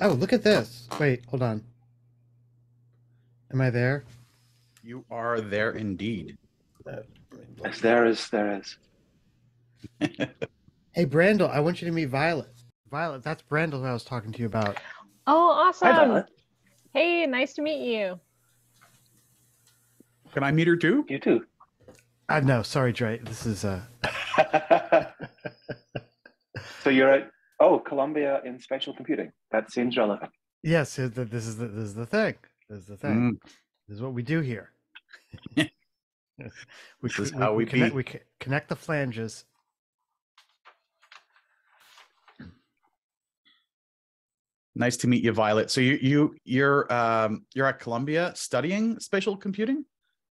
Oh, look at this. Wait, hold on. Am I there? You are there indeed. Yes, there is. There is. Hey, Brandel, I want you to meet Violet. Violet, that's Brandel who I was talking to you about. Oh, Hi, awesome. Violet. Hey, nice to meet you. Can I meet her too? You too. No, sorry, Dre. This is So you're at Columbia in spatial computing. That seems relevant. yes. This is the thing. This is the thing. This is what we do here. This is how we connect. be. We connect the flanges. Nice to meet you, Violet. So you're at Columbia studying spatial computing?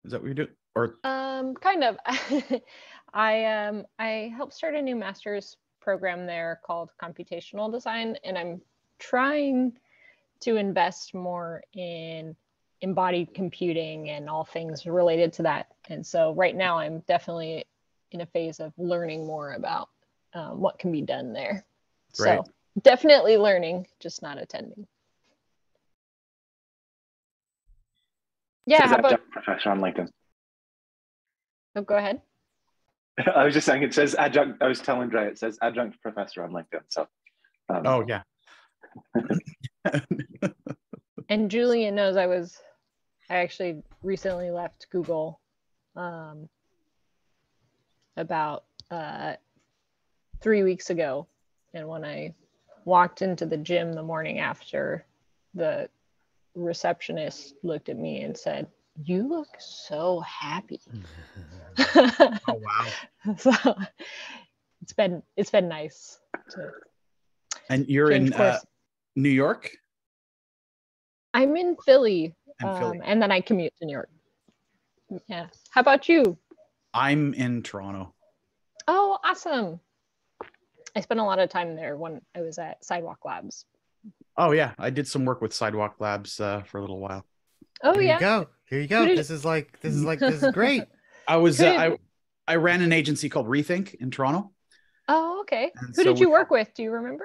Is that what you do? Or Kind of. I helped start a new master's program there called computational design, and I'm trying to invest more in embodied computing and all things related to that. And so right now I'm definitely in a phase of learning more about what can be done there. Right. So definitely learning, just not attending. Yeah, Says how about, adjunct professor on LinkedIn. oh, go ahead. I was just saying it says adjunct. I was telling Dre it says adjunct professor on LinkedIn. So. oh yeah. And Julian knows I actually recently left Google about 3 weeks ago. And when I walked into the gym the morning after, the receptionist looked at me and said, "You look so happy." Oh wow. So it's been nice to And you're change in course. New York? I'm in Philly, Philly. and then I commute to New York. Yeah. How about you? I'm in Toronto. Oh, awesome. I spent a lot of time there when I was at Sidewalk Labs. Oh yeah, I did some work with Sidewalk Labs for a little while. Oh, Here yeah. you go. Here you go. Who did- This is great. I was Who did- I ran an agency called Rethink in Toronto. Oh, okay. And Who so did you we- work with? Do you remember?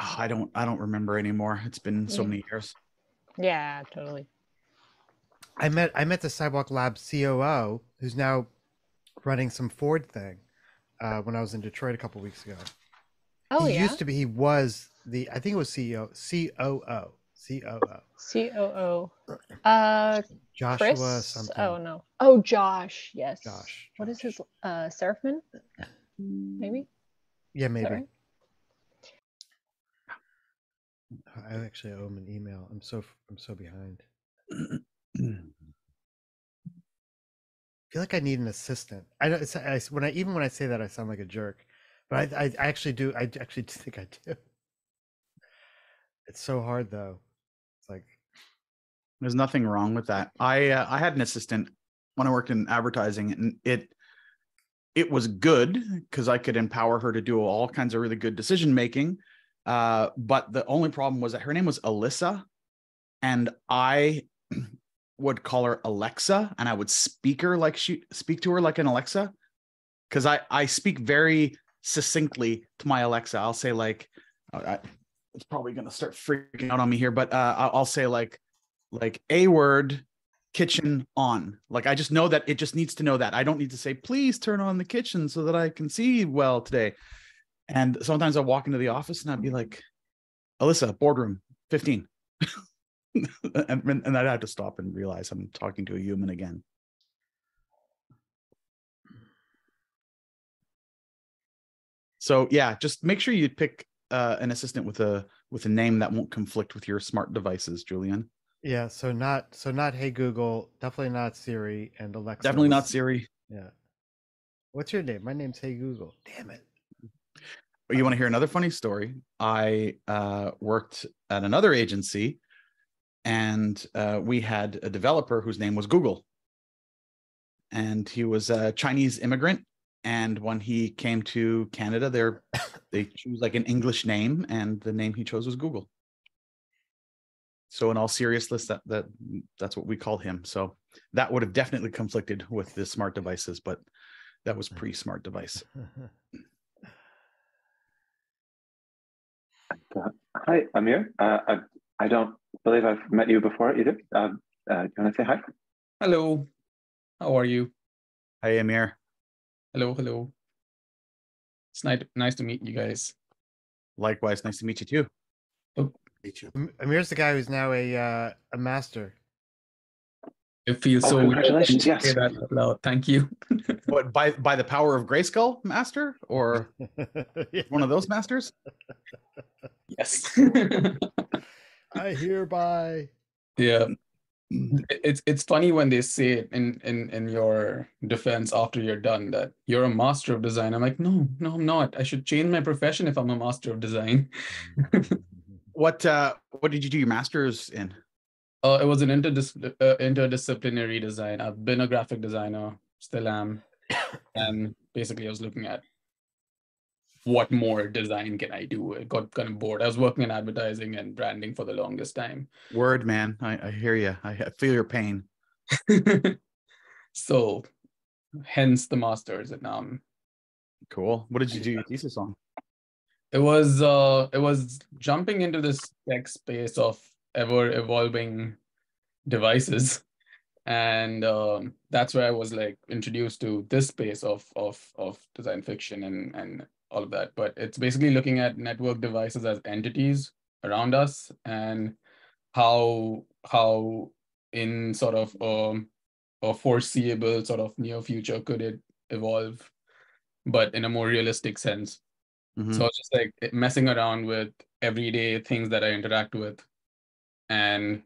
Oh, I don't remember anymore. It's been so Yeah. many years. Yeah, totally. I met the Sidewalk Lab COO, who's now running some Ford thing. When I was in Detroit a couple weeks ago. Oh, he yeah. used to be. He was the. I think it was CEO, COO. COO. Joshua Chris? something. Oh, no. Oh, Josh. Yes. Josh. What is his? Serafman? Maybe? Yeah, Is that maybe. right? I actually owe him an email. I'm so behind. I feel like I need an assistant. I don't. When I say that, I sound like a jerk, but I actually do. I actually think I do. It's so hard though. It's like There's nothing wrong with that. I had an assistant when I worked in advertising, and it was good because I could empower her to do all kinds of really good decision making. But the only problem was that her name was Alyssa, and I would call her Alexa, and I would speak to her like an Alexa, because I speak very succinctly to my Alexa. I'll say like, it's probably gonna start freaking out on me here, but I'll say like a word, kitchen on. Like I just know that it just needs to know that. I don't need to say, please turn on the kitchen so that I can see well today. And sometimes I'll walk into the office and I'd be like, Alyssa, boardroom 15. and I'd have to stop and realize I'm talking to a human again. So yeah, just make sure you pick an assistant with a name that won't conflict with your smart devices, Julian. yeah. So not Hey Google. Definitely not Siri and Alexa. Definitely not Siri. Yeah. What's your name? My name's Hey Google. Damn it. You want to hear another funny story? I worked at another agency, and we had a developer whose name was Google. And he was a Chinese immigrant. And when he came to Canada, they choose like an English name, and the name he chose was Google. So in all seriousness, that's what we called him. So that would have definitely conflicted with the smart devices, but that was pre-smart device. Hi, Amir. I don't believe I've met you before either. You want to say hi? Hello, how are you? Hi, Amir. Hello, hello. It's nice to meet you guys. Likewise, nice to meet you too. Oh, Amir's the guy who's now a master. it feels Oh, so weird congratulations, to yes. say that out loud. Thank you. What, by the power of Grayskull, Master, or one of those masters? Yes. I hereby. Yeah. It's funny when they say it in your defense after you're done that you're a master of design. I'm like, no, I'm not. I should change my profession if I'm a master of design. What did you do your master's in? It was an interdisciplinary design. I've been a graphic designer, still am, and basically I was looking at what more design can I do. I got kind of bored. I was working in advertising and branding for the longest time. Word, man. I hear you. I feel your pain. So, hence the masters. And Cool. What did you do your thesis on? it was jumping into this tech space of ever evolving devices, and that's where I was like introduced to this space of design fiction and all of that. But it's basically looking at network devices as entities around us, and how in sort of a foreseeable sort of near future could it evolve, but in a more realistic sense. Mhm. So I was just like messing around with everyday things that I interact with and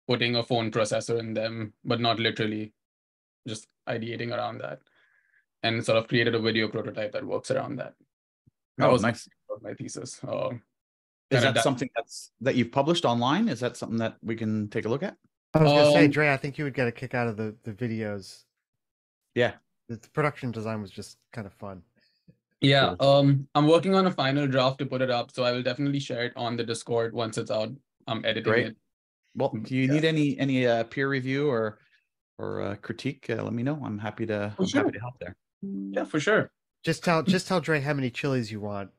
putting a phone processor in them, but not literally, just ideating around that, and sort of created a video prototype that works around that. That Oh, was nice. my thesis. Is kinda that something that you've published online? Is that something that we can take a look at? I was gonna say, Um, Dre, I think you would get a kick out of the videos. Yeah. The production design was just kind of fun. Yeah, I'm working on a final draft to put it up, so I will definitely share it on the Discord once it's out. I'm editing Great. it. Well, do you need any peer review or critique? Let me know. I'm happy to sure. happy to help there. Yeah, for sure. Just tell Dre how many chilies you want.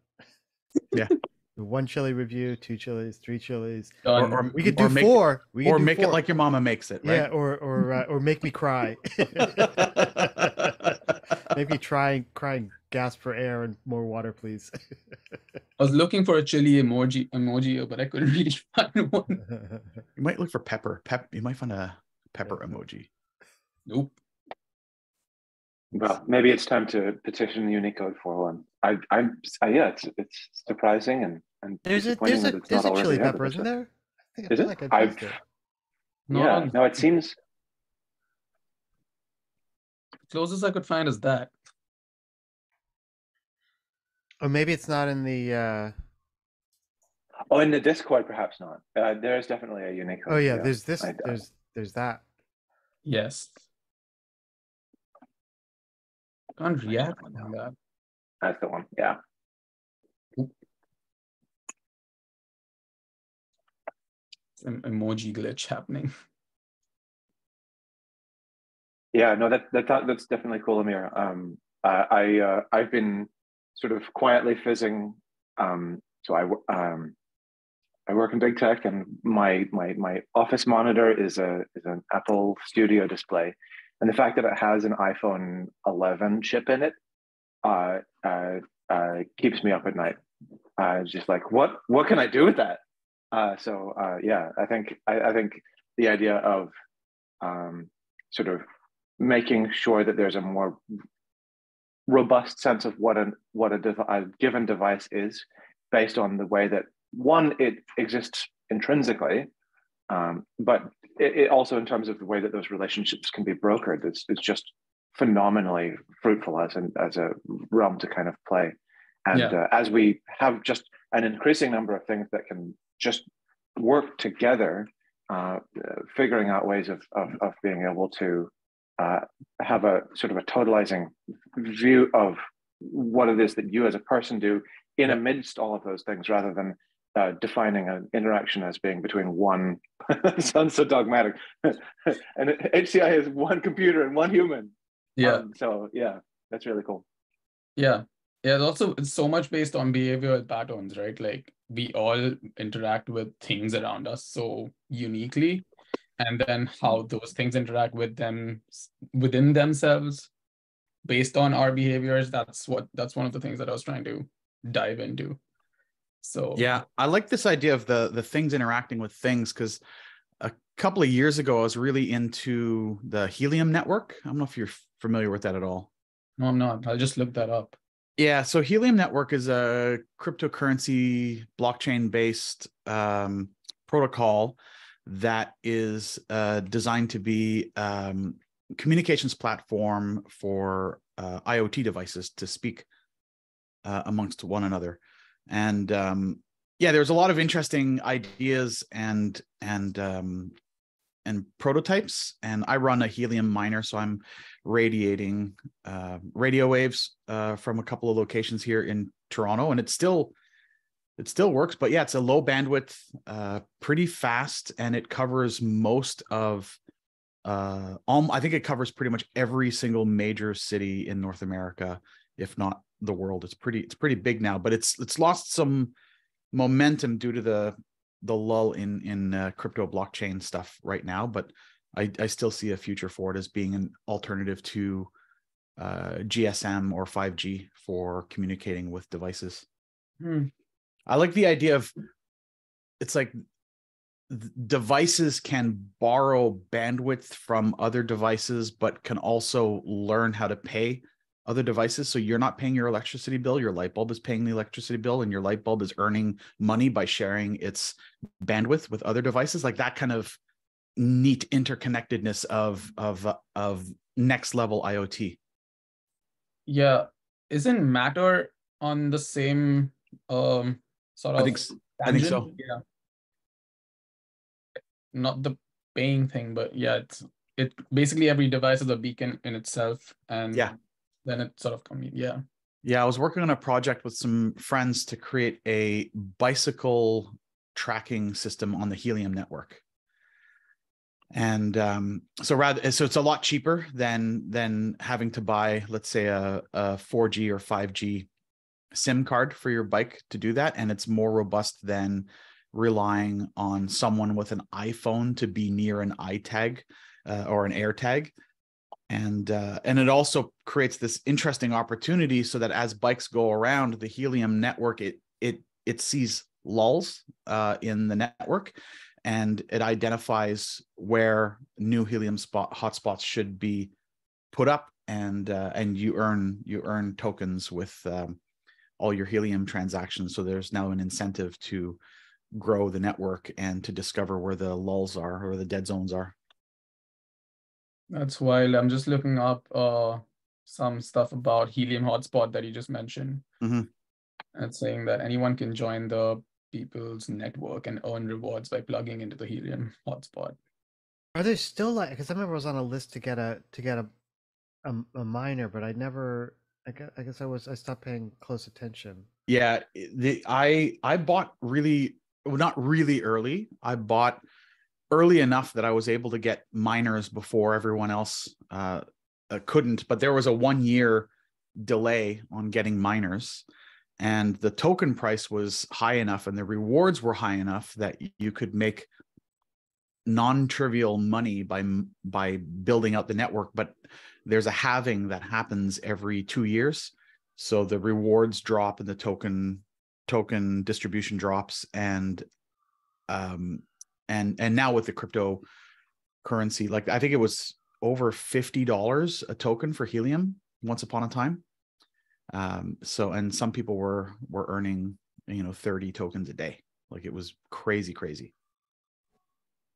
Yeah. 1 chili review, 2 chilies, 3 chilies. Done. Or We could do make, 4. We could or do make 4. it like your mama makes it, right? Yeah, or make me cry. Make me cry and gasp for air and more water, please. I was looking for a chili emoji, but I couldn't really find one. You might look for pepper. You might find a pepper emoji. Nope. Well, maybe it's time to petition Unicode for one. Yeah, it's surprising and there's disappointing that it's a not already chili there, pepper, but isn't there? I Is feel it? like I've I've used it. yeah. No, it seems. Closest I could find is that. Or maybe it's not in the. Oh, in the Discord, perhaps not. There is definitely a Unicode. Oh yeah, there's this. I- There's that. Yes. Can't react on that. That's the one. Yeah. Some emoji glitch happening. Yeah, no, that's definitely cool, Amir. I've been sort of quietly fizzing. So I work in big tech, and my office monitor is an Apple Studio display, and the fact that it has an iPhone 11 chip in it keeps me up at night. Just like what can I do with that? Yeah, I think the idea of sort of making sure that there's a more robust sense of what a given device is, based on the way that it exists intrinsically, but it also in terms of the way that those relationships can be brokered. It's just phenomenally fruitful as a realm to kind of play. And as we have just an increasing number of things that can just work together, figuring out ways of being able to have a sort of a totalizing view of what it is that you as a person do in amidst all of those things, rather than defining an interaction as being between one. Sounds so dogmatic. And HCI is one computer and one human. Yeah. So yeah, that's really cool. Yeah. Yeah. It's so much based on behavioral patterns, right? Like we all interact with things around us so uniquely, and then how those things interact with them within themselves based on our behaviors. That's one of the things that I was trying to dive into. So yeah, I like this idea of the things interacting with things, because a couple of years ago I was really into the Helium network. I don't know if you're familiar with that at all. no, I'm not. I'll just look that up. Yeah, so Helium Network is a cryptocurrency blockchain-based protocol that is designed to be communications platform for IoT devices to speak amongst one another. And yeah, there's a lot of interesting ideas and prototypes. And I run a Helium miner, so I'm radiating radio waves from a couple of locations here in Toronto, and it still works. But yeah, it's a low bandwidth, pretty fast, and it covers most of I think it covers pretty much every single major city in North America, if not the world. It's pretty big now, but it's lost some momentum due to the lull in crypto blockchain stuff right now. But I still see a future for it as being an alternative to GSM or 5G for communicating with devices. I like the idea of, it's like devices can borrow bandwidth from other devices, but can also learn how to pay other devices. So you're not paying your electricity bill, your light bulb is paying the electricity bill, and your light bulb is earning money by sharing its bandwidth with other devices. Like that kind of neat interconnectedness of next level IoT. Yeah, isn't Matter on the same sort of I think so. Yeah, not the paying thing, but yeah, it basically every device is a beacon in itself, and yeah, then it sort of I was working on a project with some friends to create a bicycle tracking system on the Helium network. And so it's a lot cheaper than having to buy, let's say, a 4G or 5G SIM card for your bike to do that. And it's more robust than relying on someone with an iPhone to be near an iTag or an AirTag. And it also creates this interesting opportunity so that as bikes go around the Helium network, it sees lulls in the network, and it identifies where new Helium hotspots should be put up, and you earn tokens with all your Helium transactions. So there's now an incentive to grow the network and to discover where the lulls are or the dead zones are. That's wild. I'm just looking up some stuff about Helium hotspot that you just mentioned. Mm-hmm. And it's saying that anyone can join the people's network and earn rewards by plugging into the Helium hotspot. Are there still, like, because I remember I was on a list to get a miner, but I never. I guess I stopped paying close attention. Yeah, I bought not really early. I bought early enough that I was able to get miners before everyone else couldn't. But there was a 1-year delay on getting miners, and the token price was high enough and the rewards were high enough that you could make non-trivial money by building out the network. But there's a halving that happens every 2 years, so the rewards drop and the token distribution drops, and now with the cryptocurrency, like I think it was over $50 a token for Helium once upon a time. So, and some people were earning 30 tokens a day. Like it was crazy.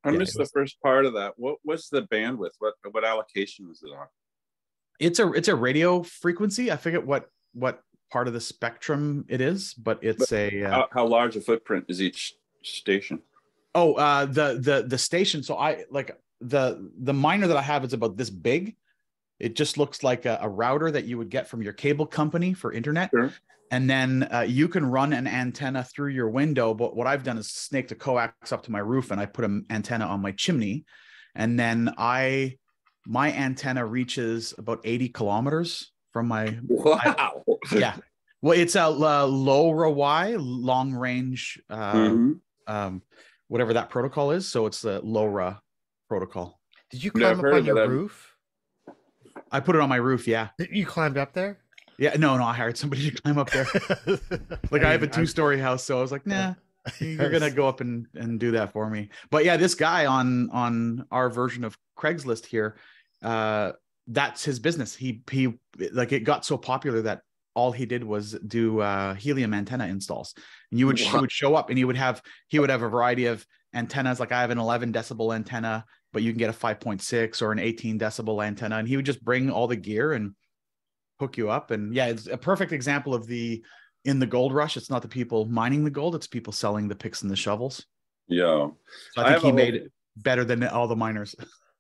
I missed the first part of that. What was the bandwidth? What allocation was it on? It's a radio frequency. I forget what part of the spectrum it is, but it's how large a footprint is each station? Oh, the station. So I like the miner that I have is about this big. It just looks like a router that you would get from your cable company for internet. Sure. And then you can run an antenna through your window. But what I've done is snaked a coax up to my roof, and I put an antenna on my chimney. And then my antenna reaches about 80 kilometers from my. Wow. Yeah. Well, it's a LoRa Y, long range, whatever that protocol is. So it's the LoRa protocol. Did you Yeah, climb I've up heard on of your it. roof? I put it on my roof. Yeah. You climbed up there? Yeah. No, I hired somebody to climb up there. Like I have a 2-story house, so I was like, nah, you're gonna go up and do that for me. But yeah, this guy on our version of Craigslist here, that's his business. He like, it got so popular that all he did was do helium antenna installs, and he would show up and he would have a variety of antennas. Like I have an 11 decibel antenna, but you can get a 5.6 or an 18 decibel antenna, and he would just bring all the gear and hook you up. And yeah, it's a perfect example of in the gold rush. It's not the people mining the gold, it's people selling the picks and the shovels. Yeah. So I think he made it better than all the miners.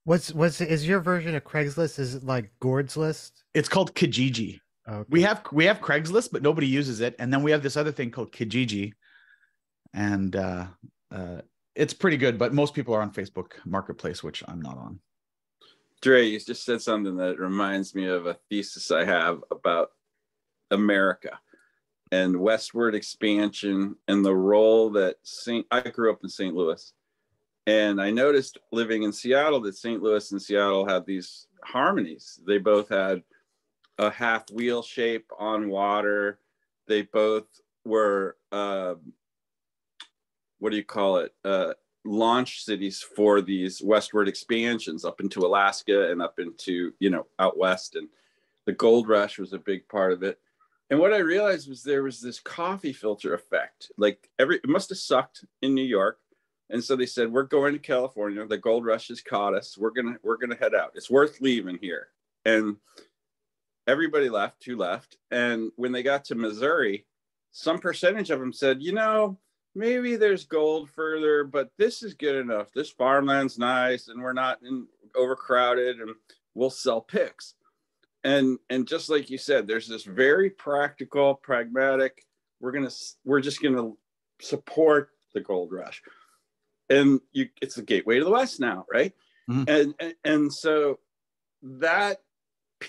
Is your version of Craigslist, is it like Gord's List? It's called Kijiji. Okay. We have Craigslist, but nobody uses it. And then we have this other thing called Kijiji. And it's pretty good, but most people are on Facebook Marketplace, which I'm not on. Dre, you just said something that reminds me of a thesis I have about America and westward expansion and the role that I grew up in St. Louis. And I noticed living in Seattle that St. Louis and Seattle had these harmonies. They both had a half wheel shape on water. They both were, launch cities for these westward expansions up into Alaska and up into, out west. And the gold rush was a big part of it. And what I realized was there was this coffee filter effect. Like it must have sucked in New York. And so they said, we're going to California. The gold rush has caught us. We're gonna head out. It's worth leaving here. And everybody left, who left. And when they got to Missouri, some percentage of them said, maybe there's gold further, but this is good enough. This farmland's nice, and we're not overcrowded, and we'll sell picks. And just like you said, there's this very practical, pragmatic, we're just gonna support the gold rush. And it's the gateway to the West now, right? Mm-hmm. And so that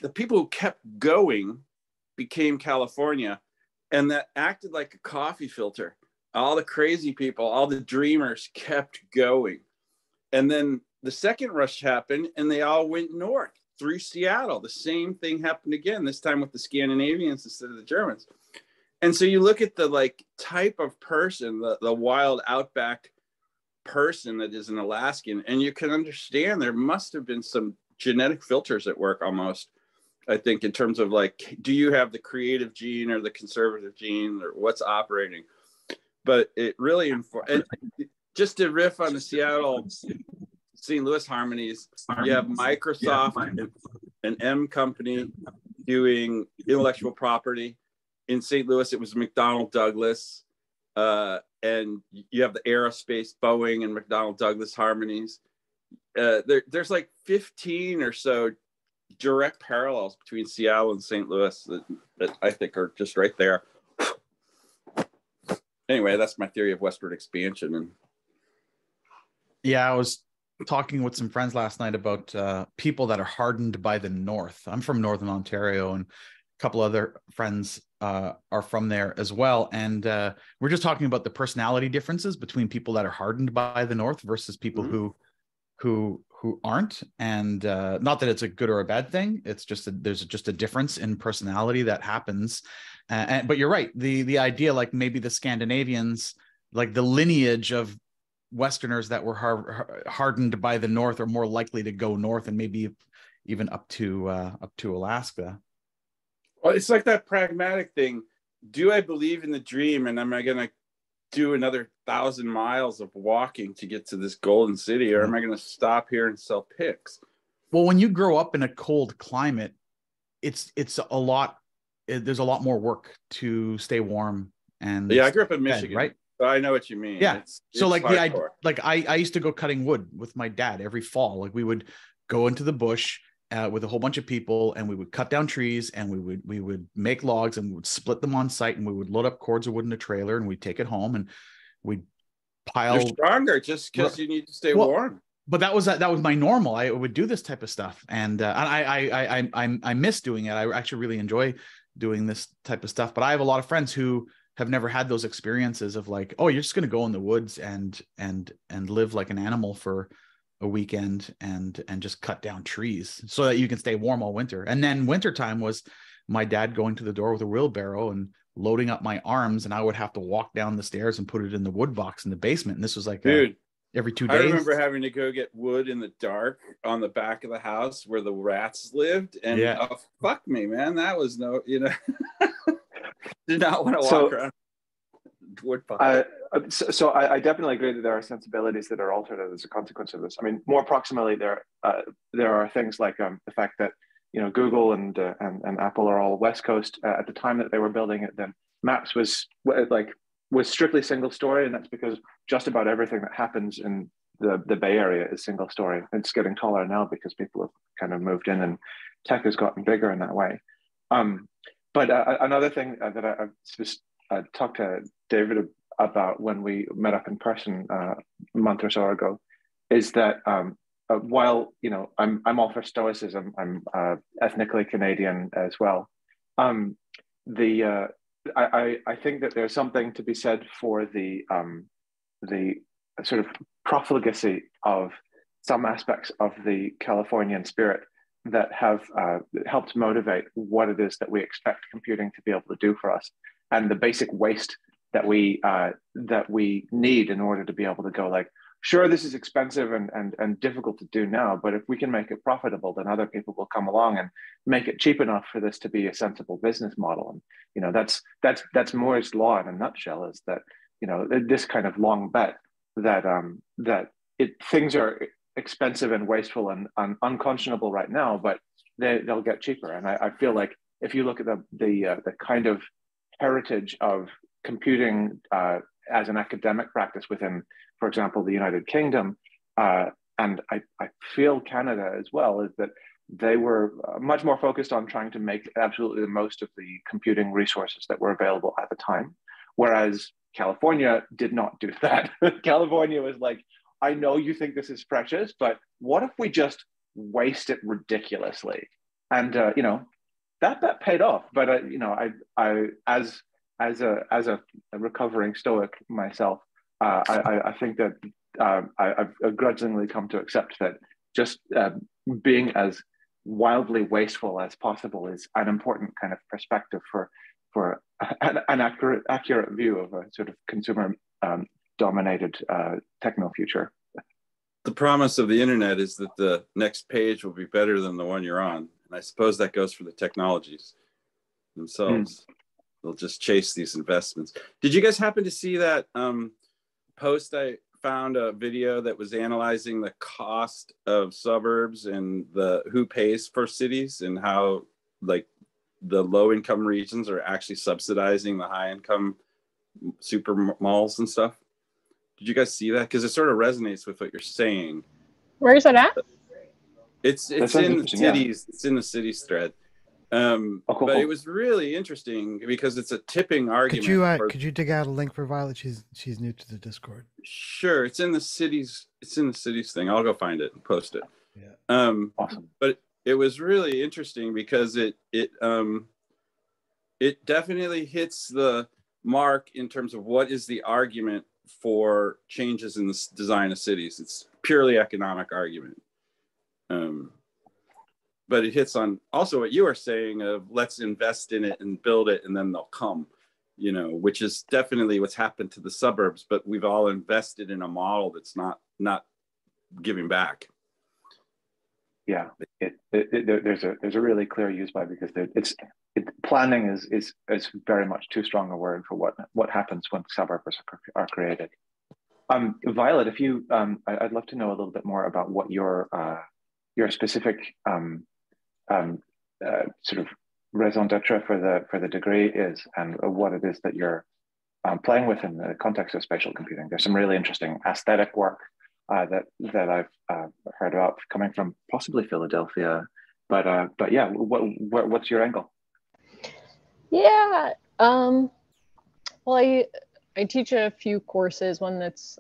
the people who kept going became California, and that acted like a coffee filter. All the crazy people, all the dreamers kept going. And then the second rush happened, and they all went north through Seattle. The same thing happened again, this time with the Scandinavians instead of the Germans. And so you look at the type of person, the wild outback person that is an Alaskan, and you can understand there must have been some genetic filters at work almost, I think, in terms of do you have the creative gene or the conservative gene, or what's operating? But it really, just to riff on the Seattle St. Louis harmonies, you have Microsoft, an M company doing intellectual property. In St. Louis, it was McDonnell Douglas. And you have the aerospace, Boeing and McDonnell Douglas harmonies. There's 15 or so direct parallels between Seattle and St. Louis that I think are just right there. Anyway, that's my theory of westward expansion. And yeah, I was talking with some friends last night about people that are hardened by the North. I'm from Northern Ontario, and a couple other friends are from there as well. And we're just talking about the personality differences between people that are hardened by the North versus people who aren't. And not that it's a good or a bad thing. It's just there's just a difference in personality that happens. But you're right. The idea, maybe the Scandinavians, the lineage of Westerners that were hardened by the North are more likely to go north, and maybe even up to Alaska. Well, it's like that pragmatic thing. Do I believe in the dream, and am I going to do another 1,000 miles of walking to get to this golden city, or am I going to stop here and sell picks? Well, when you grow up in a cold climate, it's a lot. There's a lot more work to stay warm. And yeah, I grew up in Michigan, right? So I know what you mean. Yeah. It's I used to go cutting wood with my dad every fall. We would go into the bush with a whole bunch of people, and we would cut down trees, and we would make logs, and we would split them on site, and we would load up cords of wood in a trailer, and we'd take it home, and we'd pile. You're stronger just because you need to stay warm. But that was my normal. I would do this type of stuff, and I miss doing it. I actually really enjoy doing this type of stuff. But I have a lot of friends who have never had those experiences of like, oh, you're just going to go in the woods and live like an animal for a weekend and just cut down trees so that you can stay warm all winter. And then wintertime was my dad going to the door with a wheelbarrow and loading up my arms, and I would have to walk down the stairs and put it in the wood box in the basement. And this was like Dude, every 2 days. I remember having to go get wood in the dark on the back of the house where the rats lived. And fuck me, man. That was no, you know, did not want to walk around wood pile. So I definitely agree that there are sensibilities that are altered as a consequence of this. I mean, more proximally, there are things like the fact that, you know, Google and Apple are all West Coast. At the time that they were building it, then Maps was strictly single story, and that's because just about everything that happens in the Bay Area is single story. It's getting taller now because people have kind of moved in and tech has gotten bigger in that way. But another thing that I talked to David about when we met up in person a month or so ago is that while, you know, I'm all for stoicism, I'm ethnically Canadian as well. I think that there's something to be said for the sort of profligacy of some aspects of the Californian spirit that have helped motivate what it is that we expect computing to be able to do for us, and the basic waste that we need in order to be able to go like, sure, this is expensive and difficult to do now, but if we can make it profitable, then other people will come along and make it cheap enough for this to be a sensible business model. And, you know, that's Moore's law in a nutshell, is that, you know, this kind of long bet that things are expensive and wasteful and unconscionable right now, but they'll get cheaper. And I feel like if you look at the kind of heritage of computing as an academic practice within, for example, the United Kingdom, and I feel Canada as well, is that they were much more focused on trying to make absolutely the most of the computing resources that were available at the time, whereas California did not do that. California was like, I know you think this is precious, but what if we just waste it ridiculously? And you know, that paid off. But you know, I as a recovering Stoic myself, I think that I've grudgingly come to accept that just being as wildly wasteful as possible is an important kind of perspective for an accurate view of a sort of consumer dominated techno future. The promise of the internet is that the next page will be better than the one you're on. And I suppose that goes for the technologies themselves. They'll just chase these investments. Did you guys happen to see that post? I found a video that was analyzing the cost of suburbs and who pays for cities, and how like the low income regions are actually subsidizing the high income super malls and stuff. Did you guys see that? Because it sort of resonates with what you're saying. Where is it at? It's in the cities. Yeah. It's in the cities thread. Cool. But it was really interesting because it's a tipping argument. Could you dig out a link for Violet? She's new to the Discord. Sure, it's in the cities. It's in the cities thing. I'll go find it and post it. Yeah. Awesome. But it was really interesting because it definitely hits the mark in terms of what is the argument for changes in the design of cities. It's purely economic argument. But it hits on also what you are saying of let's invest in it and build it and then they'll come, you know, which is definitely what's happened to the suburbs, but we've all invested in a model that's not giving back. Yeah, there's a really clear use by, because planning is very much too strong a word for what happens when suburbs are created. Violet, if you, I'd love to know a little bit more about what your specific sort of raison d'etre for the degree is, and what it is that you're playing with in the context of spatial computing. There's some really interesting aesthetic work that I've heard about coming from possibly Philadelphia, but yeah, what's your angle? Yeah, well, I teach a few courses. One that's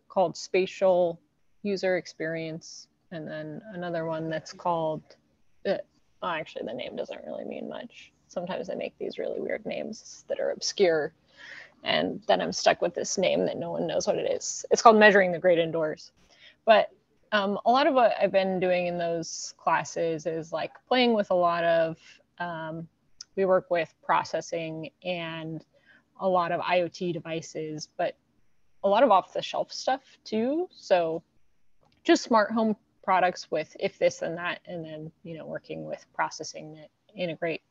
called Spatial User Experience, and then another one that's called, actually the name doesn't really mean much. sometimes they make these really weird names that are obscure. And then I'm stuck with this name that no one knows what it is. It's called Measuring the Great Indoors. But a lot of what I've been doing in those classes is like playing with a lot of, we work with processing and a lot of IoT devices, but a lot of off the shelf stuff too. So just smart home products with if this and that, and then, you know, working with processing that integrate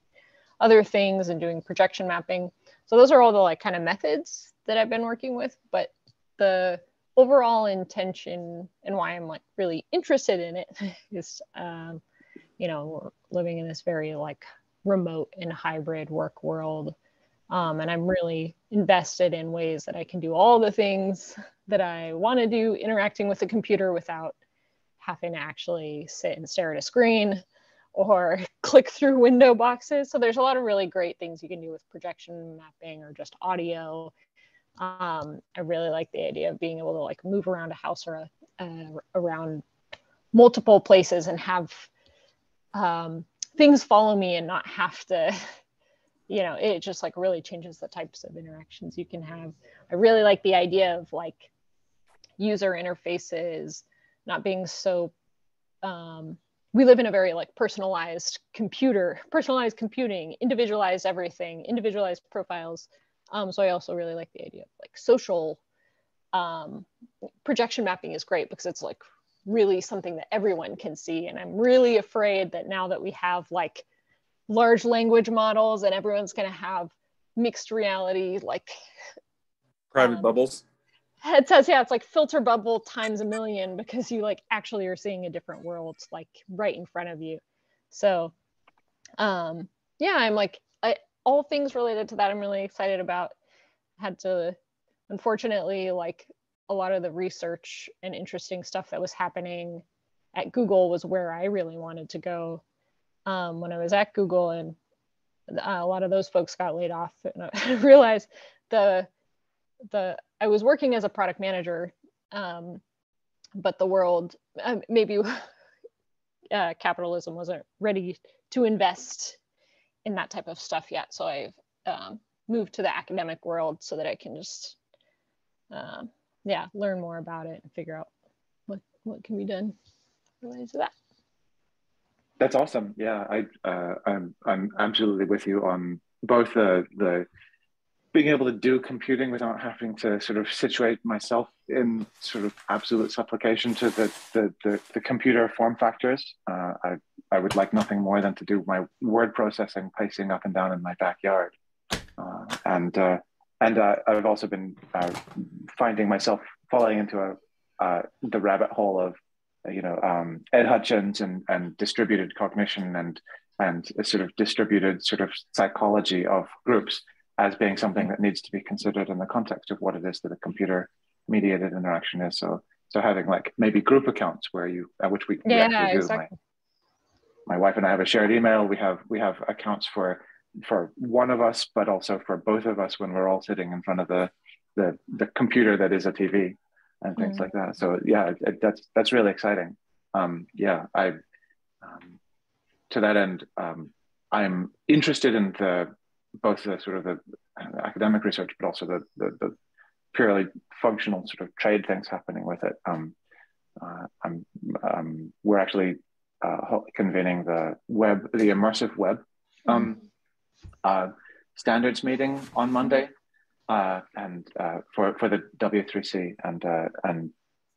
other things and doing projection mapping. So those are all the like kind of methods that I've been working with, but the overall intention and why I'm like really interested in it is, you know, we're living in this very like remote and hybrid work world. And I'm really invested in ways that I can do all the things that I want to do interacting with the computer without having to actually sit and stare at a screen or click through window boxes. So there's a lot of really great things you can do with projection mapping or just audio. I really like the idea of being able to like move around a house or around multiple places and have things follow me and not have to, you know, it just like really changes the types of interactions you can have. I really like the idea of like user interfaces not being so, we live in a very like personalized computing, individualized everything, individualized profiles. So I also really like the idea of like social projection mapping is great because it's like really something that everyone can see. And I'm really afraid that now that we have like large language models and everyone's going to have mixed reality, like private bubbles. It says, yeah, it's like filter bubble times a million because you like actually are seeing a different world like right in front of you. So yeah, I'm like, all things related to that I'm really excited about. Had to, unfortunately, like a lot of the research and interesting stuff that was happening at Google was where I really wanted to go when I was at Google, and a lot of those folks got laid off. And I realized I was working as a product manager, but the world, maybe capitalism wasn't ready to invest in that type of stuff yet. So I've moved to the academic world so that I can just, learn more about it and figure out what can be done related to that. That's awesome. Yeah, I'm absolutely with you on both the being able to do computing without having to sort of situate myself in sort of absolute supplication to the computer form factors. I would like nothing more than to do my word processing pacing up and down in my backyard. And I've also been finding myself falling into the rabbit hole of Ed Hutchins and distributed cognition and a sort of distributed sort of psychology of groups as being something that needs to be considered in the context of what it is that a computer mediated interaction is. So having like maybe group accounts where which we actually do. Exactly. My wife and I have a shared email. We have accounts for one of us, but also for both of us when we're all sitting in front of the computer that is a TV and things like that. So yeah, that's really exciting. To that end, I'm interested in both the sort of the academic research, but also the purely functional sort of trade things happening with it. We're actually convening the immersive web standards meeting on Monday, and for the W3C, and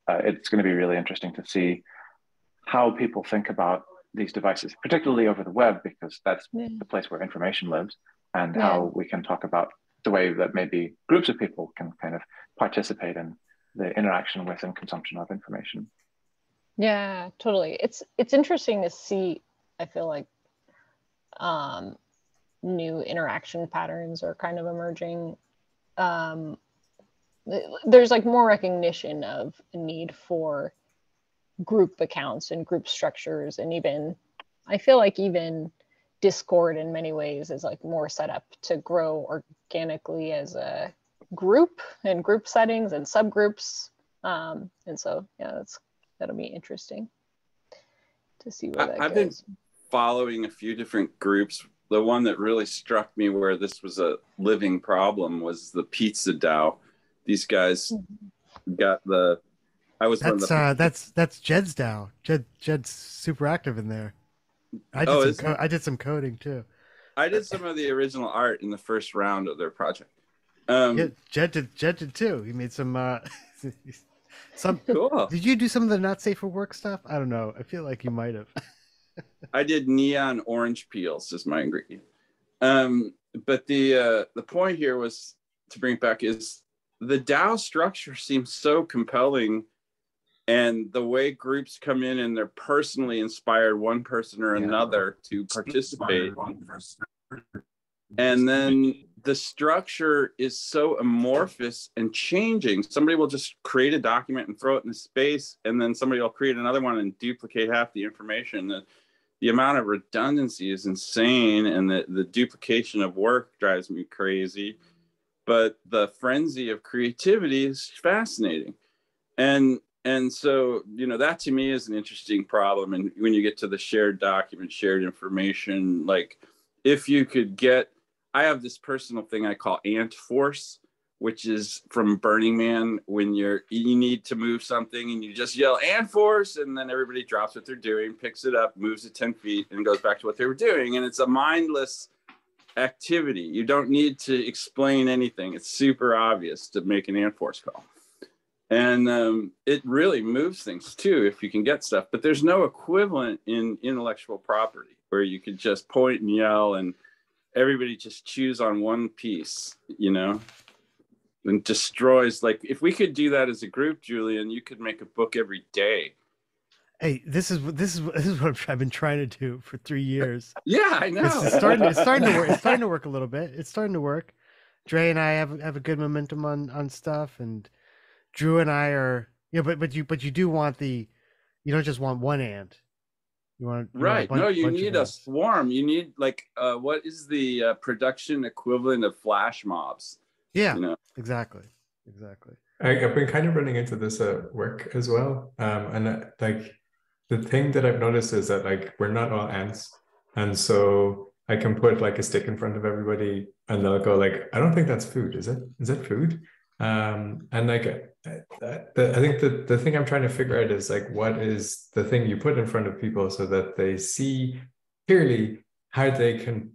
it's going to be really interesting to see how people think about these devices, particularly over the web, because that's the place where information lives, and how we can talk about the way that maybe groups of people can kind of participate in the interaction with and consumption of information. Yeah, totally. It's interesting to see, I feel like new interaction patterns are kind of emerging. There's like more recognition of a need for group accounts and group structures, and even I feel like even Discord in many ways is like more set up to grow organically as a group and group settings and subgroups, and so yeah, that'll be interesting to see where that I've goes. been following a few different groups the one that really struck me where this was a living problem was the pizza DAO. These guys got the. I was That's Jed's DAO. Jed's super active in there. I did some coding too. I did some of the original art in the first round of their project. Jed did too. He made some some cool. Did you do some of the not safe for work stuff? I don't know. I feel like you might have. I did neon orange peels as my ingredient. But the point here was to bring it back is the DAO structure seems so compelling, and the way groups come in and they're personally inspired, one person or another to participate. And then the structure is so amorphous and changing. Somebody will just create a document and throw it in the space, and then somebody will create another one and duplicate half the information. The amount of redundancy is insane, and the duplication of work drives me crazy. But the frenzy of creativity is fascinating. And so, that to me is an interesting problem. And when you get to the shared document, shared information, like if you could I have this personal thing I call Ant Force, which is from Burning Man, when you need to move something and you just yell Ant Force, and then everybody drops what they're doing, picks it up, moves it 10 feet and goes back to what they were doing. And it's a mindless activity. You don't need to explain anything. It's super obvious to make an Ant Force call. And it really moves things too, if you can get stuff, but there's no equivalent in intellectual property where you could just point and yell and everybody just chews on one piece, and destroys. Like if we could do that as a group, Julian, you could make a book every day. Hey, this is what I've been trying to do for 3 years. Yeah, I know. It's starting to work. It's starting to work a little bit. It's starting to work. Dre and I have a good momentum on stuff, and Drew and I are, but you do want you don't just want one ant. You want you need a swarm. You need what is the production equivalent of flash mobs? Yeah, exactly. I've been kind of running into this at work as well, and the thing that I've noticed is that we're not all ants, and so I can put a stick in front of everybody, and they'll go I don't think that's food. Is it food? And I think the thing I'm trying to figure out is what is the thing you put in front of people so that they see clearly how they can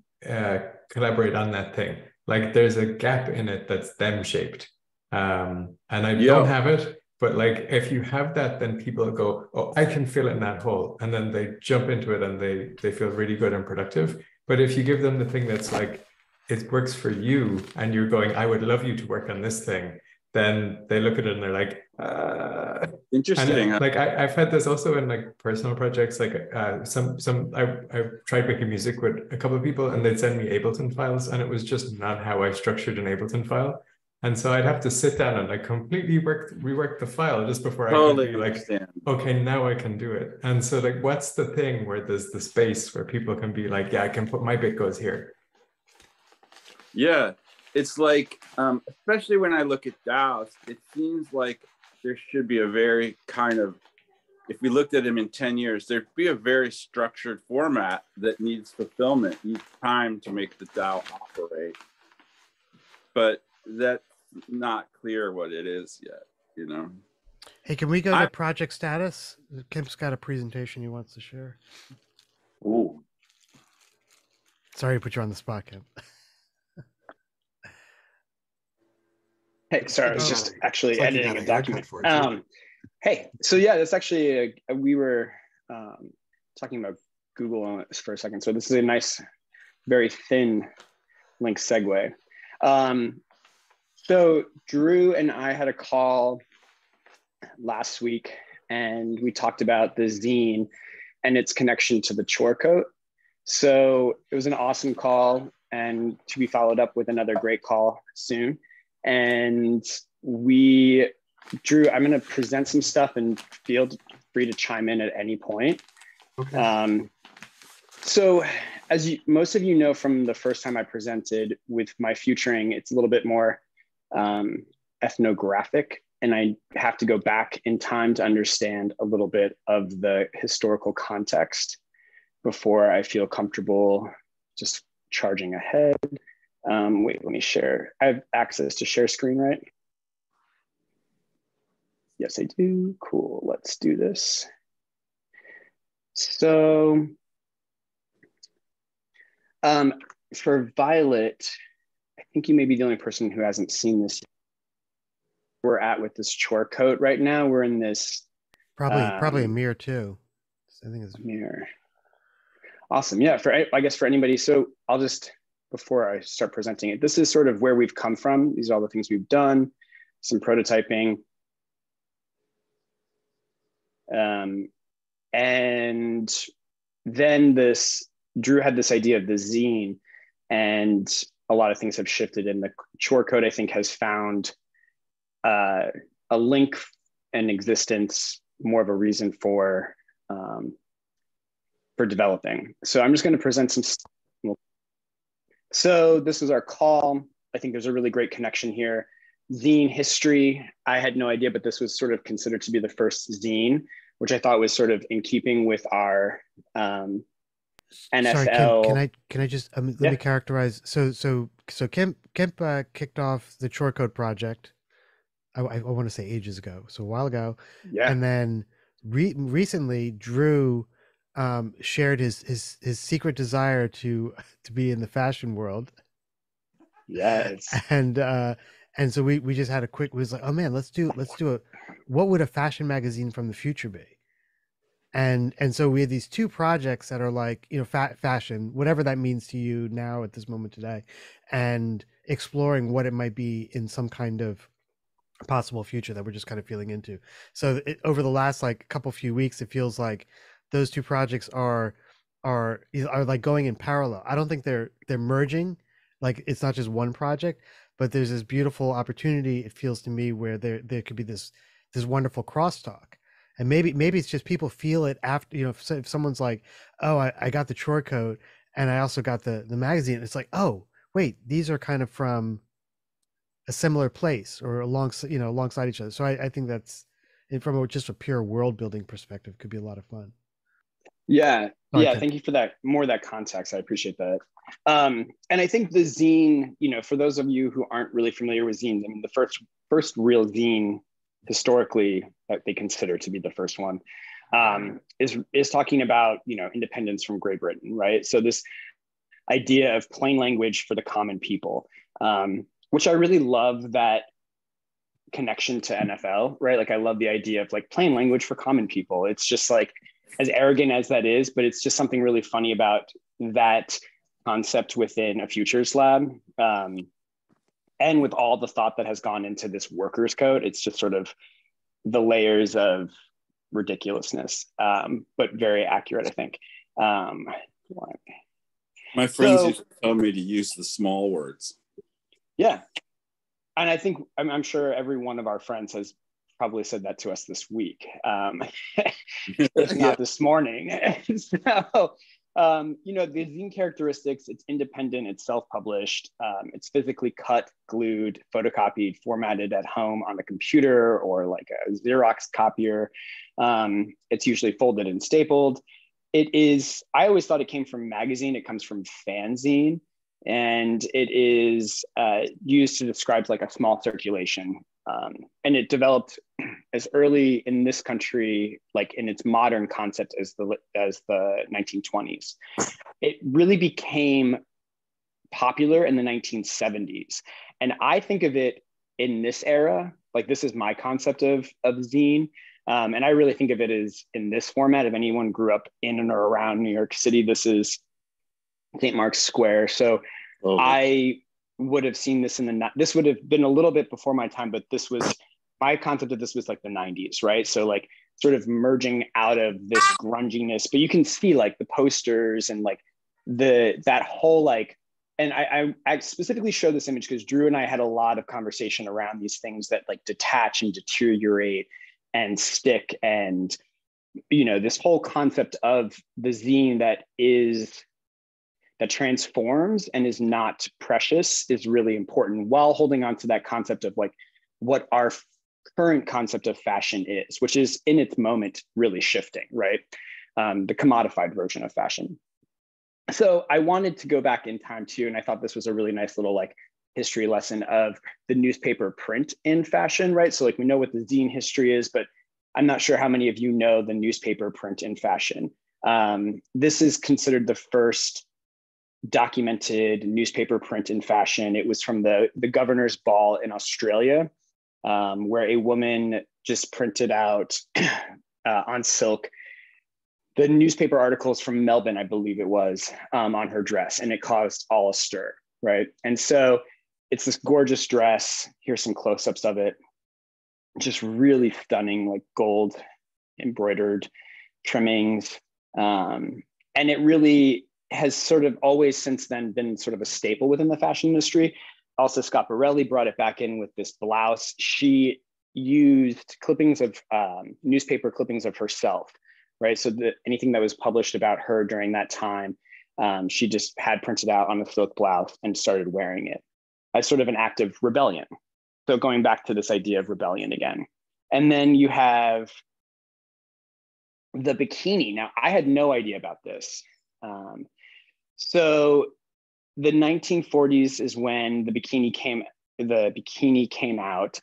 collaborate on that thing. There's a gap in it that's them shaped, and I don't have it. But if you have that, then people go, oh, I can fill in that hole, and then they jump into it and they feel really good and productive. But if you give them the thing that's it works for you, and you're going, I would love you to work on this thing, then they look at it and they're interesting. And, I've had this also in personal projects. I tried making music with a couple of people, and they'd send me Ableton files, and it was just not how I structured an Ableton file. And so I'd have to sit down and completely rework the file just before totally I could be okay, now I can do it. And so what's the thing where there's the space where people can be yeah, I can put my bit goes here. Yeah, it's especially when I look at DAOs, it seems like there should be a very kind of, if we looked at them in 10 years, there'd be a very structured format that needs fulfillment each time to make the DAO operate. But that's not clear what it is yet, Hey, can we go to project status? Kemp's got a presentation he wants to share. Ooh. Sorry to put you on the spot, Kemp. Hey, sorry, I was just actually editing a document. Hey, so yeah, that's actually, we were talking about Google for a second. So this is a nice, very thin link segue. So Drew and I had a call last week, and we talked about the zine and its connection to the chore coat. So it was an awesome call, and to be followed up with another great call soon. And Drew, I'm going to present some stuff and feel free to chime in at any point. Okay. So as most of you know from the first time I presented with my futuring, it's a little bit more ethnographic, and I have to go back in time to understand a little bit of the historical context before I feel comfortable just charging ahead. Wait, let me share. I have access to share screen, right? Yes, I do. Cool. Let's do this. So for Violet, I think you may be the only person who hasn't seen this. We're at with this chore coat right now. We're in this. Probably Amir too. I think it's Amir. Awesome. Yeah. I guess for anybody. So I'll just, before I start presenting it, this is sort of where we've come from. These are all the things we've done, some prototyping. And then Drew had this idea of the zine, and a lot of things have shifted, and the chore code, I think, has found a link and existence, more of a reason for developing. So I'm just going to present some. So this was our call. I think there's a really great connection here. Zine history, I had no idea, but this was sort of considered to be the first zine, which I thought was sort of in keeping with our NFL. Sorry, can I just let me characterize? So Kemp kicked off the Chore Code project. I want to say ages ago, so a while ago. Yeah. And then recently, Drew shared his secret desire to be in the fashion world. Yes. And so we just had a quick. We was like, oh man, let's do what would a fashion magazine from the future be? And so we had these two projects that are like, you know, fashion, whatever that means to you now at this moment today, and exploring what it might be in some kind of possible future that we're just kind of feeling into. So over the last like few weeks, it feels like those two projects are like going in parallel. I don't think they're merging, like it's not just one project, but there's this beautiful opportunity, it feels to me, where there could be this wonderful crosstalk. And maybe it's just people feel it after, you know, if someone's like, oh, I got the Chore Code and I also got the magazine. It's like, oh, wait, these are kind of from a similar place or alongside each other. So I think that's, from just a pure world building perspective, could be a lot of fun. Yeah. Yeah. Thank you for that. More of that context. I appreciate that. And I think the zine, you know, for those of you who aren't really familiar with zines, I mean, the first real zine historically that they consider to be the first one is talking about, you know, independence from Great Britain, right? So this idea of plain language for the common people, which I really love that connection to NFL, right? Like I love the idea of like plain language for common people. It's just like, as arrogant as that is, but it's just something really funny about that concept within a futures lab. And with all the thought that has gone into this workers code, it's just sort of the layers of ridiculousness, but very accurate, I think. My friends used to tell me to use the small words. Yeah. And I think, I'm sure every one of our friends has probably said that to us this week, if not this morning. So, you know, the zine characteristics, it's independent, it's self-published, it's physically cut, glued, photocopied, formatted at home on a computer or like a Xerox copier. It's usually folded and stapled. It is, I always thought it came from magazine, it comes from fanzine, and it is used to describe like a small circulation. And it developed as early in this country, like in its modern concept, as the 1920s. It really became popular in the 1970s. And I think of it in this era, like this is my concept of zine. And I really think of it as in this format. If anyone grew up in and or around New York City, this is St. Mark's Square. So I would have seen this this would have been a little bit before my time, but this was, my concept of this was like the 90s, right? So like sort of merging out of this grunginess, but you can see like the posters and like that whole like, and I specifically show this image because Drew and I had a lot of conversation around these things that like detach and deteriorate and stick, and, you know, this whole concept of the zine that transforms and is not precious is really important, while holding on to that concept of like what our current concept of fashion is, which is in its moment really shifting, right? The commodified version of fashion. So I wanted to go back in time too, and I thought this was a really nice little like history lesson of the newspaper print in fashion, right? So like we know what the zine history is, but I'm not sure how many of you know the newspaper print in fashion. This is considered the first documented newspaper print in fashion. It was from the governor's ball in Australia, where a woman just printed out on silk the newspaper articles from Melbourne, I believe it was, on her dress, and it caused all a stir, right? And so it's this gorgeous dress. Here's some close-ups of it. Just really stunning, like gold embroidered trimmings. And it really has sort of always since then been sort of a staple within the fashion industry. Also, Schiaparelli brought it back in with this blouse. She used clippings of newspaper clippings of herself, right? So anything that was published about her during that time, she just had printed out on a silk blouse and started wearing it as sort of an act of rebellion. So going back to this idea of rebellion again. And then you have the bikini. Now, I had no idea about this. So the 1940s is when the bikini came out.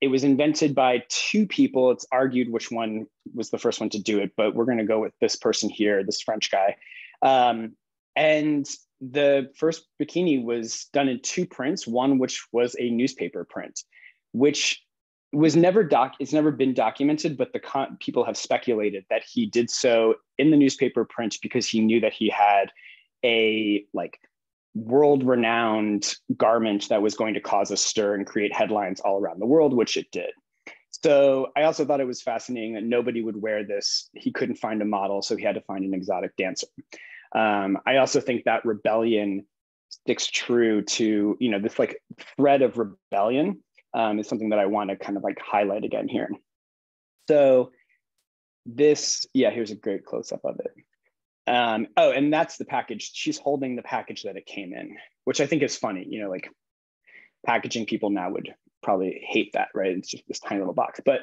It was invented by two people. It's argued which one was the first one to do it, but we're going to go with this person here, this French guy. And the first bikini was done in two prints, one which was a newspaper print, which was never it's never been documented, but people have speculated that he did so in the newspaper print because he knew that he had a like world-renowned garment that was going to cause a stir and create headlines all around the world, which it did. So I also thought it was fascinating that nobody would wear this. He couldn't find a model, so he had to find an exotic dancer. I also think that rebellion sticks true to, you know, this like thread of rebellion is something that I want to kind of like highlight again here. So this, yeah, here's a great close-up of it. Oh, and that's the package. She's holding the package that it came in, which I think is funny. You know, like packaging people now would probably hate that, right? It's just this tiny little box. But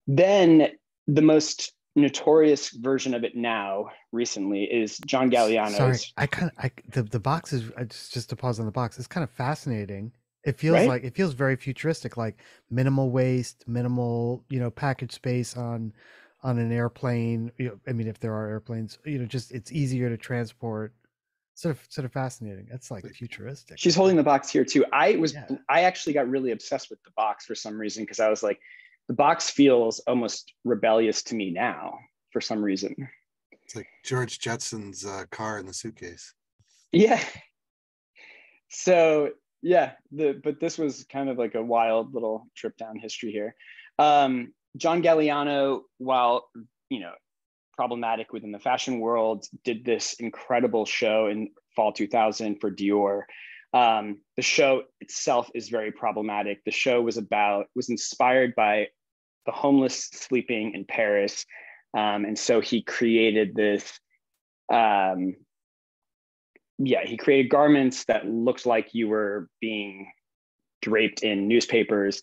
then the most notorious version of it now recently is John Galliano's. Sorry, the box is just to pause on the box. It's kind of fascinating. It feels Right? like it feels very futuristic, like minimal waste, minimal, you know, package space on an airplane. You know, I mean, if there are airplanes, you know, just it's easier to transport. Sort of fascinating. That's like futuristic. She's holding the box here too. I actually got really obsessed with the box for some reason because I was like, the box feels almost rebellious to me now for some reason. It's like George Jetson's car in the suitcase. Yeah. So yeah, but this was kind of like a wild little trip down history here. John Galliano, while, you know, problematic within the fashion world, did this incredible show in fall 2000 for Dior. The show itself is very problematic. The show was inspired by the homeless sleeping in Paris. And so he created this, he created garments that looked like you were being draped in newspapers.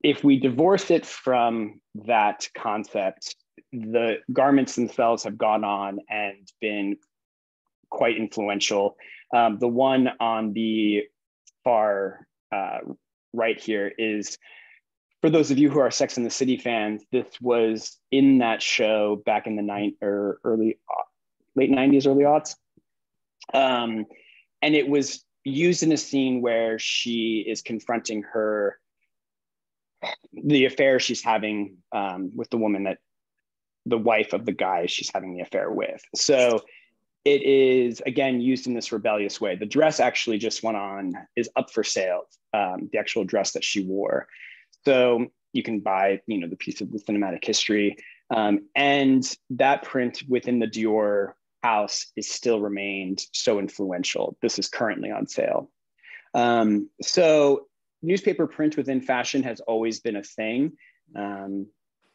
If we divorce it from that concept, the garments themselves have gone on and been quite influential. The one on the far right here is, for those of you who are Sex and the City fans, this was in that show back in the late 90s, early aughts. And it was used in a scene where she is confronting the affair she's having with the woman the wife of the guy she's having the affair with. So it is, again, used in this rebellious way. The dress actually just is up for sale, the actual dress that she wore. So you can buy, you know, the piece of the cinematic history. And that print within the Dior house is still remained so influential. This is currently on sale. So newspaper print within fashion has always been a thing.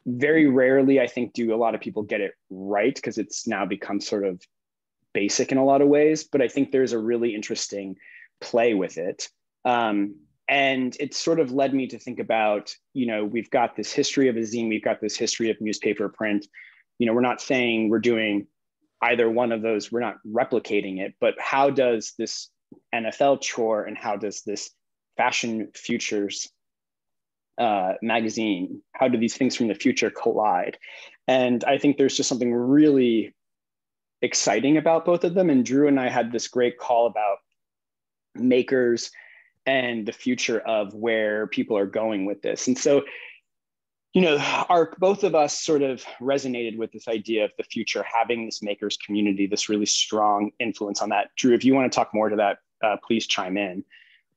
Very rarely, I think, do a lot of people get it right because it's now become sort of basic in a lot of ways. But I think there's a really interesting play with it. And it sort of led me to think about, you know, we've got this history of a zine, we've got this history of newspaper print. You know, we're not saying we're doing either one of those, we're not replicating it, but how does this NFL chore and how does this Fashion Futures magazine, how do these things from the future collide? And I think there's just something really exciting about both of them. And Drew and I had this great call about makers and the future of where people are going with this. And so, you know, both of us sort of resonated with this idea of the future having this makers community, this really strong influence on that. Drew, if you want to talk more to that, please chime in.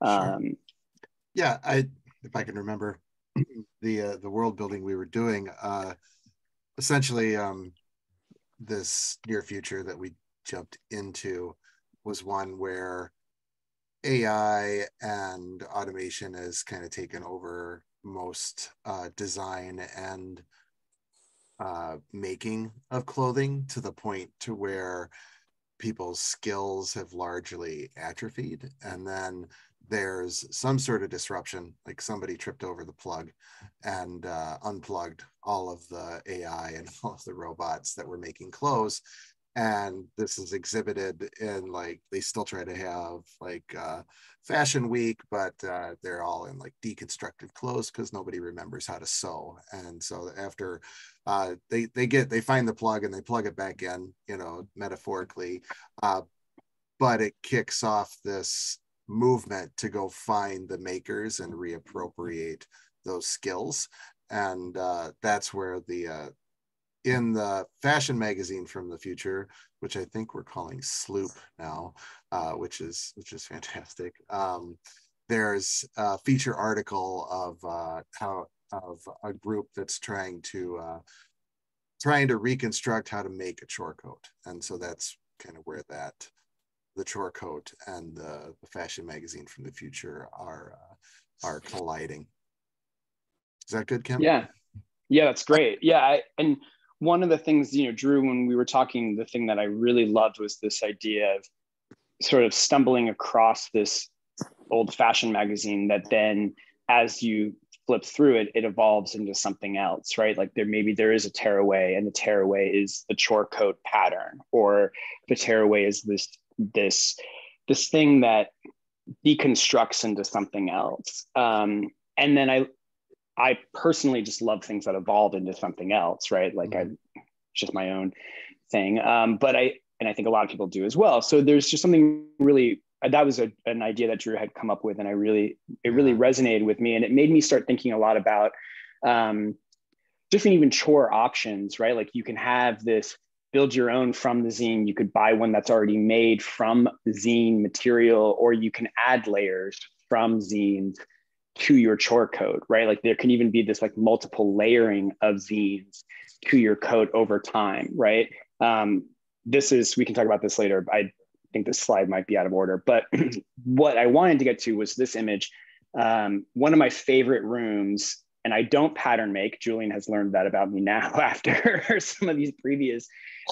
Sure. Yeah, if I can remember the world building we were doing, essentially this near future that we jumped into was one where AI and automation has kind of taken over most design and making of clothing, to the point to where people's skills have largely atrophied. And then there's some sort of disruption, like somebody tripped over the plug and unplugged all of the AI and all of the robots that were making clothes. And this is exhibited in, like, they still try to have like fashion week, but they're all in like deconstructed clothes because nobody remembers how to sew. And so after they find the plug and they plug it back in, you know, metaphorically, but it kicks off this movement to go find the makers and reappropriate those skills. And that's where the in the fashion magazine from the future, which I think we're calling Sloop now, which is fantastic. There's a feature article of a group that's trying to reconstruct how to make a chore coat, and so that's kind of where the chore coat and the fashion magazine from the future are colliding. Is that good, Kim? Yeah, that's great. Yeah, and one of the things, you know, Drew, when we were talking, the thing that I really loved was this idea of sort of stumbling across this old fashion magazine that then, as you flip through it, it evolves into something else, right? Like there is a tearaway, and the tearaway is the chore coat pattern, or the tearaway is this thing that deconstructs into something else. And then I personally just love things that evolve into something else, right? Like it's just my own thing. But I think a lot of people do as well. So there's just something really, that was an idea that Drew had come up with, and it really resonated with me. And it made me start thinking a lot about different even chore options, right? Like you can have this build your own from the zine. You could buy one that's already made from the zine material, or you can add layers from zines to your chore coat, right? Like there can even be this like multiple layering of zines to your coat over time, right? We can talk about this later. I think this slide might be out of order, but what I wanted to get to was this image. One of my favorite rooms, and I don't pattern make. Julian has learned that about me now after some of these previous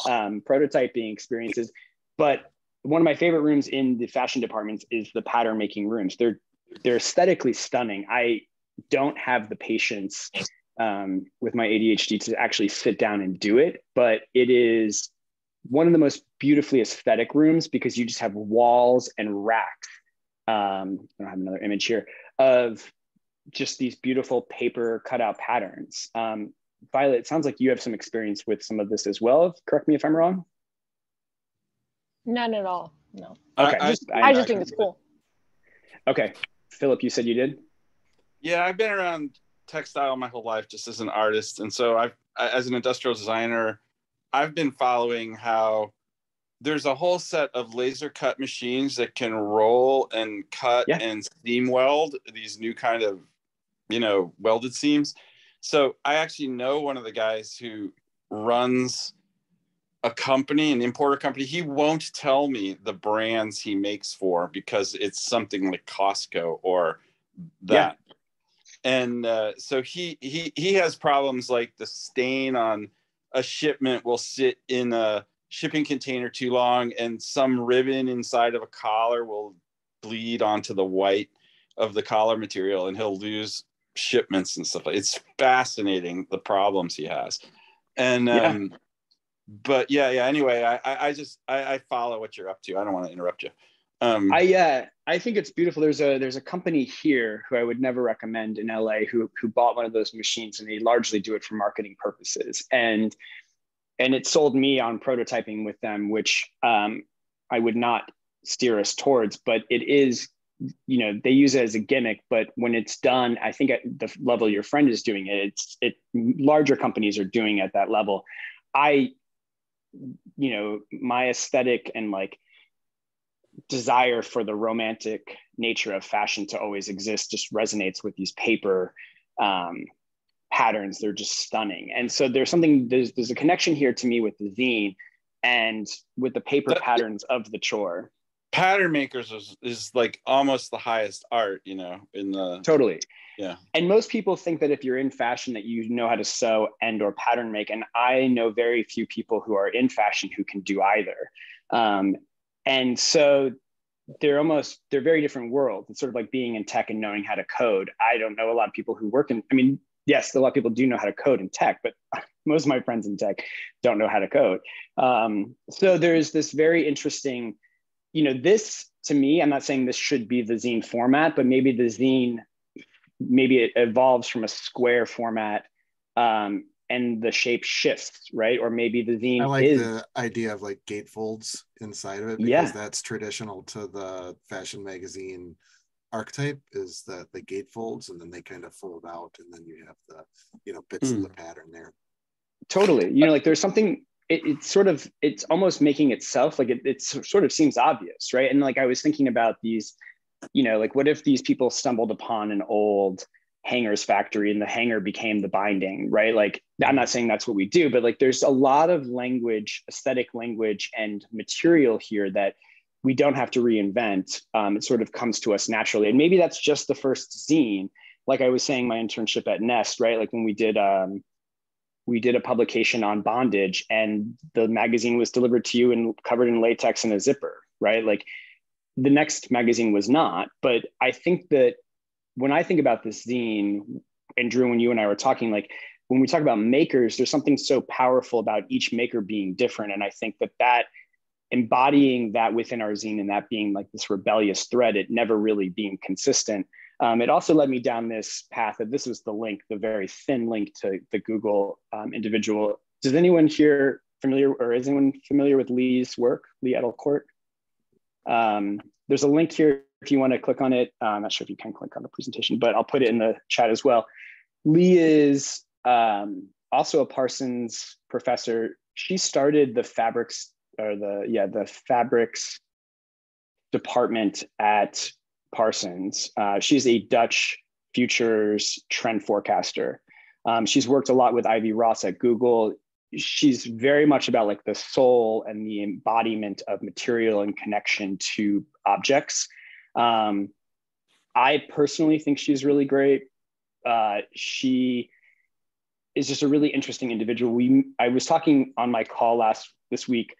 prototyping experiences. But one of my favorite rooms in the fashion departments is the pattern making rooms. They're aesthetically stunning. I don't have the patience with my ADHD to actually sit down and do it, but it is one of the most beautifully aesthetic rooms because you just have walls and racks. I don't have another image here of just these beautiful paper cutout patterns. Violet, it sounds like you have some experience with some of this as well. Correct me if I'm wrong. None at all. No. Okay. I just think it's cool. Okay. Philip, you said you did? Yeah, I've been around textile my whole life just as an artist. And so as an industrial designer, I've been following how there's a whole set of laser cut machines that can roll and cut and seam weld these new kind of, welded seams. So I actually know one of the guys who runs a company, an importer company. He won't tell me the brands he makes for because it's something like Costco or that. Yeah. And so he has problems like the stain on a shipment will sit in a shipping container too long, and some ribbon inside of a collar will bleed onto the white of the collar material, and he'll lose shipments and stuff. It's fascinating the problems he has. And But yeah. Anyway, I follow what you're up to. I don't want to interrupt you. I think it's beautiful. There's a company here who I would never recommend in LA who bought one of those machines, and they largely do it for marketing purposes. And it sold me on prototyping with them, which I would not steer us towards, but it is, they use it as a gimmick, but when it's done, I think at the level your friend is doing it, larger companies are doing it at that level. My aesthetic and like desire for the romantic nature of fashion to always exist just resonates with these paper patterns. They're just stunning. And so there's a connection here to me with the zine and with the paper patterns of the chore. Pattern makers is like almost the highest art, in the totally. Yeah. And most people think that if you're in fashion that you know how to sew and or pattern make. And I know very few people who are in fashion who can do either. And so they're very different worlds. It's sort of like being in tech and knowing how to code. I don't know a lot of people who work yes, a lot of people do know how to code in tech, but most of my friends in tech don't know how to code. So there's this very interesting, this to me, I'm not saying this should be the zine format, but maybe the zine, maybe it evolves from a square format and the shape shifts, right? Or maybe the zine I like the idea of like gatefolds inside of it, because that's traditional to the fashion magazine archetype, is that the gatefolds and then they kind of fold out and then you have the bits of the pattern there. Totally. Like there's something, it's almost making itself, like it sort of seems obvious, right? And like I was thinking about these, like what if these people stumbled upon an old hangers factory and the hanger became the binding, right? Like I'm not saying that's what we do, but like there's a lot of language, aesthetic language and material here that we don't have to reinvent. It sort of comes to us naturally. And maybe that's just the first zine. Like I was saying, my internship at Nest, right? Like when we did a publication on bondage and the magazine was delivered to you and covered in latex in a zipper, right? Like the next magazine was not. But I think that when I think about this zine, and Drew, when you and I were talking, like when we talk about makers, there's something so powerful about each maker being different. And I think that embodying that within our zine and that being like this rebellious thread, it never really being consistent. It also led me down this path of, this was the link, the very thin link to the Google individual. Is anyone here familiar with Lee's work, Lee Edelcourt? There's a link here if you want to click on it. I'm not sure if you can click on the presentation, but I'll put it in the chat as well. Lee is also a Parsons professor. She started the fabrics department at Parsons. She's a Dutch futures trend forecaster. She's worked a lot with Ivy Ross at Google. She's very much about like the soul and the embodiment of material and connection to objects. I personally think she's really great. She is just a really interesting individual. I was talking on my call this week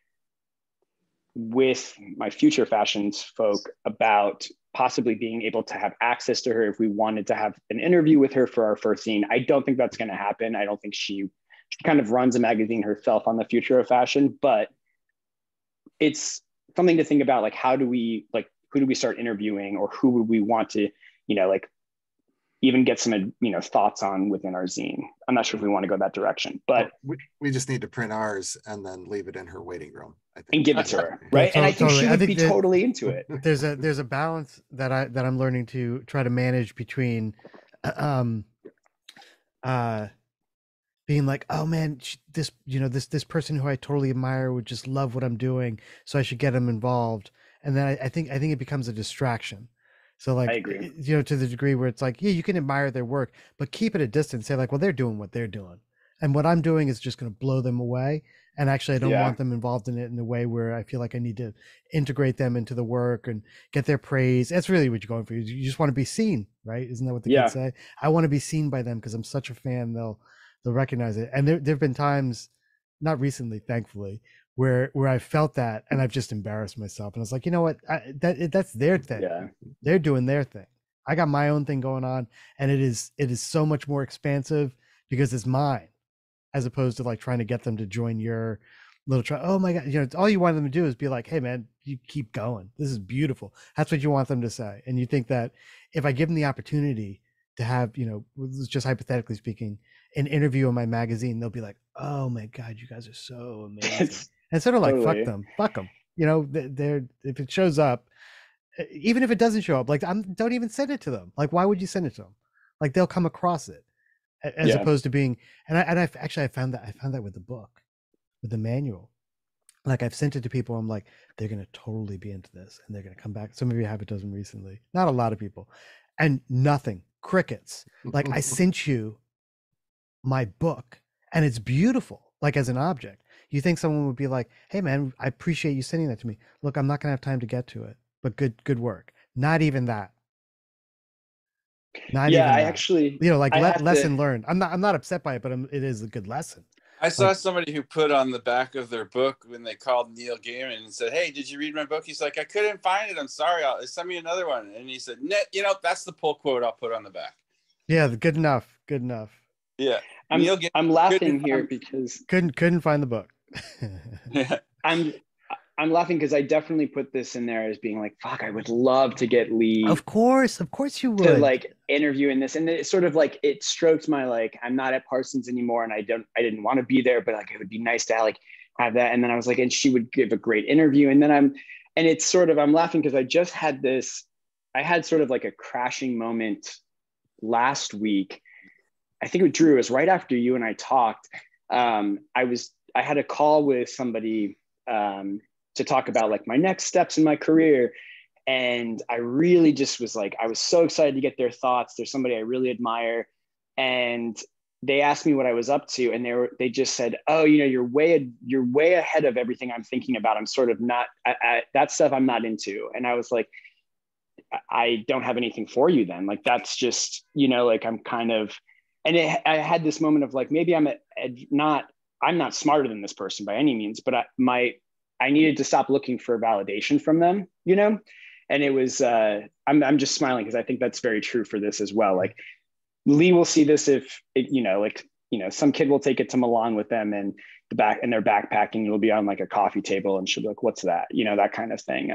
with my future fashions folk about possibly being able to have access to her if we wanted to have an interview with her for our first zine. I don't think that's going to happen. I don't think she kind of runs a magazine herself on the future of fashion, but it's something to think about. Like, who do we start interviewing, or who would we want to, even get some, thoughts on within our zine? I'm not sure if we want to go that direction, but we just need to print ours and then leave it in her waiting room, I think, and give it to her, right? And I think she would be totally into it. There's a balance that I'm learning to try to manage between, being like, oh man, this person who I totally admire would just love what I'm doing, so I should get them involved. And then I think it becomes a distraction. So like, I agree. To the degree where it's like, yeah, you can admire their work, but keep it a distance. Say like, well, they're doing what they're doing, and what I'm doing is just going to blow them away. And actually, I don't want them involved in it in a way where I feel like I need to integrate them into the work and get their praise. That's really what you're going for. You just want to be seen, right? Isn't that what the kids say? I want to be seen by them because I'm such a fan. They'll recognize it. And there've been times, not recently, thankfully, where I felt that and I've just embarrassed myself. And I was like, you know what? That's their thing. Yeah. They're doing their thing. I got my own thing going on, and it is so much more expansive because it's mine, as opposed to like trying to get them to join your little try. Oh my God. You know, all you want them to do is be like, hey man, you keep going. This is beautiful. That's what you want them to say. And you think that if I give them the opportunity to have, you know, just hypothetically speaking, an interview in my magazine, they'll be like, oh my God, you guys are so amazing. And sort of like, Totally. fuck them. You know, they're if it shows up, even if it doesn't show up, like don't even send it to them. Like, why would you send it to them? Like they'll come across it as opposed to being, and I found that with the book, with the manual. Like I've sent it to people. I'm like, they're going to totally be into this and they're going to come back. Some of you have it dozen recently, not a lot of people, and nothing, crickets. Like I sent you my book and it's beautiful, like as an object. You think someone would be like, hey man, I appreciate you sending that to me. Look, I'm not going to have time to get to it, but good work. Not even that. Not even I that. actually, you know, like lesson learned. I'm not upset by it, but it is a good lesson. I saw somebody who put on the back of their book when they called Neil Gaiman and said, hey, did you read my book? He's like, I couldn't find it. I'm sorry. Send me another one. And he said, you know, that's the pull quote I'll put on the back. Yeah, good enough. Good enough. Yeah. I'm laughing here because couldn't find the book. Yeah. I'm laughing because I definitely put this in there as being like, fuck, I would love to get Lee. Of course you would. To like interview in this. And it's sort of like, it strokes my, like, I'm not at Parsons anymore and I didn't want to be there, but like, it would be nice to like have that. And then I was like, and she would give a great interview. And then I'm laughing because I had sort of like a crashing moment last week. I think with Drew, it was right after you and I talked. I had a call with somebody, to talk about like my next steps in my career. And I really just was like, I was so excited to get their thoughts. There's somebody I really admire. And they asked me what I was up to. And they just said, oh, you know, you're way ahead of everything I'm thinking about. I'm sort of not, that stuff I'm not into. And I was like, I don't have anything for you then. Like, that's just, you know, like I'm kind of, and I had this moment of like, maybe I'm not smarter than this person by any means, but I needed to stop looking for validation from them, you know? And it was, I'm just smiling because I think that's very true for this as well. Like Lee will see this if it, you know, like, you know, some kid will take it to Milan with them and they're backpacking, it'll be on like a coffee table and she'll be like, what's that? You know, that kind of thing.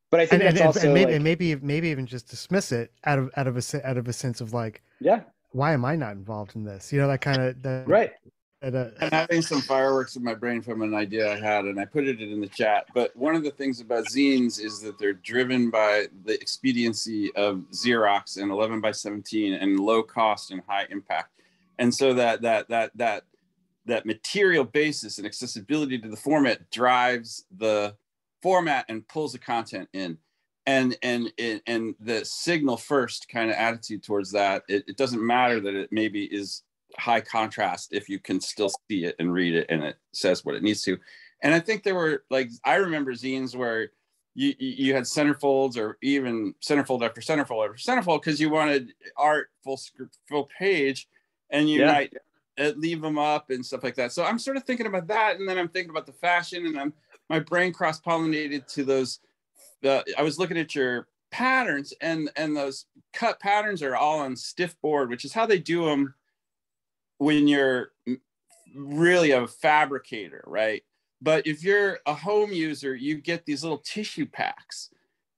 But I think that's also maybe even just dismiss it out of a sense of like, yeah, why am I not involved in this? You know, that kind of right. I'm having some fireworks in my brain from an idea I had, and I put it in the chat. But one of the things about zines is that they're driven by the expediency of Xerox and 11 by 17 and low cost and high impact. And so that material basis and accessibility to the format drives the format and pulls the content in. And the signal first kind of attitude towards that, it doesn't matter that it maybe is high contrast if you can still see it and read it and it says what it needs to. And I think there were, like, I remember zines where you had centerfolds or even centerfold after centerfold after centerfold because you wanted art full page, and you might leave them up and stuff like that. So I'm sort of thinking about that, and then I'm thinking about the fashion, and my brain cross-pollinated to those. I was looking at your patterns, and those cut patterns are all on stiff board, which is how they do them when you're really a fabricator, right? But if you're a home user, you get these little tissue packs.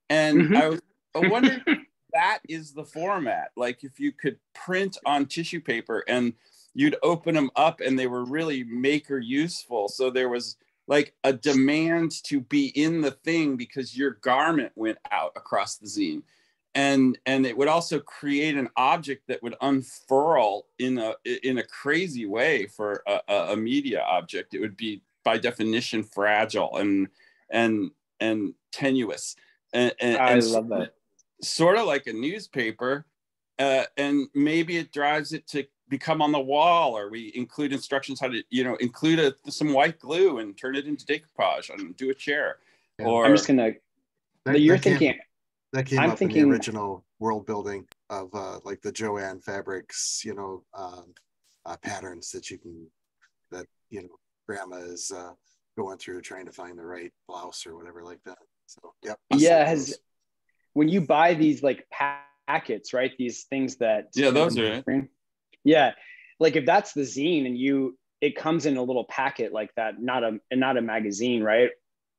And I wonder if that is the format. Like if you could print on tissue paper and you'd open them up and they were really maker useful. So there was like a demand to be in the thing because your garment went out across the zine. And it would also create an object that would unfurl in a crazy way for a media object. It would be by definition fragile and tenuous. And I love that. Sort of like a newspaper, and maybe it drives it to become on the wall, or we include instructions how to, you know, include some white glue and turn it into decoupage and do a chair. Yeah. Or I'm just gonna. You're thinking. That came up in the original world building of like the Joanne Fabrics, you know, patterns that you know, grandma is going through trying to find the right blouse or whatever like that. So, yep. Yeah. When you buy these like packets, right? These things that. Yeah, those are it. Yeah. Like if that's the zine and you it comes in a little packet like that, not a magazine, right?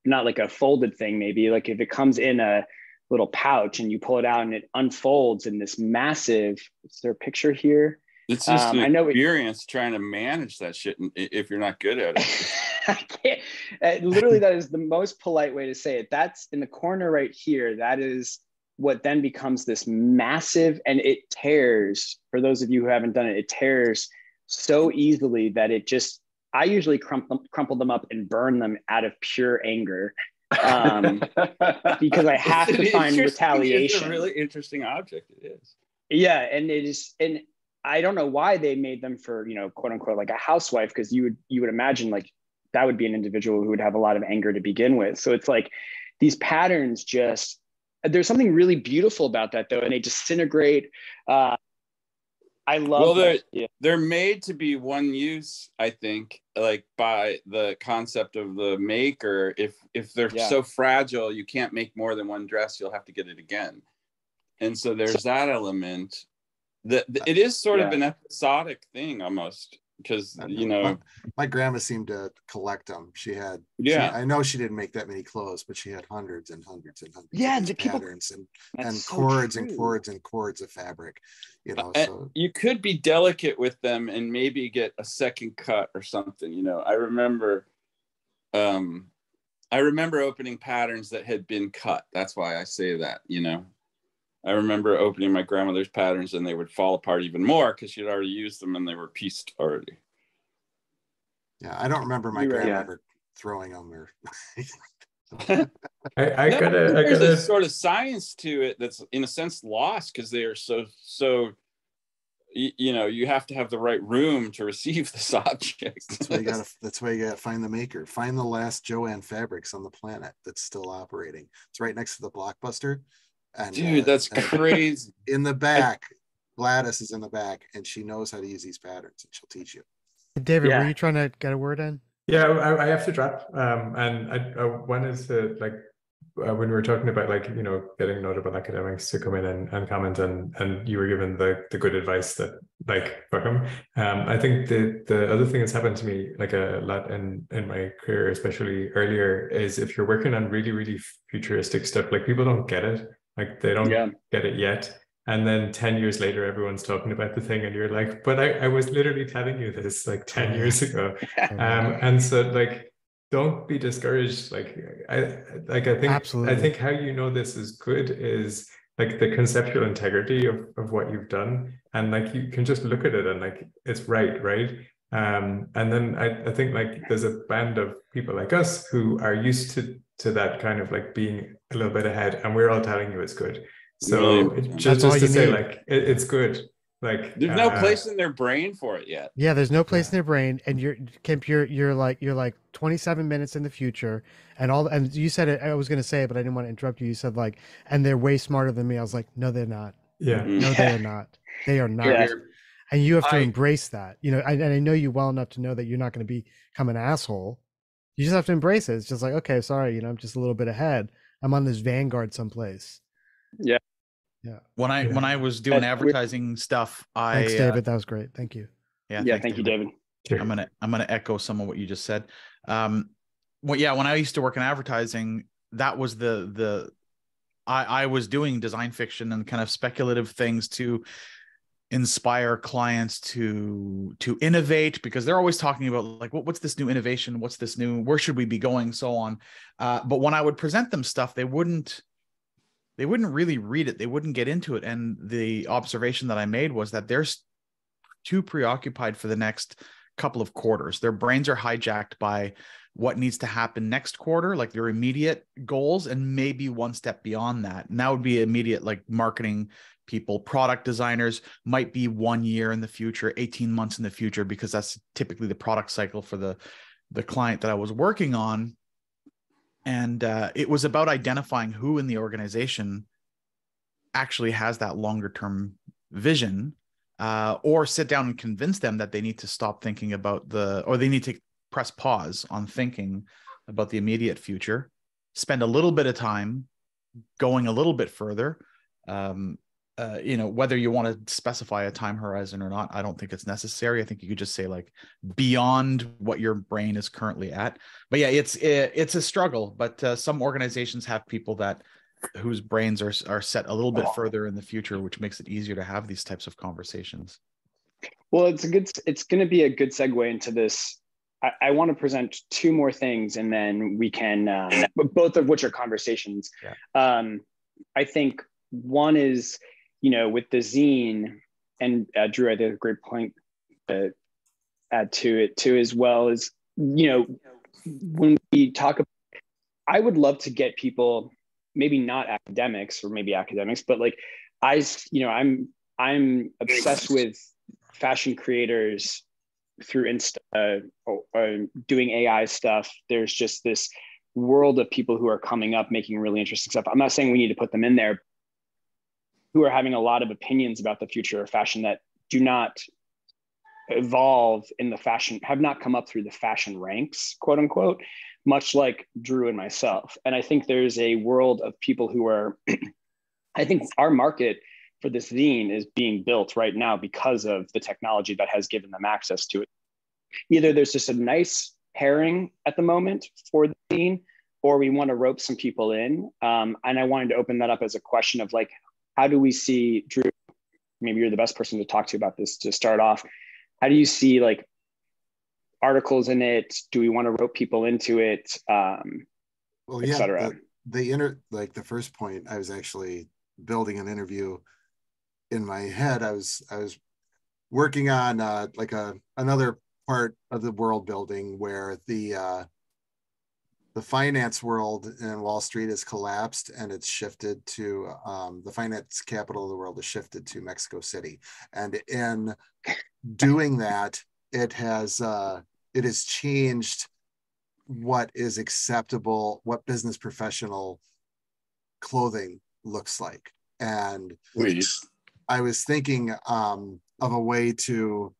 Not like a folded thing, maybe. Like if it comes in a little pouch and you pull it out and it unfolds in this massive, is there a picture here? It's just an I know experience trying to manage that shit if you're not good at it. I can't. Literally, that is the most polite way to say it. That's in the corner right here. That is what then becomes this massive, and it tears. For those of you who haven't done it, it tears so easily that it just, I usually crumple them up and burn them out of pure anger, because I have to find retaliation. It's a really interesting object. It is. Yeah, and it is, and I don't know why they made them for, you know, quote unquote, like a housewife, because you would imagine like that would be an individual who would have a lot of anger to begin with. So it's like these patterns just, there's something really beautiful about that though, and they disintegrate. I love. Well, they're made to be one use, I think, like by the concept of the maker. If they're so fragile, you can't make more than one dress. You'll have to get it again. And so there's that element. It is sort of an episodic thing almost, because, you know, my grandma seemed to collect them. She had, I know she didn't make that many clothes, but she had hundreds and hundreds and hundreds of patterns and so cords true. and cords and cords of fabric, you know. So you could be delicate with them and maybe get a second cut or something, you know. I remember opening patterns that had been cut. That's why I say that, you know. I remember opening my grandmother's patterns and they would fall apart even more because she'd already used them and they were pieced already. Yeah, I don't remember my grandmother throwing them or. There's a sort of science to it that's in a sense lost because they are so. You know, you have to have the right room to receive this object. That's why you gotta find the maker. Find the last Joanne Fabrics on the planet that's still operating. It's right next to the Blockbuster. And, dude, that's crazy. In the back, Gladys is in the back, and she knows how to use these patterns, and she'll teach you. David, were you trying to get a word in? Yeah, I have to drop. And I wanted to, like, when we were talking about, like, you know, getting notable academics to come in and comment, and you were given the good advice that, like, fuck them. I think the other thing that's happened to me, like, a lot in my career, especially earlier, is if you're working on really, really futuristic stuff, like, people don't get it. Like, they don't get it yet. And then 10 years later, everyone's talking about the thing, and you're like, but I was literally telling you this like 10 years ago. And so, like, don't be discouraged. Like, I think absolutely. I think how you know this is good is like the conceptual integrity of what you've done. And like, you can just look at it and like, it's right. And then I think like there's a band of people like us who are used to that kind of like being a little bit ahead, and we're all telling you it's good. So just to say, like, it's good. Like, there's no place in their brain for it yet. Yeah, there's no place in their brain, and Kemp, you're like 27 minutes in the future, and you said it. I was gonna say it, but I didn't want to interrupt you. You said like, and they're way smarter than me. I was like, no, they're not. Yeah, no, they are not. They are not. Yeah. And you have to embrace that. You know, and I know you well enough to know that you're not going to become an asshole. You just have to embrace it. It's just like, okay, sorry, you know, I'm just a little bit ahead. I'm on this vanguard someplace. Yeah. Yeah. When I was doing advertising stuff, thanks, David. That was great. Thank you. Yeah. Thank you, David. I'm gonna echo some of what you just said. When I used to work in advertising, that was I was doing design fiction and kind of speculative things to inspire clients to innovate, because they're always talking about like, what's this new innovation? What's this new? Where should we be going? So on. But when I would present them stuff, they wouldn't really read it. They wouldn't get into it. And the observation that I made was that they're too preoccupied for the next couple of quarters. Their brains are hijacked by what needs to happen next quarter, like their immediate goals, and maybe one step beyond that. And that would be immediate, like marketing people, product designers might be 1 year in the future, 18 months in the future, because that's typically the product cycle for the client that I was working on. And it was about identifying who in the organization actually has that longer term vision, or sit down and convince them that they need to stop thinking about or they need to press pause on thinking about the immediate future, spend a little bit of time going a little bit further, whether you want to specify a time horizon or not, I don't think it's necessary. I think you could just say like beyond what your brain is currently at. But yeah, it's a struggle. But some organizations have people whose brains are set a little bit further in the future, which makes it easier to have these types of conversations. Well, it's going to be a good segue into this. I want to present two more things, and then we can, both of which are conversations. Yeah. I think one is, with the zine, and Drew, I did a great point to add to it too, as well as, when we talk about, I would love to get people, maybe not academics or maybe academics, but like I'm obsessed with fashion creators through Insta or doing AI stuff. There's just this world of people who are coming up making really interesting stuff. I'm not saying we need to put them in there, who are having a lot of opinions about the future of fashion that do not evolve in the fashion, have not come up through the fashion ranks, quote unquote, much like Drew and myself. And I think there's a world of people who are, I think our market for this zine is being built right now because of the technology that has given them access to it. Either there's just a nice pairing at the moment for the zine, or we want to rope some people in. And I wanted to open that up as a question of like, how do we see, Drew, maybe you're the best person to talk to about this to start off. How do you see like articles in it? Do we want to rope people into it? Well, et yeah, cetera? the first point, I was actually building an interview in my head. I was working on another part of the world building where the finance world in Wall Street has collapsed, and it's shifted to the finance capital of the world has shifted to Mexico City. And in doing that, it has changed what is acceptable, what business professional clothing looks like. And I was thinking of a way to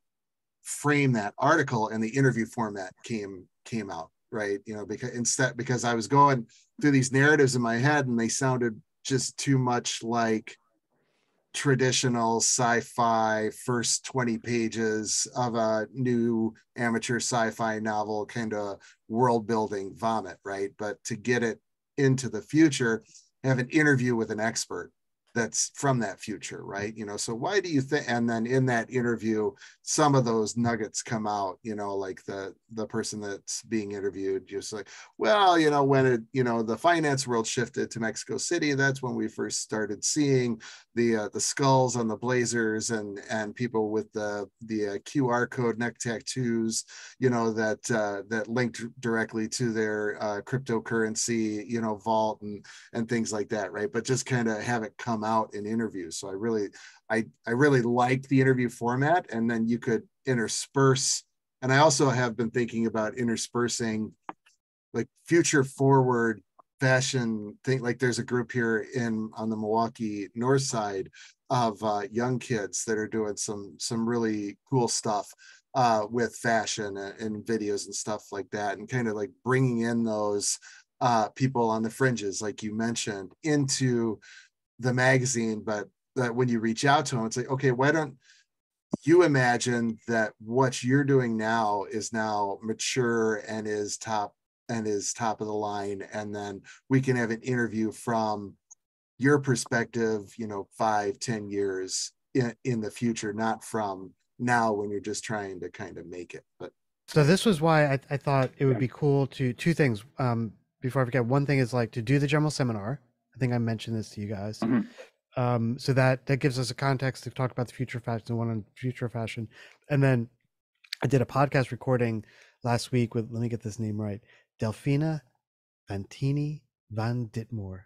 frame that article, and the interview format came out, right? Because I was going through these narratives in my head, and they sounded just too much like traditional sci-fi first 20 pages of a new amateur sci-fi novel kind of world building vomit, right? But to get it into the future, have an interview with an expert that's from that future, right? So why do you think, and then in that interview, some of those nuggets come out, like the person that's being interviewed, just like, well, when the finance world shifted to Mexico City, that's when we first started seeing the skulls on the blazers and people with the QR code neck tattoos, that linked directly to their cryptocurrency, vault and things like that, right? But just kind of have it come out in interviews. So I really like the interview format, and then you could intersperse. And I also have been thinking about interspersing like future forward fashion thing. Like there's a group here on the Milwaukee North Side of young kids that are doing some really cool stuff with fashion and videos and stuff like that, and kind of like bringing in those people on the fringes, like you mentioned, into the magazine. But that when you reach out to them, it's like, okay, why don't you imagine that what you're doing now is now mature and is top of the line, and then we can have an interview from your perspective, 5-10 years in the future, not from now when you're just trying to kind of make it. But so this was why I thought it would be cool to two things. Before I forget, one thing is like to do the general seminar. I think I mentioned this to you guys. Mm-hmm. So that gives us a context to talk about the future of fashion, the one on future of fashion. And then I did a podcast recording last week with, let me get this name right, Delphina Vantini Van Ditmar,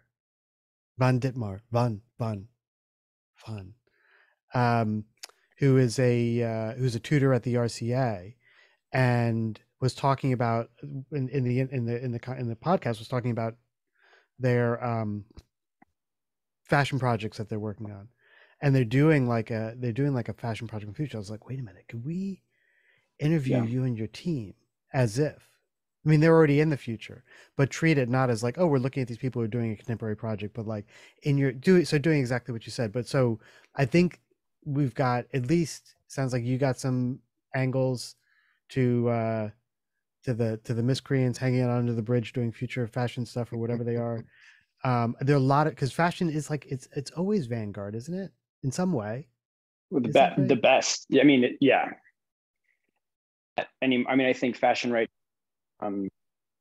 who's a tutor at the RCA, and was talking about in the podcast was talking about their fashion projects that they're working on, and they're doing like a fashion project in the future. I was like, wait a minute, could we interview you and your team as if I mean, they're already in the future, but treat it not as like, oh, we're looking at these people who are doing a contemporary project, but like doing exactly what you said. But so I think we've got, at least sounds like you got some angles to the miscreants hanging out under the bridge doing future fashion stuff or whatever they are. There are a lot of, because fashion is like, it's always vanguard, isn't it? In some way. Well, Isn't it? the best. Yeah, I mean, yeah. I mean, I think fashion, right?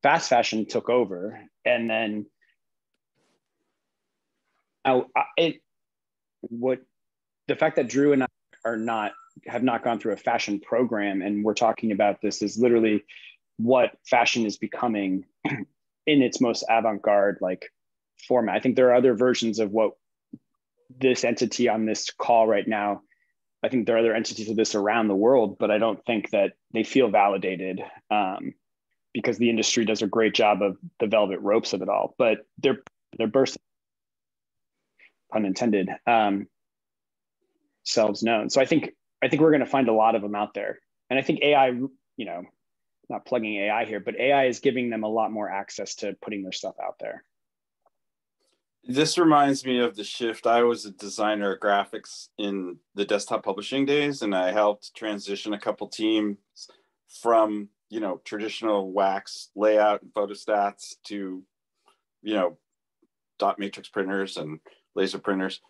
Fast fashion took over, and then the fact that Drew and I have not gone through a fashion program, and we're talking about this, is literally what fashion is becoming in its most avant-garde like format. I think there are other versions of what this entity on this call right now, I think there are other entities of this around the world, but I don't think that they feel validated, because the industry does a great job of the velvet ropes of it all. But they're bursting, pun intended, selves known. So I think we're going to find a lot of them out there. And I think AI, not plugging AI here, but AI is giving them a lot more access to putting their stuff out there. This reminds me of the shift. I was a designer of graphics in the desktop publishing days, and I helped transition a couple teams from, traditional wax layout and photostats to, dot matrix printers and laser printers.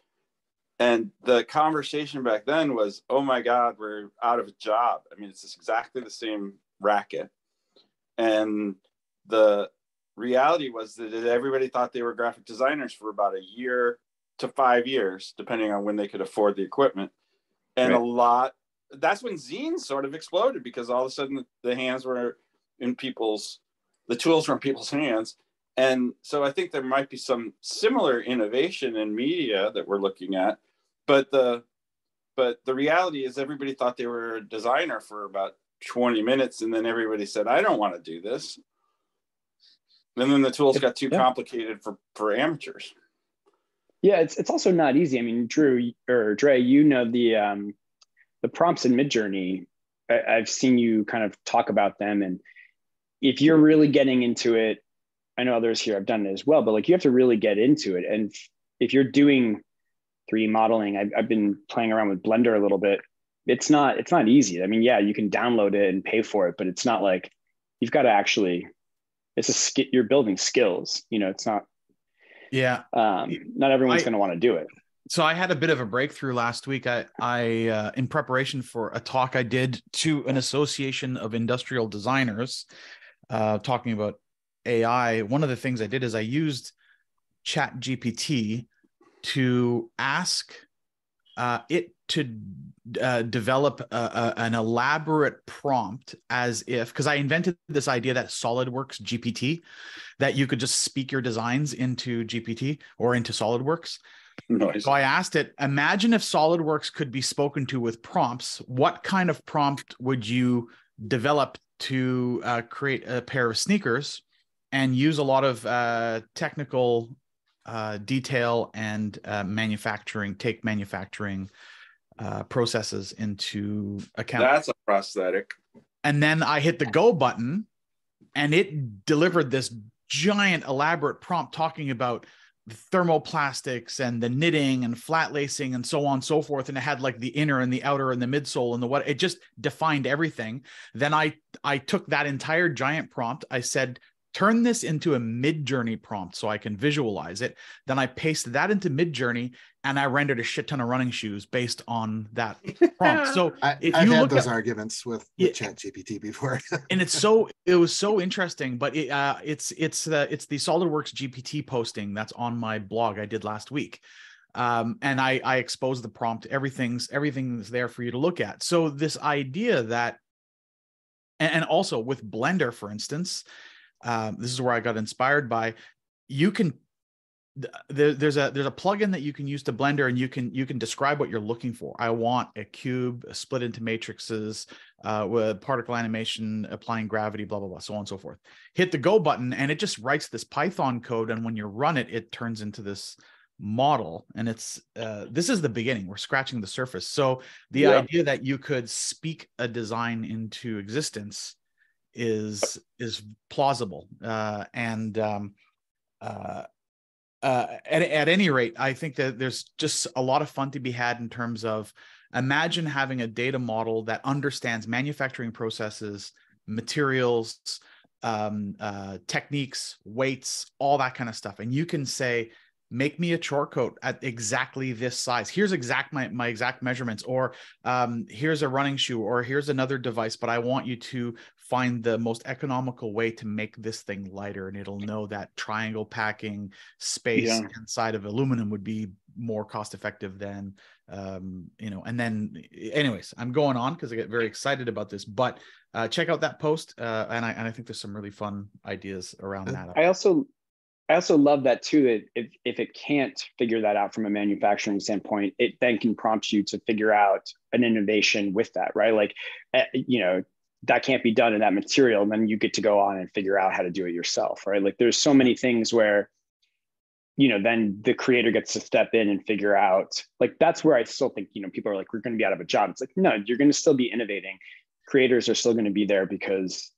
And the conversation back then was, oh my God, we're out of a job. I mean, it's exactly the same racket. And the reality was that everybody thought they were graphic designers for about a year to 5 years, depending on when they could afford the equipment. And right. That's when zines sort of exploded, because all of a sudden the hands were the tools were in people's hands. And so I think there might be some similar innovation in media that we're looking at. But the reality is everybody thought they were a designer for about 20 minutes. And then everybody said, I don't want to do this. And then the tools got too complicated for amateurs. Yeah, it's also not easy. I mean, Drew or Dre, the prompts in Midjourney, I've seen you kind of talk about them. And if you're really getting into it, I know others here have done it as well, but like you have to really get into it. And if you're doing 3D modeling, I've been playing around with Blender a little bit. It's not easy. I mean, yeah, you can download it and pay for it, but it's not like you've got to actually. You're building skills. It's not. Yeah. Not everyone's going to want to do it. So I had a bit of a breakthrough last week. I in preparation for a talk I did to an association of industrial designers, talking about AI. One of the things I did is I used ChatGPT to ask it to develop an elaborate prompt, as if, because I invented this idea that SolidWorks GPT, that you could just speak your designs into GPT or into SolidWorks. Nice. So I asked it, imagine if SolidWorks could be spoken to with prompts, what kind of prompt would you develop to create a pair of sneakers, and use a lot of technical detail and manufacturing processes into account. That's a prosthetic. And then I hit the go button, and it delivered this giant elaborate prompt talking about thermoplastics and the knitting and flat lacing and so on and so forth. And it had like the inner and the outer and the midsole and the what. It just defined everything. Then I took that entire giant prompt. I said, turn this into a Midjourney prompt so I can visualize it. Then I pasted that into Midjourney, and I rendered a shit ton of running shoes based on that prompt. So I've had those arguments with ChatGPT before, and it was so interesting. But it's the SolidWorks GPT posting that's on my blog I did last week, and I exposed the prompt. Everything's there for you to look at. So this idea that, and also with Blender, for instance. This is where I got inspired by. You can there's a plugin that you can use to Blender, and you can describe what you're looking for. I want a cube split into matrices with particle animation, applying gravity, blah blah blah, so on and so forth. Hit the go button, and it just writes this Python code, and when you run it, it turns into this model. And it's this is the beginning. We're scratching the surface. So the idea that you could speak a design into existence is plausible. At any rate, I think that there's just a lot of fun to be had in terms of imagine having a data model that understands manufacturing processes, materials, techniques, weights, all that kind of stuff. And you can say, make me a chore coat at exactly this size. Here's my exact measurements, or here's a running shoe, or here's another device, but I want you to find the most economical way to make this thing lighter. And it'll know that triangle packing space inside of aluminum would be more cost effective than, and then anyways, I'm going on because I get very excited about this, but check out that post. And I think there's some really fun ideas around that. I also love that too, that if it can't figure that out from a manufacturing standpoint, it then can prompt you to figure out an innovation with that, right? Like, that can't be done in that material. And then you get to go on and figure out how to do it yourself, right? Like there's so many things where, then the creator gets to step in and figure out, like, that's where I still think, people are like, we're going to be out of a job. It's like, no, you're going to still be innovating. Creators are still going to be there because,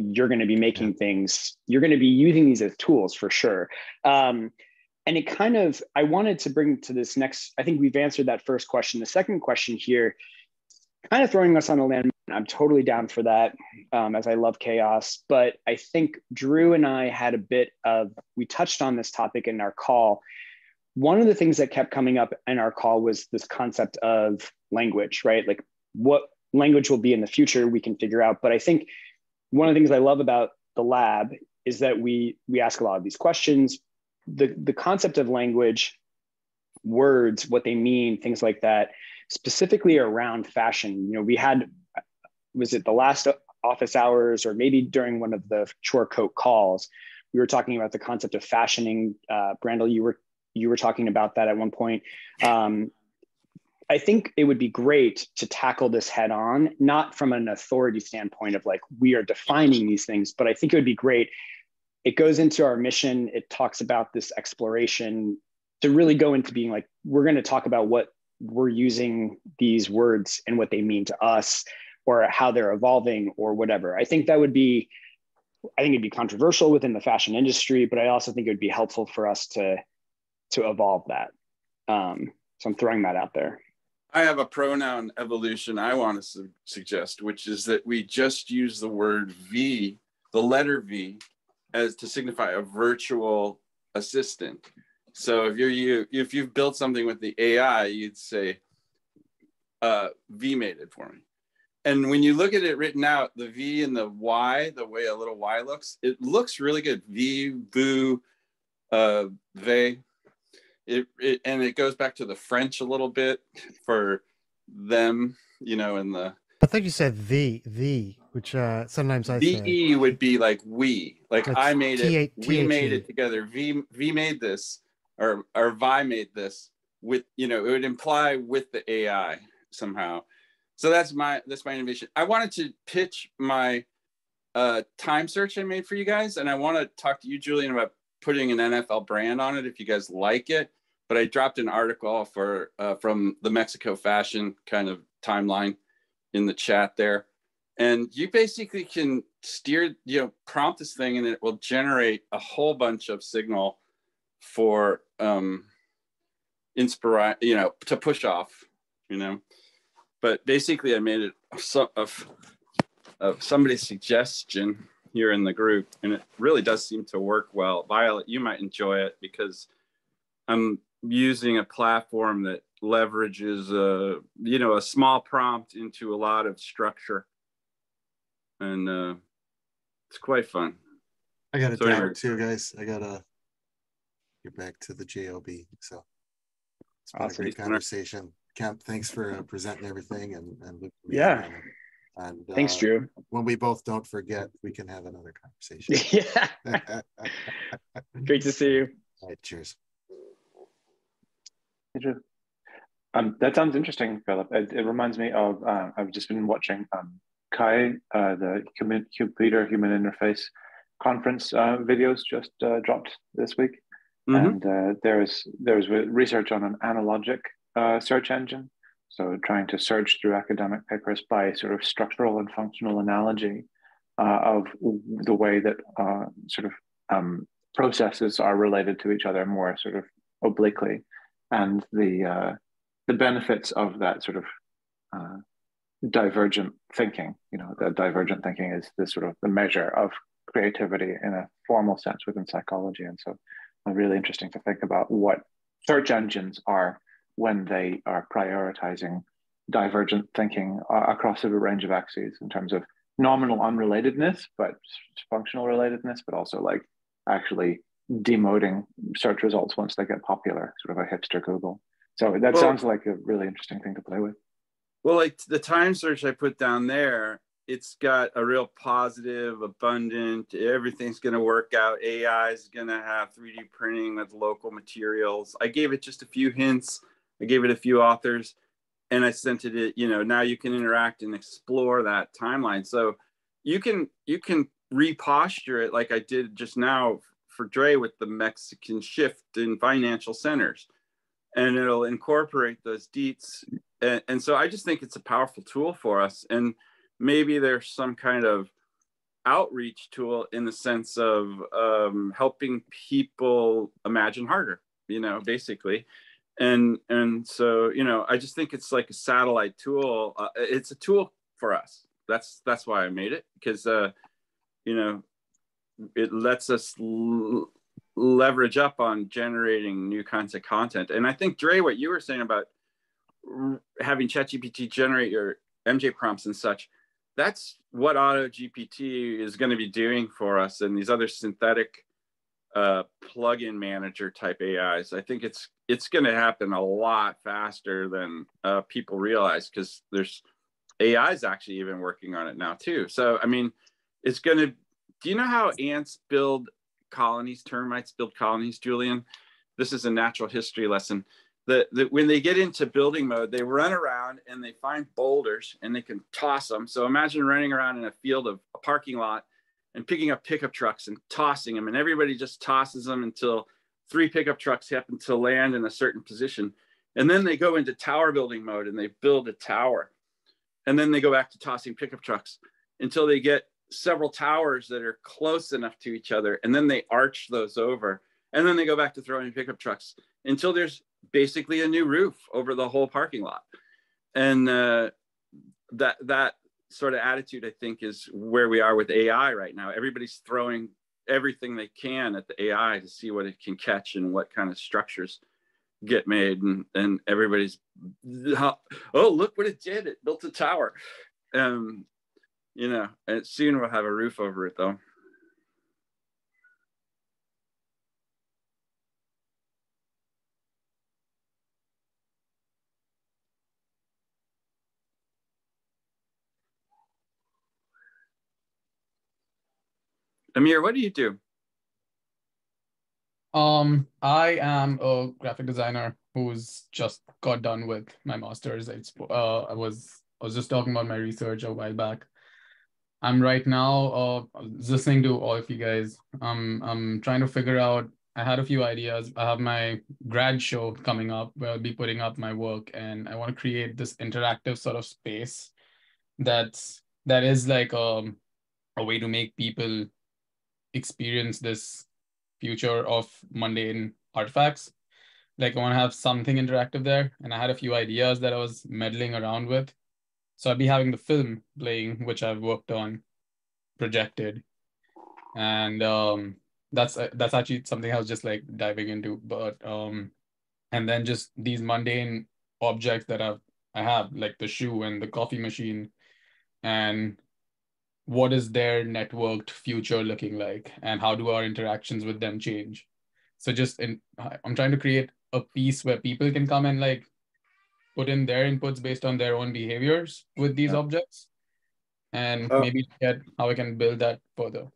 you're going to be making things, you're going to be using these as tools for sure. And it kind of, I wanted to bring to this next, I think we've answered that first question. The second question here, kind of throwing us on a land, I'm totally down for that, as I love chaos. But I think Drew and I had we touched on this topic in our call. One of the things that kept coming up in our call was this concept of language, right? Like what language will be in the future, we can figure out. But I think one of the things I love about the lab is that we ask a lot of these questions. The concept of language, words, what they mean, things like that, specifically around fashion. We had, was it the last office hours or maybe during one of the chore coat calls, we were talking about the concept of fashioning. Brandel, you were talking about that at one point. I think it would be great to tackle this head on, not from an authority standpoint of like, we are defining these things, but I think it would be great. It goes into our mission. It talks about this exploration to really go into being like, we're going to talk about what we're using these words and what they mean to us or how they're evolving or whatever. I think it'd be controversial within the fashion industry, but I also think it would be helpful for us to evolve that. So I'm throwing that out there. I have a pronoun evolution I want to suggest, which is that we just use the word V, the letter V, as to signify a virtual assistant. So if you've built something with the AI, you'd say, V made it for me. And when you look at it written out, the V and the Y, the way a little Y looks, it looks really good. V, vu, ve. And it goes back to the French a little bit for them, in the. I think you said the, which sometimes I say. VE would be like we, like That's I made it, we made THE. it together. V made this, or Vi made this with, it would imply with the AI somehow. So that's my innovation. I wanted to pitch my time search I made for you guys, and I want to talk to you, Julian, about putting an NFL brand on it if you guys like it. But I dropped an article from the Mexico fashion kind of timeline in the chat there. And you basically can steer, prompt this thing and it will generate a whole bunch of signal for inspire, to push off, But basically I made it of somebody's suggestion here in the group, and it really does seem to work well. Violet, you might enjoy it because I'm using a platform that leverages a small prompt into a lot of structure, and it's quite fun. I got to tag too, guys. I gotta get back to the JOB. So it's been a great conversation. Kemp, thanks for presenting everything and Luke. Yeah. And thanks, Drew. When we both don't forget, we can have another conversation. Yeah. Great to see you. All right, cheers. Hey, Drew. That sounds interesting, Philip. It reminds me of I've just been watching Kai, the Computer Human Interface conference videos just dropped this week, and there's research on an analogic search engine. So trying to search through academic papers by sort of structural and functional analogy, of the way that sort of processes are related to each other more sort of obliquely, and the benefits of that sort of divergent thinking. You know, the divergent thinking is the sort of the measure of creativity in a formal sense within psychology, and so really interesting to think about what search engines are when they are prioritizing divergent thinking across a range of axes in terms of nominal unrelatedness, but functional relatedness, but also like actually demoting search results once they get popular, sort of a hipster Google. So that sounds like a really interesting thing to play with. Well, like the time search I put down there, it's got a real positive, abundant, everything's going to work out. AI is going to have 3D printing with local materials. I gave it just a few hints. I gave it a few authors, and I sent it, you know, now you can interact and explore that timeline. So you can reposture it like I did just now for Dre with the Mexican shift in financial centers, and it'll incorporate those deets. And so I just think it's a powerful tool for us. And maybe there's some kind of outreach tool in the sense of helping people imagine harder, you know, basically. And so, you know, I just think it's like a satellite tool. It's a tool for us. That's why I made it, because, you know, it lets us leverage up on generating new kinds of content. And I think, Dre, what you were saying about having ChatGPT generate your MJ prompts and such, that's what AutoGPT is going to be doing for us, and these other synthetic plugin manager type AIs. I think it's going to happen a lot faster than people realize, because there's AIs actually even working on it now too. So I mean, it's going to. Do you know how ants build colonies? Termites build colonies, Julian. This is a natural history lesson. When they get into building mode, they run around and they find boulders and they can toss them. So imagine running around in a field of a parking lot and picking up pickup trucks and tossing them. And everybody just tosses them until 3 pickup trucks happen to land in a certain position. And then they go into tower building mode and they build a tower. And then they go back to tossing pickup trucks until they get several towers that are close enough to each other. And then they arch those over. And then they go back to throwing pickup trucks until there's basically a new roof over the whole parking lot. And that sort of attitude, I think, is where we are with AI right now. Everybody's throwing everything they can at the AI to see what it can catch and what kind of structures get made. And everybody's, oh, look what it did. It built a tower. You know, and soon we'll have a roof over it, though. Amir, what do you do? I am a graphic designer who's just got done with my master's. I was just talking about my research a while back. I'm right now listening to all of you guys. I'm trying to figure out. I had a few ideas. I have my grad show coming up where I'll be putting up my work, and I want to create this interactive sort of space that is like a way to make people experience this future of mundane artifacts. Like, I want to have something interactive there, and I had a few ideas that I was meddling around with. So I'll be having the film playing, which I've worked on, projected, and that's actually something I was just like diving into. But and then just these mundane objects that I have, like the shoe and the coffee machine, and what is their networked future looking like, and how do our interactions with them change? So I'm trying to create a piece where people can come and like put in their inputs based on their own behaviors with these objects, and maybe get how I can build that further.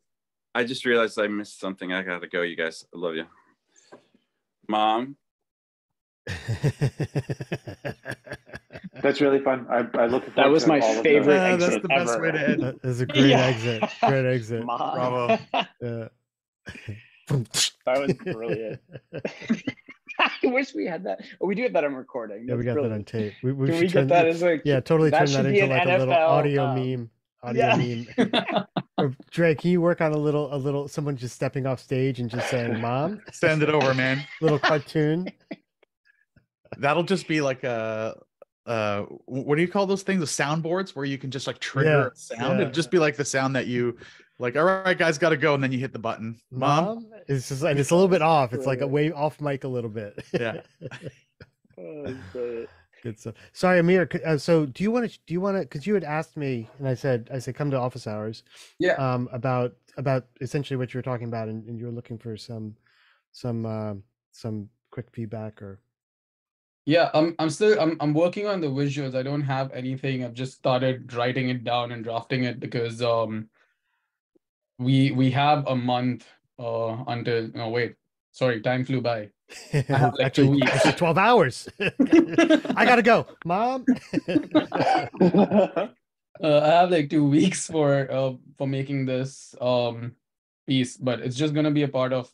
I just realized I missed something. I gotta go, you guys. I love you. Mom. That's really fun. I look at that. Was my favorite exit that's the best ever. way to end. That is a great exit. Great exit. Mom. Bravo. Yeah. That was brilliant. I wish we had that. Oh, we do have that on recording. Yeah, we got brilliant. that on tape. We Can should we get that as a totally that turn should that be into an like a little NFL, audio meme. Audio meme. Or Dre, can you work on a little someone just stepping off stage and just saying "Mom"? Send it over, man. Little cartoon. That'll just be like a what do you call those things? The soundboards where you can just like trigger Yeah, a sound. yeah. It'd just be like the sound that you like, all right, guys, gotta go, and then you hit the button. Mom? It's just, and it's a little bit off. It's like a way off mic a little bit. Yeah. Good stuff. Sorry, Amir. So do you want to? Because you had asked me, and I said, come to office hours. Yeah. About essentially what you were talking about, and you were looking for some quick feedback or. Yeah, I'm working on the visuals. I don't have anything. I've just started writing it down and drafting it because we have a month until no wait, sorry, time flew by. I have like Actually, 2 weeks. actually 12 hours. I gotta go, Mom. I have like 2 weeks for making this piece, but it's just gonna be a part of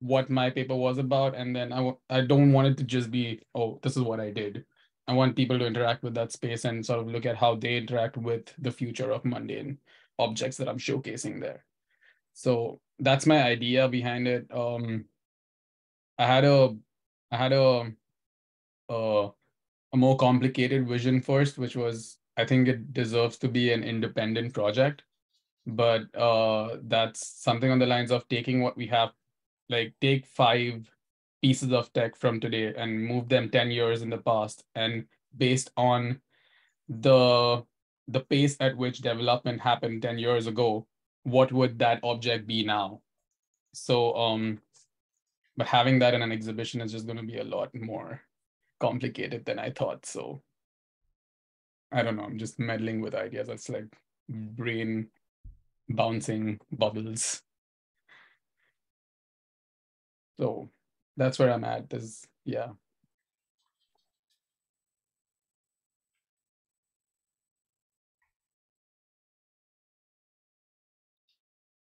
what my paper was about, and then I don't want it to just be, oh, this is what I did. I want people to interact with that space and sort of look at how they interact with the future of mundane objects that I'm showcasing there. So that's my idea behind it. I had a more complicated vision first, which was, I think it deserves to be an independent project, but that's something on the lines of taking what we have, like take 5 pieces of tech from today and move them 10 years in the past, and based on the pace at which development happened 10 years ago, what would that object be now? So but having that in an exhibition is just going to be a lot more complicated than I thought. So I don't know, I'm just meddling with ideas. It's like brain bouncing bubbles. So that's where I'm at. Yeah.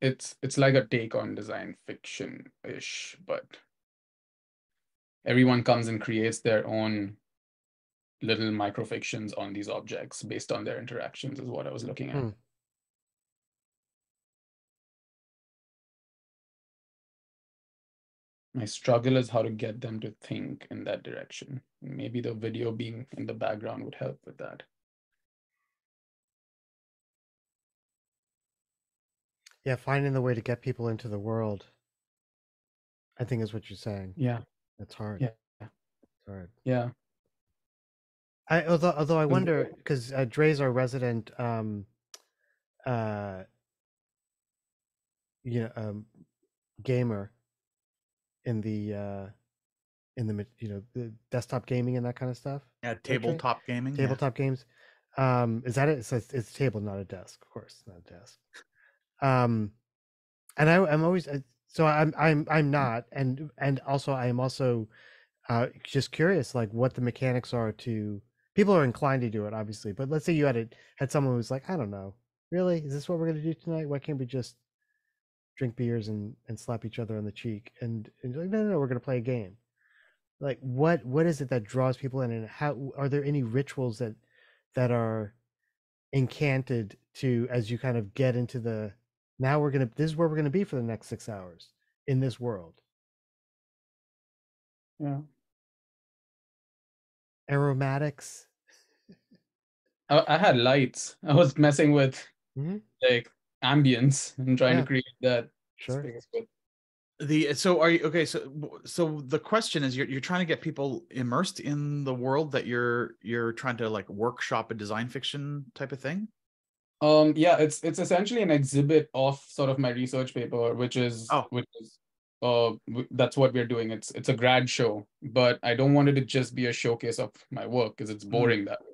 It's like a take on design fiction-ish, but everyone comes and creates their own little microfictions on these objects based on their interactions is what I was looking at. My struggle is how to get them to think in that direction. Maybe the video being in the background would help with that. Yeah, finding the way to get people into the world, I think is what you're saying. Yeah. That's hard. Yeah. It's hard. Yeah. Although I wonder, because Dre's our resident gamer in the the desktop gaming and that kind of stuff. Yeah, tabletop gaming. Tabletop games. Is that it? It's a table, not a desk, of course, not a desk. And I'm always so I'm not, and also I am also just curious, like what the mechanics are to people are inclined to do it, obviously, but let's say you had someone who's like, I don't know, really, is this what we're gonna do tonight? Why can't we just drink beers and slap each other on the cheek? And like, no, we're gonna play a game. Like what is it that draws people in, and how are there any rituals that are incanted to as you kind of get into the now this is where we're gonna be for the next 6 hours in this world? Yeah. Aromatics. I had lights. I was messing with like ambience and trying to create that space. So are you okay? So the question is, you're trying to get people immersed in the world that you're trying to like workshop a design fiction type of thing. Yeah, it's essentially an exhibit of sort of my research paper, which is that's what we're doing. It's a grad show, but I don't want it to just be a showcase of my work because it's boring that way.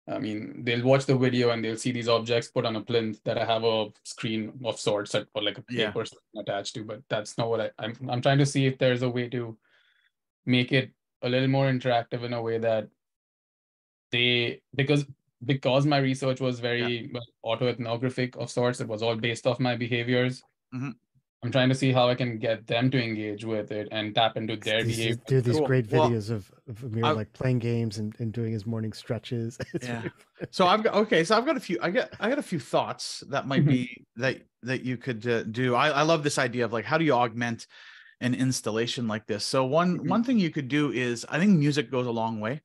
I mean, they'll watch the video and they'll see these objects put on a plinth that I have a screen of sorts or like a paper attached to, but that's not what I'm trying to see if there's a way to make it a little more interactive in a way that because my research was very autoethnographic of sorts, it was all based off my behaviors. I'm trying to see how I can get them to engage with it and tap into their behavior. Do these great videos of Amir like playing games and doing his morning stretches. Yeah. So I've got a few thoughts that might be that you could do. I love this idea of like, how do you augment an installation like this? So one thing you could do is, I think music goes a long way.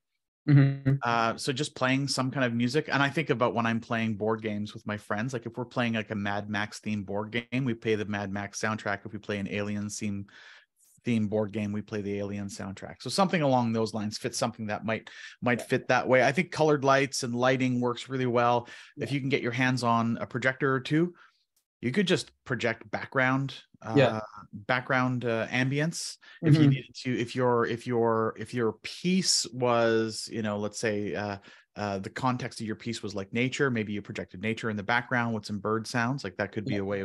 So just playing some kind of music. And I think about when I'm playing board games with my friends, like if we're playing like a Mad Max themed board game, we play the Mad Max soundtrack. If we play an Alien theme board game, we play the Alien soundtrack. So something along those lines fits something that might fit that way. I think colored lights and lighting works really well. If you can get your hands on a projector or two, you could just project background ambience. If you needed to, if your piece was, let's say the context of your piece was like nature, maybe you projected nature in the background with some bird sounds. Like that could be a way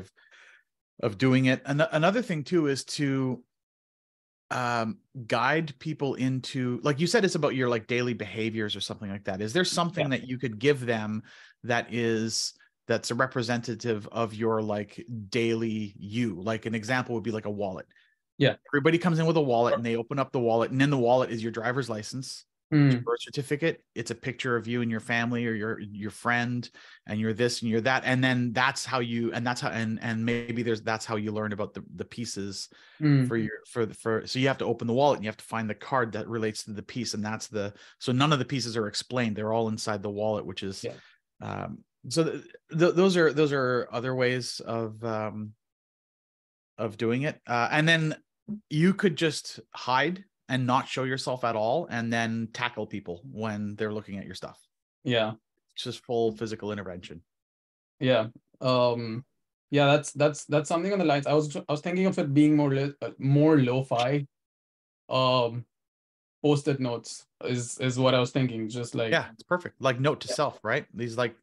of doing it. Another thing too is to guide people into, like you said, it's about your like daily behaviors or something like that. Is there something that you could give them that's a representative of your like daily you? Like an example would be like a wallet. Yeah. Everybody comes in with a wallet and they open up the wallet, and in the wallet is your driver's license, your birth certificate. It's a picture of you and your family or your friend, and you're this and you're that. And then that's how you, and maybe that's how you learn about the pieces so you have to open the wallet and you have to find the card that relates to the piece. And so none of the pieces are explained. They're all inside the wallet, which is, so those are other ways of doing it. And then you could just hide and not show yourself at all, and then tackle people when they're looking at your stuff. Yeah, it's just full physical intervention. Yeah. That's something on the lines. I was thinking of it being more lo-fi. Post-it notes is what I was thinking. Just like, yeah, it's perfect. Like note to self, right? These like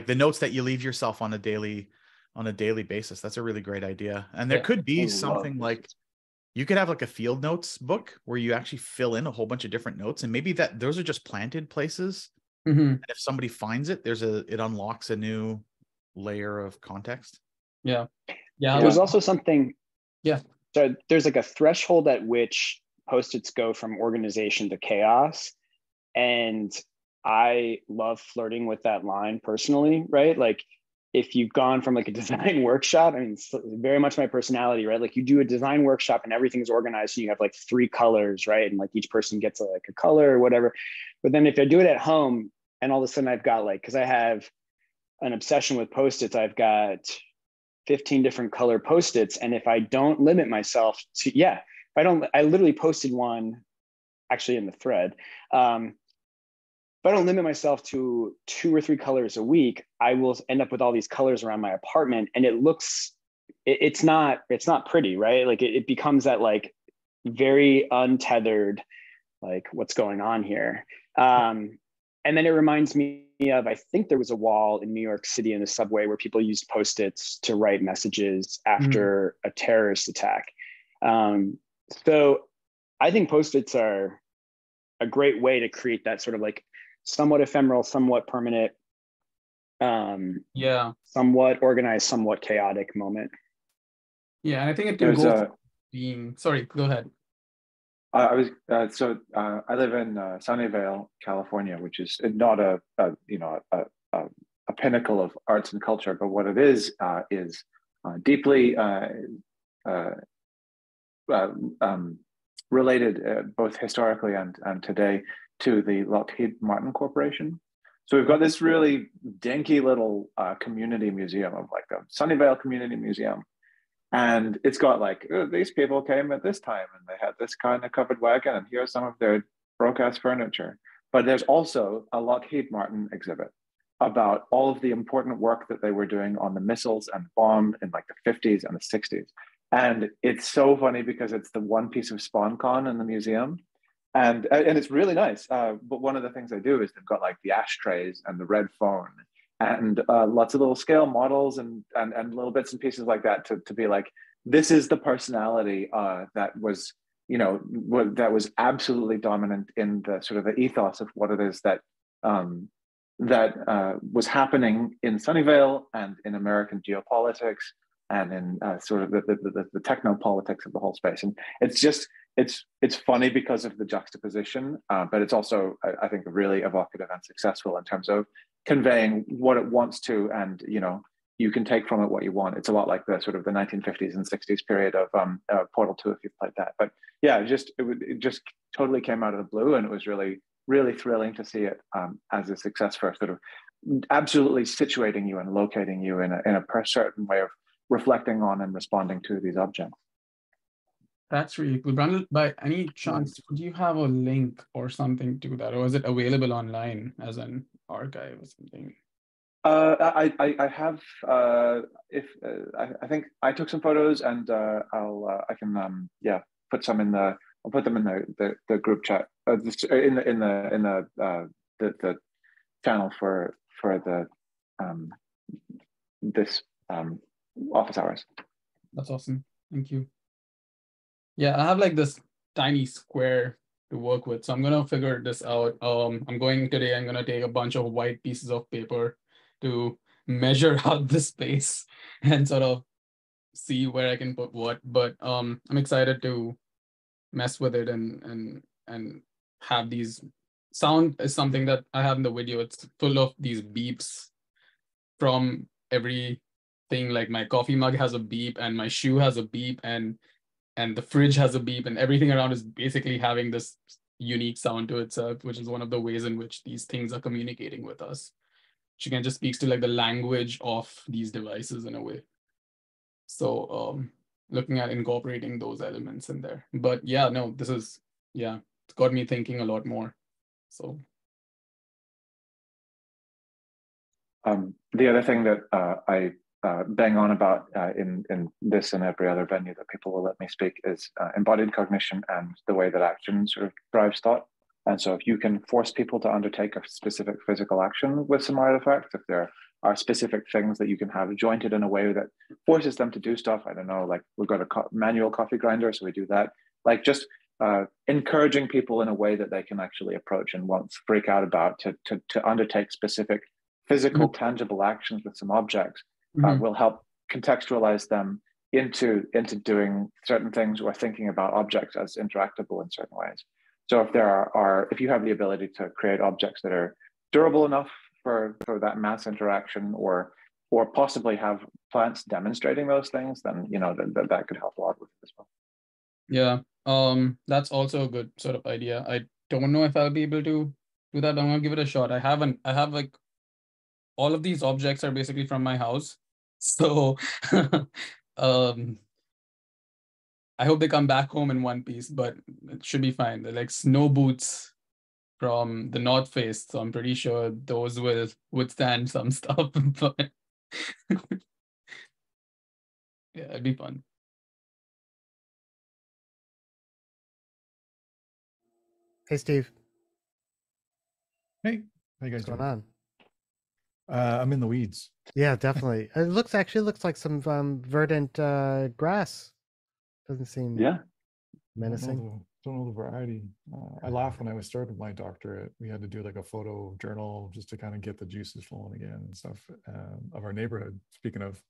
the notes that you leave yourself on a daily basis. That's a really great idea. And there could be something like, you could have like a field notes book where you actually fill in a whole bunch of different notes, and maybe those are just planted places. And if somebody finds it, it unlocks a new layer of context. Yeah. There's also something. So there's like a threshold at which Post-its go from organization to chaos. And I love flirting with that line personally, right? Like if you've gone from like a design workshop, I mean, it's very much my personality, right? Like you do a design workshop and everything's organized and you have like 3 colors, right? And like each person gets like a color or whatever. But then if I do it at home and all of a sudden I've got like, because I have an obsession with Post-its, I've got 15 different color Post-its. And if I don't limit myself to, I literally posted one actually in the thread. If I don't limit myself to 2 or 3 colors a week, I will end up with all these colors around my apartment, and it's not pretty, right? Like it becomes that like very untethered, like what's going on here. And then it reminds me of, I think there was a wall in New York City in the subway where people used Post-its to write messages after a terrorist attack. So I think Post-its are a great way to create that sort of like somewhat ephemeral, somewhat permanent, somewhat organized, somewhat chaotic moment. Yeah, and I think it can go being. Sorry, go ahead. I live in Sunnyvale, California, which is not a pinnacle of arts and culture, but what it is deeply related, both historically and today, to the Lockheed Martin Corporation. So we've got this really dinky little community museum of like a Sunnyvale Community Museum. And it's got like, these people came at this time and they had this kind of covered wagon, and here's some of their broke-ass furniture. But there's also a Lockheed Martin exhibit about all of the important work that they were doing on the missiles and bomb in like the 50s and the 60s. And it's so funny because it's the one piece of SpawnCon in the museum. And it's really nice. But one of the things they do is they've got like the ashtrays and the red phone and lots of little scale models and little bits and pieces like that to be like, this is the personality that was, that was absolutely dominant in the sort of the ethos of what it is that was happening in Sunnyvale and in American geopolitics and in sort of the technopolitics of the whole space. And it's funny because of the juxtaposition, but it's also, I think, really evocative and successful in terms of conveying what it wants to. And, you can take from it what you want. It's a lot like the sort of the 1950s and 60s period of Portal 2, if you've played that. But yeah, it just totally came out of the blue, and it was really, really thrilling to see it as a success for sort of absolutely situating you and locating you in a certain way of reflecting on and responding to these objects. That's really cool. Brandon, by any chance, do you have a link or something to that, or is it available online as an archive or something? I have I think I took some photos, and I can put some in the I'll put them in the group chat in the channel for the this office hours. That's awesome. Thank you. Yeah, I have like this tiny square to work with, so I'm gonna figure this out. I'm gonna take a bunch of white pieces of paper to measure out the space and sort of see where I can put what. But I'm excited to mess with it and have these. Sound is something that I have in the video. It's full of these beeps from everything. Like my coffee mug has a beep, and my shoe has a beep, and the fridge has a beep, and everything around is basically having this unique sound to itself, which is one of the ways in which these things are communicating with us. Which again just speaks to like the language of these devices in a way. So looking at incorporating those elements in there. But yeah, no, it's got me thinking a lot more. So the other thing that I bang on about in this and every other venue that people will let me speak is embodied cognition and the way that action sort of drives thought. And so if you can force people to undertake a specific physical action with some artifacts, if there are specific things that you can have jointed in a way that forces them to do stuff, I don't know, like we've got a manual coffee grinder, so we do that. Like just encouraging people in a way that they can actually approach and won't freak out about to undertake specific physical, tangible actions with some objects will help contextualize them into doing certain things or thinking about objects as interactable in certain ways. So if if you have the ability to create objects that are durable enough for that mass interaction, or possibly have plants demonstrating those things, then that could help a lot with it as well. Yeah, that's also a good sort of idea. I don't know if I'll be able to do that, but I'm gonna give it a shot. I have like all of these objects are basically from my house, so I hope they come back home in one piece, but it should be fine. They're like snow boots from the North Face, so I'm pretty sure those will withstand some stuff. But yeah, it'd be fun. Hey, Steve. Hey, how you guys What's going doing? on? I'm in the weeds. Yeah, definitely. It looks like some verdant grass. Doesn't seem menacing. Don't know the variety. I laughed when I was started my doctorate. We had to do like a photo journal just to kind of get the juices flowing again and stuff of our neighborhood. Speaking of,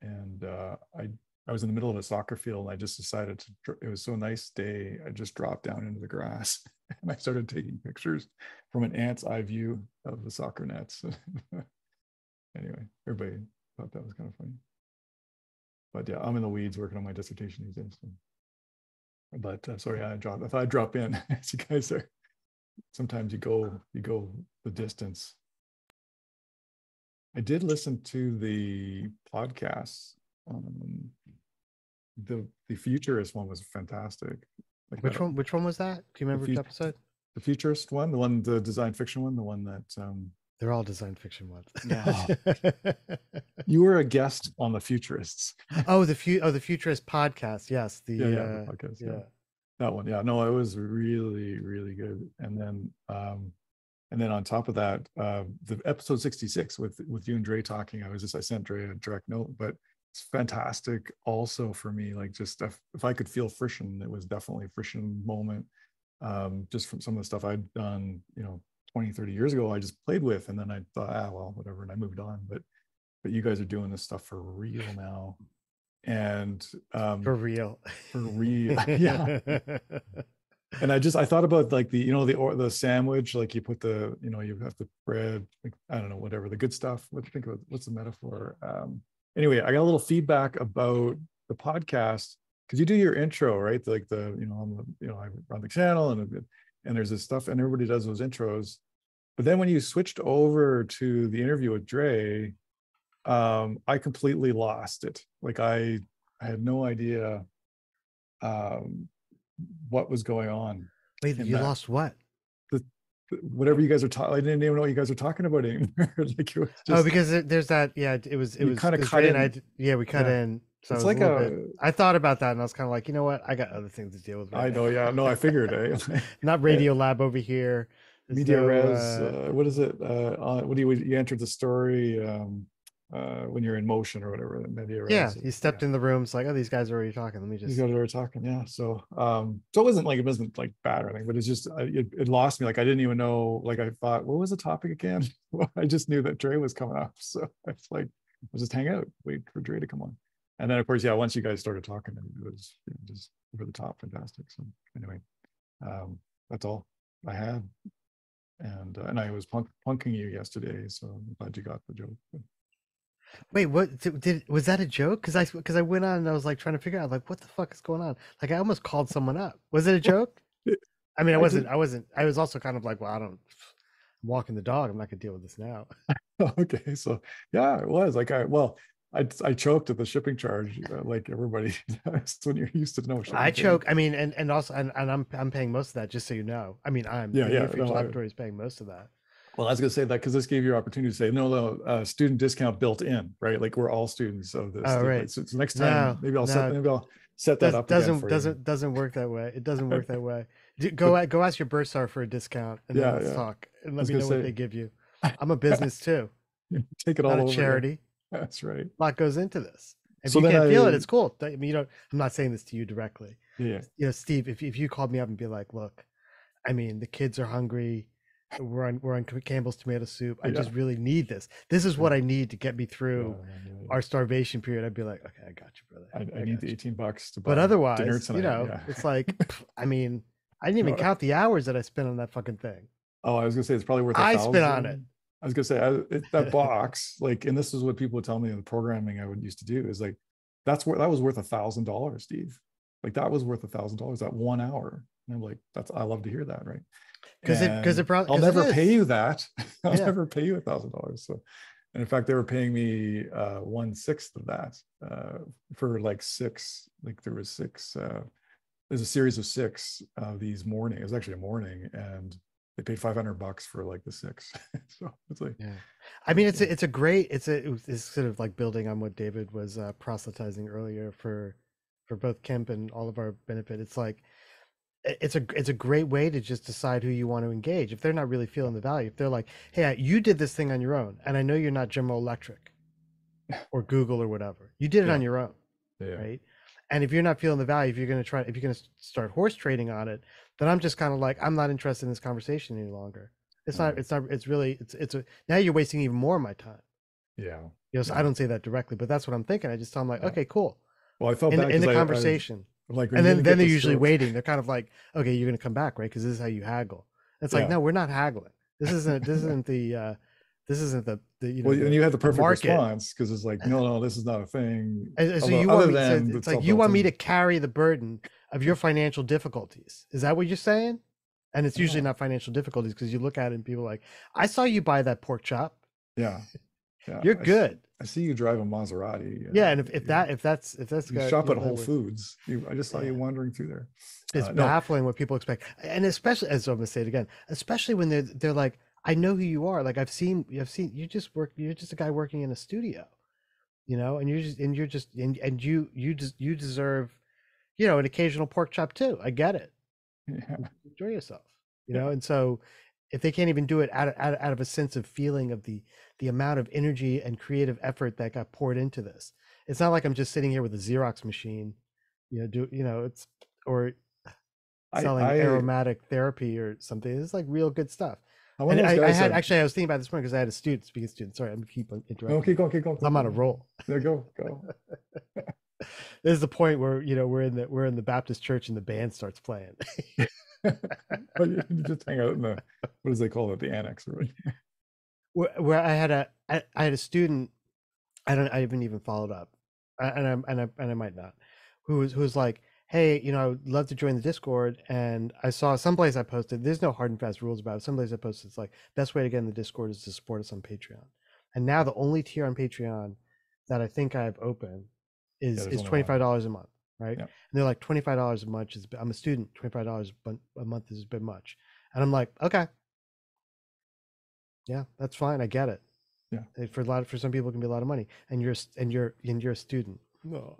and I was in the middle of a soccer field, and I just decided it was so nice day. I just dropped down into the grass and I started taking pictures from an ant's eye view of the soccer nets. Anyway, everybody thought that was kind of funny. But yeah, I'm in the weeds working on my dissertation these days. So. But sorry, I thought I'd drop in as you guys are. Sometimes you go the distance. I did listen to the podcasts. The futurist one was fantastic. Like Which one was that? Do you remember which episode? The futurist one, the design fiction one, the one that they're all design fiction ones. Yeah. You were a guest on the Futurists. The Futurist podcast. Yes, the podcast. Yeah, that one. Yeah, no, it was really, really good. And then on top of that, the episode 66 with you and Dre talking. I sent Dre a direct note, but it's fantastic. Also for me, like just if I could feel friction, it was definitely a friction moment. Just from some of the stuff I'd done, 20, 30 years ago, I just played with, and then I thought, well, whatever, and I moved on. But you guys are doing this stuff for real now, and for real, yeah. And I thought about like the sandwich, like you put you have the bread, like, I don't know, whatever, the good stuff. What's the metaphor? Anyway, I got a little feedback about the podcast because you do your intro, right? Like I run the channel and there's this stuff and everybody does those intros. But then when you switched over to the interview with Dre, I completely lost it. Like I had no idea what was going on. Wait, you lost what? Whatever you guys are talking, I didn't even know what you guys are talking about anymore. Like it was just, because there's that. Yeah, it was kind of cut in. We cut in. So it's like I thought about that and I was kind of like, you know what? I got other things to deal with. I know. Yeah. No, I figured. Not Radio Lab over here. Media res. What is it? What do you entered the story when you're in motion or whatever? Media res. Yeah. You stepped in the room. It's like, oh, these guys are already talking. Let me just. These guys are already talking. Yeah. So it wasn't like bad or anything, but it's just it lost me. Like I didn't even know. Like I thought, what was the topic again? I just knew that Dre was coming up, so it's like I'll just hang out, wait for Dre to come on. And then of course, yeah, once you guys started talking, it was just over the top, fantastic. So anyway, that's all I had. And I was punking you yesterday, so I'm glad you got the joke. Wait, what was that a joke? Because I went on and I was like trying to figure out like what the fuck is going on. Like I almost called someone up. Was it a joke? I mean, I wasn't. I was also kind of like, well, I'm walking the dog. I'm not gonna deal with this now. Okay, so yeah, it was like I choked at the shipping charge, like everybody does when you're used to no shipping. I choke. I mean, and also, and I'm paying most of that, just so you know. I mean, Laboratory is paying most of that. Well, I was going to say that because this gave you an opportunity to say no, student discount built in, right? Like we're all students of this. Oh, right. So next time, maybe I'll set that up. Doesn't work that way. It doesn't work that way. Go ask your bursar for a discount, and then let's talk and let me know what they give you. I'm a business too. Take it all over. Charity. That's right. A lot goes into this. If you can't feel it, it's cool. I mean, I'm not saying this to you directly. Yeah. Steve, if you called me up and be like, look, I mean, the kids are hungry. We're on Campbell's tomato soup. I just really need this. This is what I need to get me through our starvation period. I'd be like, okay, I got you, brother. I need the $18 to buy. But otherwise, dinner tonight. It's like, I mean, I didn't even count the hours that I spent on that fucking thing. Oh, I was gonna say it's probably worth. I spent on it. I was gonna say that box, like, and this is what people would tell me in the programming I would used to do is like, that was worth $1,000, Steve. Like that was worth $1,000 that 1 hour. And I'm like, I love to hear that, right? I'll never pay you that. I'll never pay you $1,000. So, and in fact, they were paying me 1/6 of that for like 6. Like there was 6. There's a series of 6 of these morning. It was actually a morning, and they paid $500 for like the 6. So it's like, I mean, it's sort of like building on what David was proselytizing earlier for both Kemp and all of our benefit. It's like it's a great way to just decide who you want to engage. If they're not really feeling the value, if they're like, hey, you did this thing on your own, and I know you're not General Electric or Google or whatever, you did it on your own, right? And if you're not feeling the value, if you're going to start horse trading on it, then I'm just kind of like, I'm not interested in this conversation any longer. Now you're wasting even more of my time. Yeah. So I don't say that directly, but that's what I'm thinking. I just tell them like, okay, cool. Well, I felt bad in the conversation. And then they're usually waiting. They're kind of like, okay, you're going to come back, right? Because this is how you haggle. It's like, no, we're not haggling. This isn't the well, and you had the perfect response because it's like, no, this is not a thing. So you want me, it's like you want me to carry the burden of your financial difficulties. Is that what you're saying? And it's usually not financial difficulties because you look at it and people are like, I saw you buy that pork chop. Yeah. You're good. I see you drive a Maserati. And if that's you shop at Whole Foods. I just saw you wandering through there. It's baffling what people expect, and especially, as I'm gonna say it again, especially when they're like, I know who you are. Like I've seen you're just a guy working in a studio, and you deserve, an occasional pork chop too. I get it. Yeah. Enjoy yourself, and so if they can't even do it out of a sense of feeling of the amount of energy and creative effort that got poured into this, it's not like I'm just sitting here with a Xerox machine, it's or selling aromatic therapy or something. It's like real good stuff. I was thinking about this morning because I had a student. Speaking of students, sorry, I'm keep interrupting. No, keep going. I'm on a roll. There, go. This is the point where we're in the Baptist church and the band starts playing. But you just hang out in the, what does they call it, the annex, right? where I had a student, I haven't even followed up, and I might not, who was like, hey, I would love to join the Discord, and I saw someplace I posted. There's no hard and fast rules about it. Someplace I posted, it's like best way to get in the Discord is to support us on Patreon, and now the only tier on Patreon that I think I have open is $25 a month, right? Yeah. And they're like $25 a month is, I'm a student, $25 a month is a bit much, and I'm like, okay, yeah, that's fine, I get it. Yeah. For some people it can be a lot of money, and you're a student. No.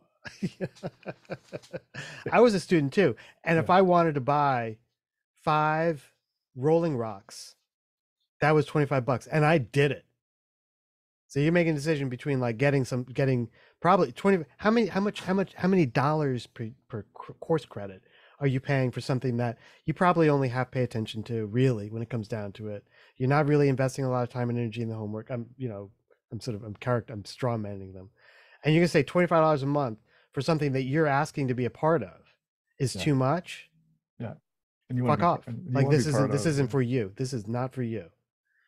I was a student too, and if I wanted to buy 5 Rolling Rocks, that was $25, and I did it. So you're making a decision between like getting probably 20. How many dollars per course credit are you paying for something that you probably only have pay attention to, really, when it comes down to it? You're not really investing a lot of time and energy in the homework. I'm straw manning them, and you're gonna say $25 a month for something that you're asking to be a part of is too much. Yeah, and fuck off. Like this isn't for you. This is not for you.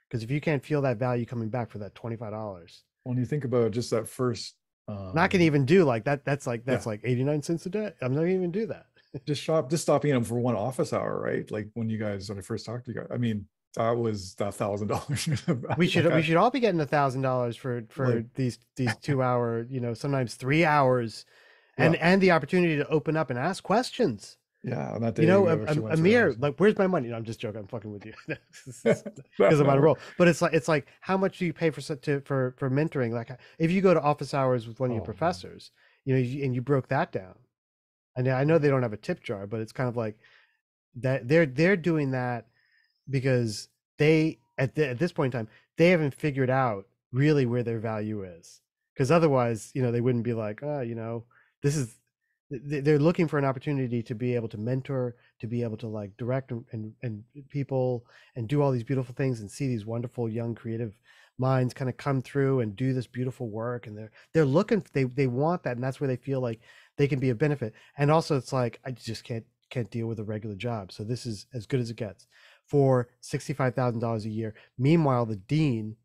Because if you can't feel that value coming back for that $25, when you think about just that first, not gonna even do like that. That's like 89 cents a day. I'm not gonna even do that. just stopping them for one office hour, right? Like when I first talked to you guys, I mean, that was $1,000. We should all be getting $1,000 for like, these 2 hour, sometimes 3 hours, and the opportunity to open up and ask questions. Yeah, on that day, Amir, like, where's my money? No, I'm just joking. I'm fucking with you because I'm on a roll. But it's like, how much do you pay for mentoring? Like, if you go to office hours with one of your professors, and you broke that down, and I know they don't have a tip jar, but it's kind of like that they're doing that because they at this point in time they haven't figured out really where their value is, because otherwise they wouldn't be like, this is. They're looking for an opportunity to be able to mentor, to be able to like direct and people and do all these beautiful things and see these wonderful young creative minds kind of come through and do this beautiful work. And they're looking, they want that, and that's where they feel like they can be a benefit. And also it's like, I just can't deal with a regular job. So this is as good as it gets for $65,000 a year. Meanwhile, the dean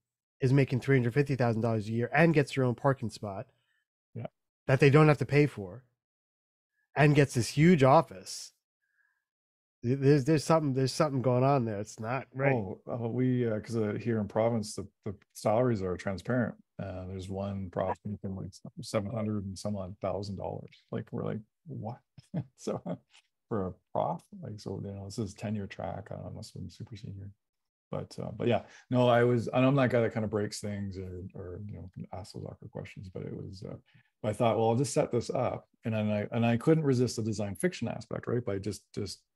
is making $350,000 a year and gets their own parking spot that they don't have to pay for, and gets this huge office. There's something going on there. It's not right. We because here in province the salaries are transparent. There's one prof making like $700 and some odd $1,000. Like we're like, what? So for a prof, like, so this is tenure track. I must have been super senior. But yeah, no, I'm that guy that kind of breaks things or ask those awkward questions. But it was I thought, well, I'll just set this up, and then I couldn't resist the design fiction aspect, right? By just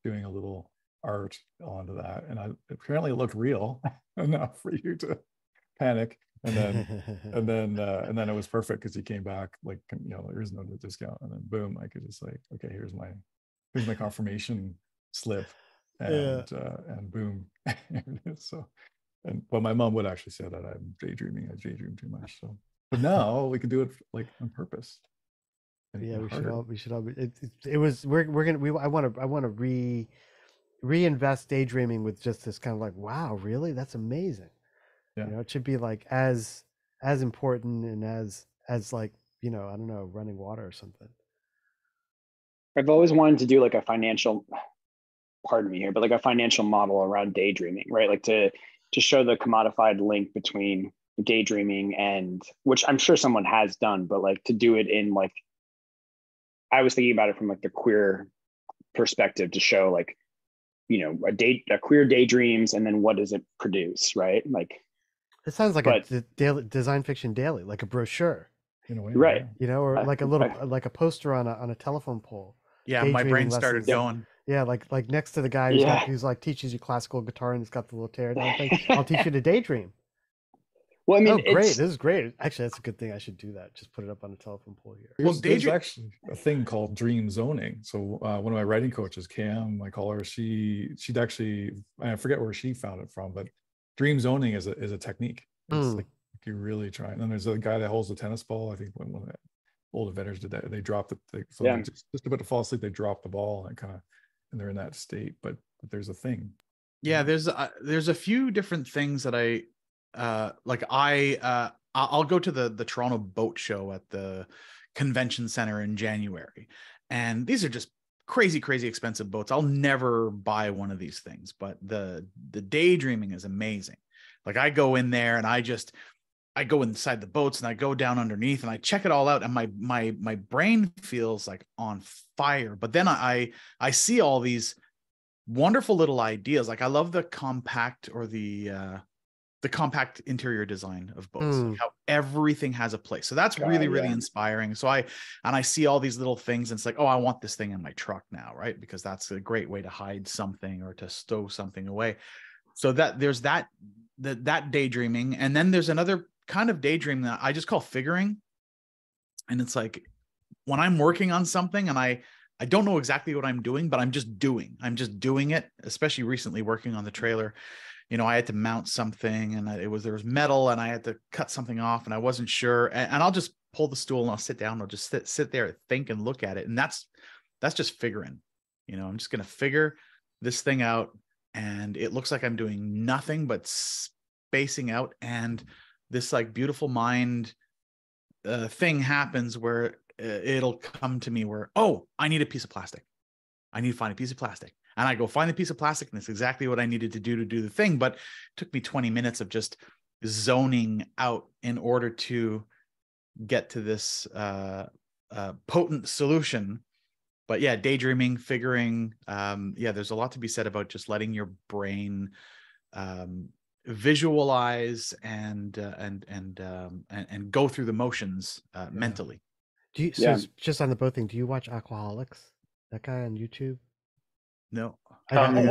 doing a little art onto that, and apparently it looked real enough for you to panic, and then it was perfect because he came back like, there is no discount, and then boom, I could just like, okay, here's my confirmation slip, and boom, so. But my mom would actually say that I'm daydreaming. I daydream too much. So, but now we can do it like on purpose. Yeah, we should all be. I want to reinvest daydreaming with just this kind of like, wow, really? That's amazing. Yeah. It should be like as important and as like, I don't know, running water or something. I've always wanted to do like a financial, pardon me here, but like a financial model around daydreaming, right? Like to show the commodified link between daydreaming and, which I'm sure someone has done, but like to do it in like, I was thinking about it from like the queer perspective to show like, a queer daydreams, and then what does it produce, right? Like, it sounds like a daily design fiction daily, like a brochure, in a way, right? Or like a little like a poster on a telephone pole. Yeah, my brain started going. Yeah, like next to the guy who's like teaches you classical guitar and it's got the little tear down thing. I'll teach you to daydream. Well, I mean, great! This is great. Actually, that's a good thing. I should do that. Just put it up on a telephone pole here. There's actually a thing called dream zoning. So one of my writing coaches, Cam, I call her. She'd actually, I forget where she found it from, but dream zoning is a technique. It's like you really try. And then there's a guy that holds the tennis ball. I think old inventors did that. They dropped it. So Yeah. they're just about to fall asleep, they drop the ball and and they're in that state. But there's a thing. Yeah, there's a few different things that I'll go to the Toronto Boat Show at the convention center in January, and these are just crazy expensive boats. I'll never buy one of these things, but the daydreaming is amazing. Like I go in there and I go inside the boats and I go down underneath and I check it all out, and my brain feels like on fire. But then I see all these wonderful little ideas. Like I love the compact or the compact interior design of boats, like how everything has a place. So that's really inspiring. So I see all these little things, and it's like, oh, I want this thing in my truck now, right? Because that's a great way to hide something or to stow something away. So that there's that daydreaming. And then there's another kind of daydream that I just call figuring. And it's like when I'm working on something and I don't know exactly what I'm doing, but I'm just doing it, especially recently working on the trailer. You know, I had to mount something and there was metal and I had to cut something off and I wasn't sure. And I'll just pull the stool and I'll sit down. I'll just sit there, think and look at it. And that's just figuring. You know, I'm just going to figure this thing out. And it looks like I'm doing nothing but spacing out. And this like beautiful mind thing happens where it'll come to me where, oh, I need a piece of plastic. I need to find a piece of plastic. And I go find the piece of plastic, and it's exactly what I needed to do the thing. But it took me 20 minutes of just zoning out in order to get to this potent solution. But yeah, daydreaming, figuring, there's a lot to be said about just letting your brain visualize and go through the motions mentally. Do you? So just on the boat thing, do you watch Aquaholics? That guy on YouTube? No. I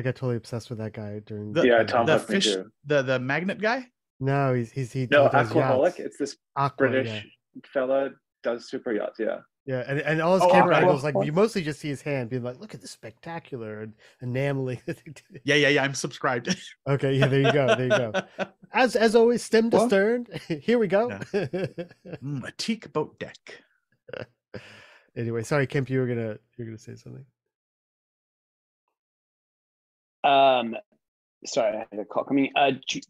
got totally obsessed with that guy during Tom the fish, the magnet guy. No, he no does Aquaholic. yachts. It's this British fella does super yachts. Yeah, and all his camera angles, like you mostly just see his hand being like, look at this spectacular and enameling. Yeah, I'm subscribed. Okay, yeah, there you go. As always, stem to stern. Here we go. A teak boat deck. Anyway, sorry, Kemp, you're gonna say something. Sorry, I had a call coming.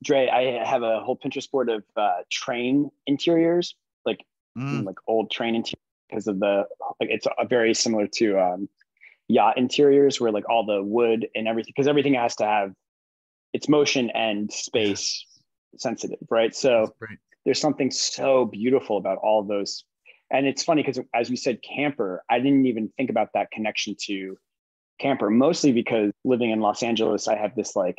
Dre, I have a whole Pinterest board of train interiors, like old train interiors, because of it's very similar to yacht interiors, where like all the wood and everything, because everything has to have its motion and space sensitive, right? So there's something so beautiful about all of those. And it's funny because, as you said, camper, I didn't even think about that connection to camper, mostly because living in Los Angeles, I have this like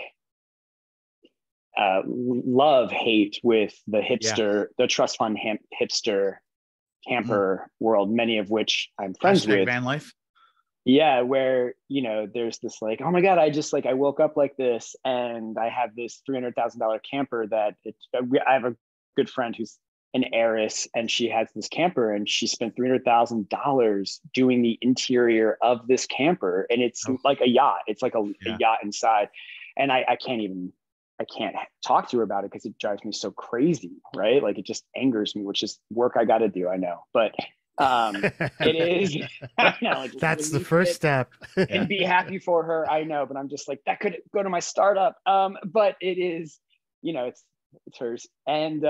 love hate with the hipster, the trust fund hipster camper world, many of which I'm friends with. Van life. Yeah, where, you know, there's this like, oh my God, I woke up like this and I have this $300,000 camper that I have a good friend who's an heiress, and she has this camper and she spent $300,000 doing the interior of this camper. And it's like a yacht. It's like a yacht inside. And I can't talk to her about it because it drives me so crazy, right? Like it just angers me, which is work I got to do, I know. But it is, I know, like, that's the first step. And be happy for her, I know, but I'm just like, that could go to my startup. But it is, you know, it's hers. And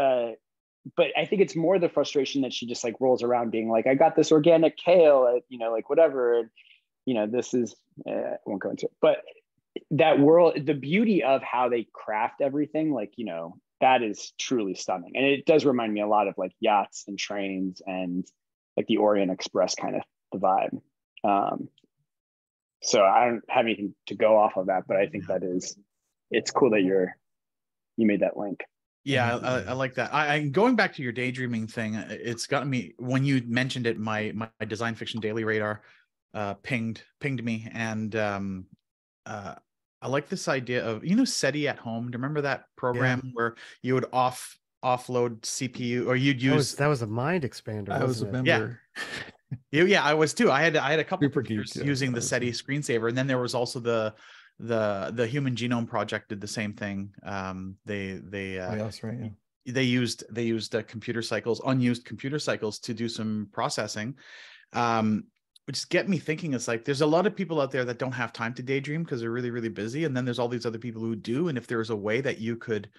but I think it's more the frustration that she just like rolls around being like, I got this organic kale at, you know, like whatever, and you know, this is I won't go into it, but that world, the beauty of how they craft everything, like, you know, that is truly stunning. And it does remind me a lot of like yachts and trains and like the Orient Express kind of the vibe. So I don't have anything to go off of that, but I think it's cool that you made that link. Yeah, I like that. I going back to your daydreaming thing, it's gotten me, when you mentioned it, my Design Fiction Daily Radar pinged me, and I like this idea of, you know, SETI at home. Do you remember that program where you would offload CPU, or you'd use that was a mind expander. I was a member. Yeah, I was too. I had a couple of years using the SETI screensaver, and then there was also the Human Genome Project did the same thing. They that's right. they used computer cycles, unused computer cycles, to do some processing, which get me thinking. It's like there's a lot of people out there that don't have time to daydream because they're really, really busy, and then there's all these other people who do. And if there was a way that you could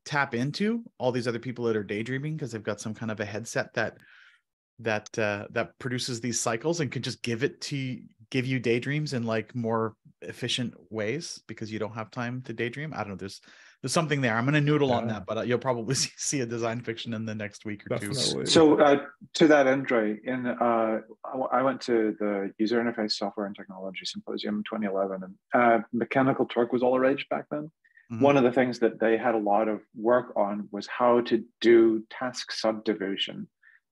tap into all these other people that are daydreaming because they've got some kind of a headset that produces these cycles and could just give you daydreams in like more efficient ways because you don't have time to daydream. I don't know. There's something there. I'm going to noodle on that, but you'll probably see a design fiction in the next week or two. So to that end, Dre, I went to the User Interface Software and Technology Symposium 2011, and mechanical Turk was all the rage back then. Mm-hmm. One of the things that they had a lot of work on was how to do task subdivision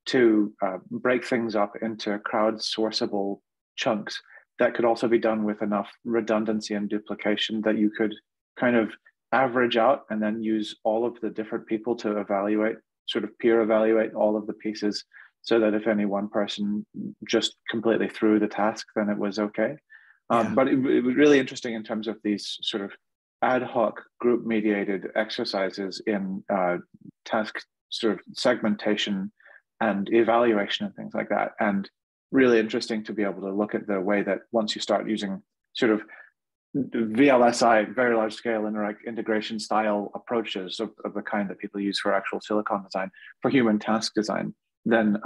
to break things up into crowdsourceable chunks that could also be done with enough redundancy and duplication that you could kind of average out and then use all of the different people to evaluate, sort of peer evaluate all of the pieces, so that if any one person just completely threw the task, then it was okay. But it was really interesting in terms of these sort of ad hoc group mediated exercises in task sort of segmentation and evaluation and things like that. And really interesting to be able to look at the way that once you start using sort of VLSI, very large scale integration style approaches of the kind that people use for actual silicon design, for human task design, then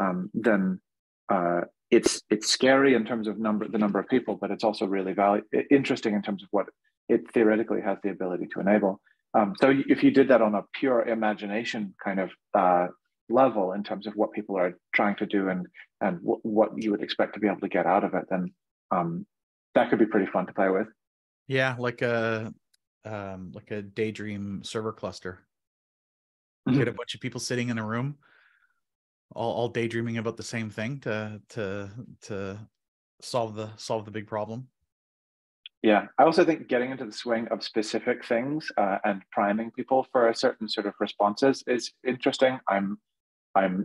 it's scary in terms of the number of people, but it's also really interesting in terms of what it theoretically has the ability to enable. So if you did that on a pure imagination kind of level in terms of what people are trying to do and what you would expect to be able to get out of it, then that could be pretty fun to play with. Yeah, like a daydream server cluster. Mm-hmm. Get a bunch of people sitting in a room, all daydreaming about the same thing to solve the big problem. Yeah, I also think getting into the swing of specific things and priming people for a certain sort of responses is interesting. I'm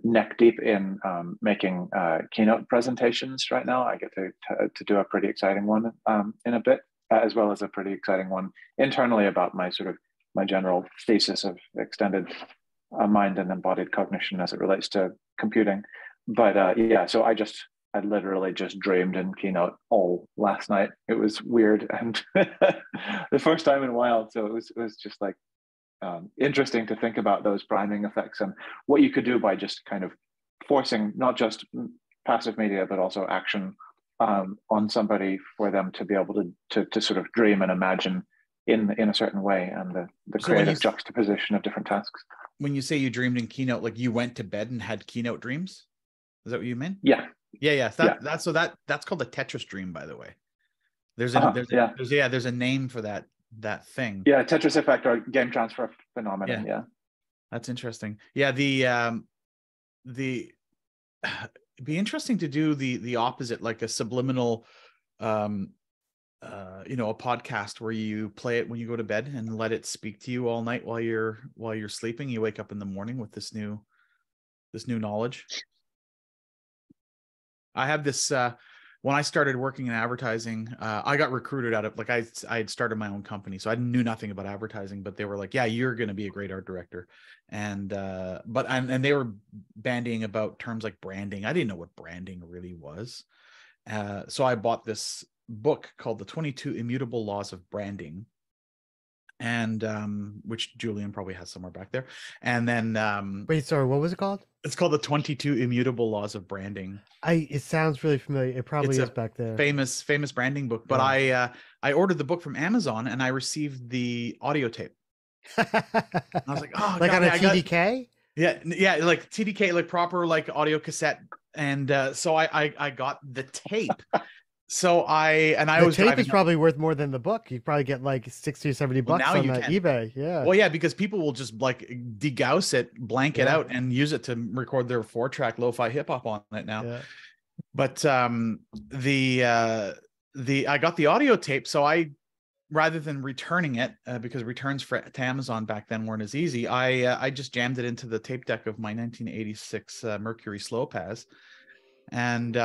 neck deep in making keynote presentations right now. I get to do a pretty exciting one in a bit, as well as a pretty exciting one internally about my general thesis of extended mind and embodied cognition as it relates to computing. But yeah, so I literally just dreamed in Keynote all last night. It was weird and the first time in a while. So it was just like interesting to think about those priming effects and what you could do by just kind of forcing not just passive media, but also action on somebody for them to be able to sort of dream and imagine in a certain way, and the creative juxtaposition of different tasks. When you say you dreamed in Keynote, like you went to bed and had Keynote dreams? Is that what you meant? Yeah. Yeah. That's called a Tetris dream, by the way. There's a name for that thing. Yeah, Tetris effect or game transfer phenomenon. Yeah. That's interesting. Yeah, it'd be interesting to do the opposite, like a subliminal a podcast where you play it when you go to bed and let it speak to you all night while you're sleeping. You wake up in the morning with this new knowledge. I have this when I started working in advertising, I got recruited out of, like, I had started my own company, so I knew nothing about advertising, but they were like, yeah, you're going to be a great art director. And they were bandying about terms like branding. I didn't know what branding really was. So I bought this book called The 22 Immutable Laws of Branding, and which Julian probably has somewhere back there. And then wait, sorry, what was it called? It's called The 22 Immutable Laws of Branding. It sounds really familiar. It probably is back there. Famous branding book. But I ordered the book from Amazon and I received the audio tape. I was like, oh, like God, on a TDK? Yeah, like TDK, like proper like audio cassette. And so I got the tape. So the tape is probably worth more than the book. You probably get like 60 or 70 bucks on eBay. Yeah. Well, yeah, because people will just like degauss it, blank it out, and use it to record their 4-track lo-fi hip hop on it now. Yeah. But I got the audio tape, so I, rather than returning it, because returns to Amazon back then weren't as easy, I just jammed it into the tape deck of my 1986 Mercury Slow Paz, and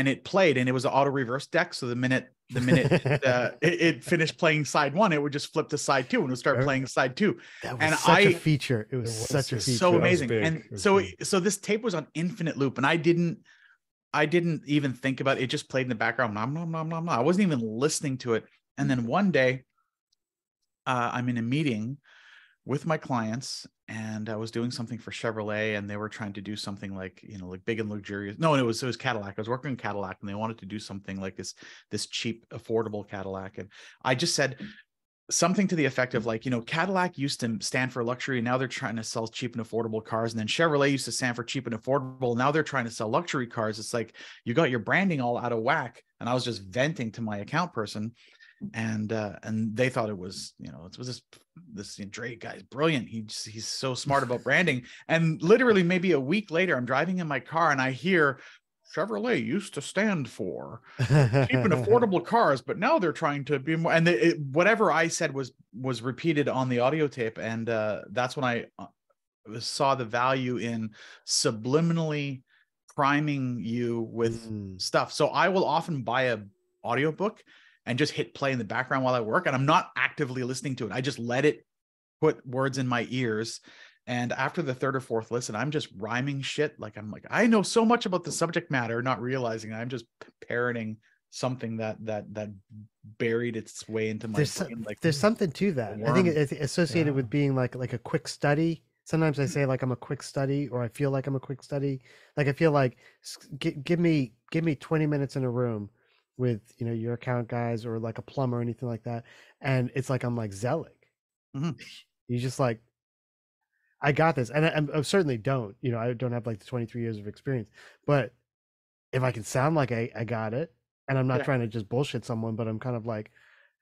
it played, and it was an auto reverse deck. So the minute the minute it finished playing side 1, it would just flip to side 2 and it would start playing side 2. That was And such a feature. It was such a it's feature. so amazing. big. And It was so big. so this tape was on infinite loop, and I didn't even think about it. It just played in the background. Nom, nom, nom, nom, nom. I wasn't even listening to it. And then one day, I'm in a meeting with my clients, and I was doing something for Chevrolet, and they were trying to do something like, you know, like big and luxurious. No, it was Cadillac. I was working in Cadillac, and they wanted to do something like this cheap, affordable Cadillac. And I just said something to the effect of like, you know, Cadillac used to stand for luxury, and now they're trying to sell cheap and affordable cars. And then Chevrolet used to stand for cheap and affordable. Now they're trying to sell luxury cars. It's like, you got your branding all out of whack. And I was just venting to my account person. And they thought it was, you know, it was this Dre guy's brilliant. He's so smart about branding. And literally maybe a week later, I'm driving in my car and I hear Chevrolet used to stand for cheap and affordable cars, but now they're trying to be more. And whatever I said was repeated on the audio tape. And that's when I saw the value in subliminally priming you with stuff. So I will often buy a audiobook and just hit play in the background while I work. And I'm not actively listening to it. I just let it put words in my ears. And after the third or fourth listen, I'm just rhyming shit. Like, I'm like, I know so much about the subject matter, not realizing I'm just parroting something that buried its way into my brain. Like, there's something to that. I think it's associated with being like a quick study. Sometimes I say like I'm a quick study, or I feel like I'm a quick study. Like, I feel like give me 20 minutes in a room with, you know, your account guys or like a plumber or anything like that, and it's like I'm like Zelig. You just like, I got this, and I certainly don't, you know, I don't have like the 23 years of experience, but if I can sound like I got it, and I'm not trying to just bullshit someone, but I'm kind of like,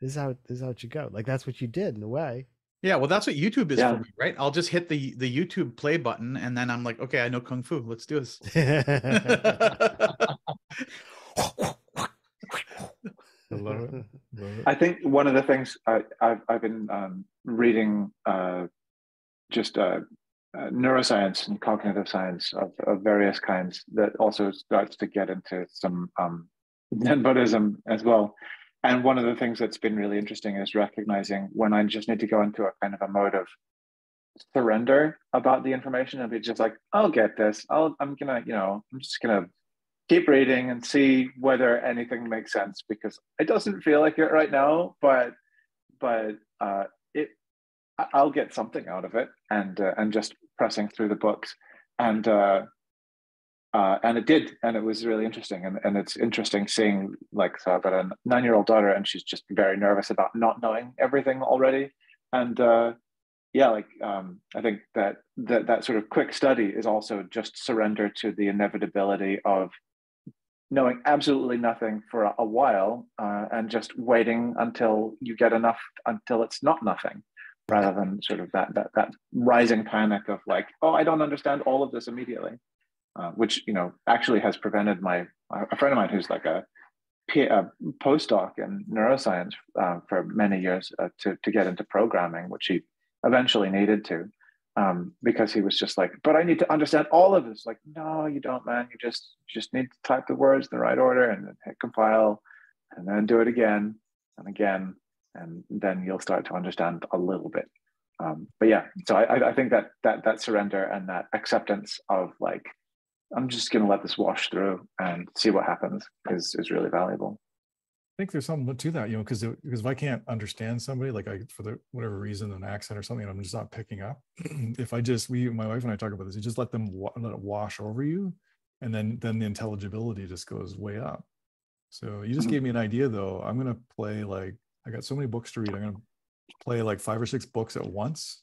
this is how it should go. Like, that's what you did in a way. Yeah, well, that's what YouTube is for me, right? I'll just hit the YouTube play button, and then I'm like, okay, I know Kung Fu. Let's do this. I love it. I think one of the things I've been reading just neuroscience and cognitive science of various kinds that also starts to get into some Zen Buddhism as well. And one of the things that's been really interesting is recognizing when I just need to go into a kind of a mode of surrender about the information and be just like, I'll get this. I'm just gonna keep reading and see whether anything makes sense, because it doesn't feel like it right now, but I'll get something out of it, and just pressing through the books, and it did, and it was really interesting, and it's interesting seeing, like, so I've got a 9-year-old daughter, and she's just very nervous about not knowing everything already, and I think that sort of quick study is also just surrender to the inevitability of knowing absolutely nothing for a while, and just waiting until you get enough, until it's not nothing, rather than sort of that rising panic of like, oh, I don't understand all of this immediately, which, you know, actually has prevented a friend of mine who's like a postdoc in neuroscience for many years to get into programming, which he eventually needed to. Because he was just like, but I need to understand all of this. Like, no, you don't, man. You just need to type the words in the right order and then hit compile, and then do it again and again, and then you'll start to understand a little bit. But yeah, so I think that surrender and that acceptance of like, I'm just going to let this wash through and see what happens is really valuable. I think there's something to that, you know, because if I can't understand somebody, like for whatever reason, an accent or something, and I'm just not picking up. If my wife and I talk about this, you just let it wash over you, and then the intelligibility just goes way up. So you just gave me an idea, though. I'm gonna play, like, I got so many books to read. I'm gonna play like 5 or 6 books at once,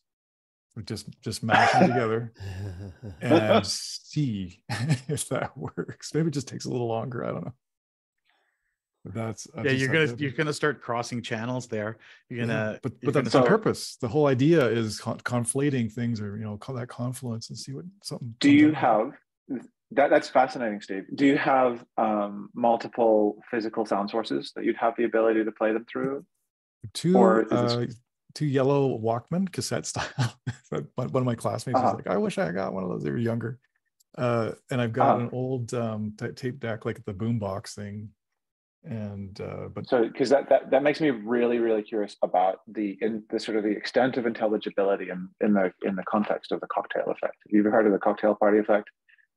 just mash them together, and see if that works. Maybe it just takes a little longer. I don't know. You're gonna start crossing channels there. You're gonna, but that's the purpose. The whole idea is conflating things, or, you know, call that confluence, and see what something. Do you have that? That's fascinating, Steve. Do you have multiple physical sound sources that you'd have the ability to play them through? Two yellow Walkman cassette style. One of my classmates was like, I wish I got one of those. They were younger. And I've got an old tape deck, like the boombox thing. And but so because that makes me really curious about the sort of the extent of intelligibility in the context of the cocktail effect. Have you ever heard of the cocktail party effect?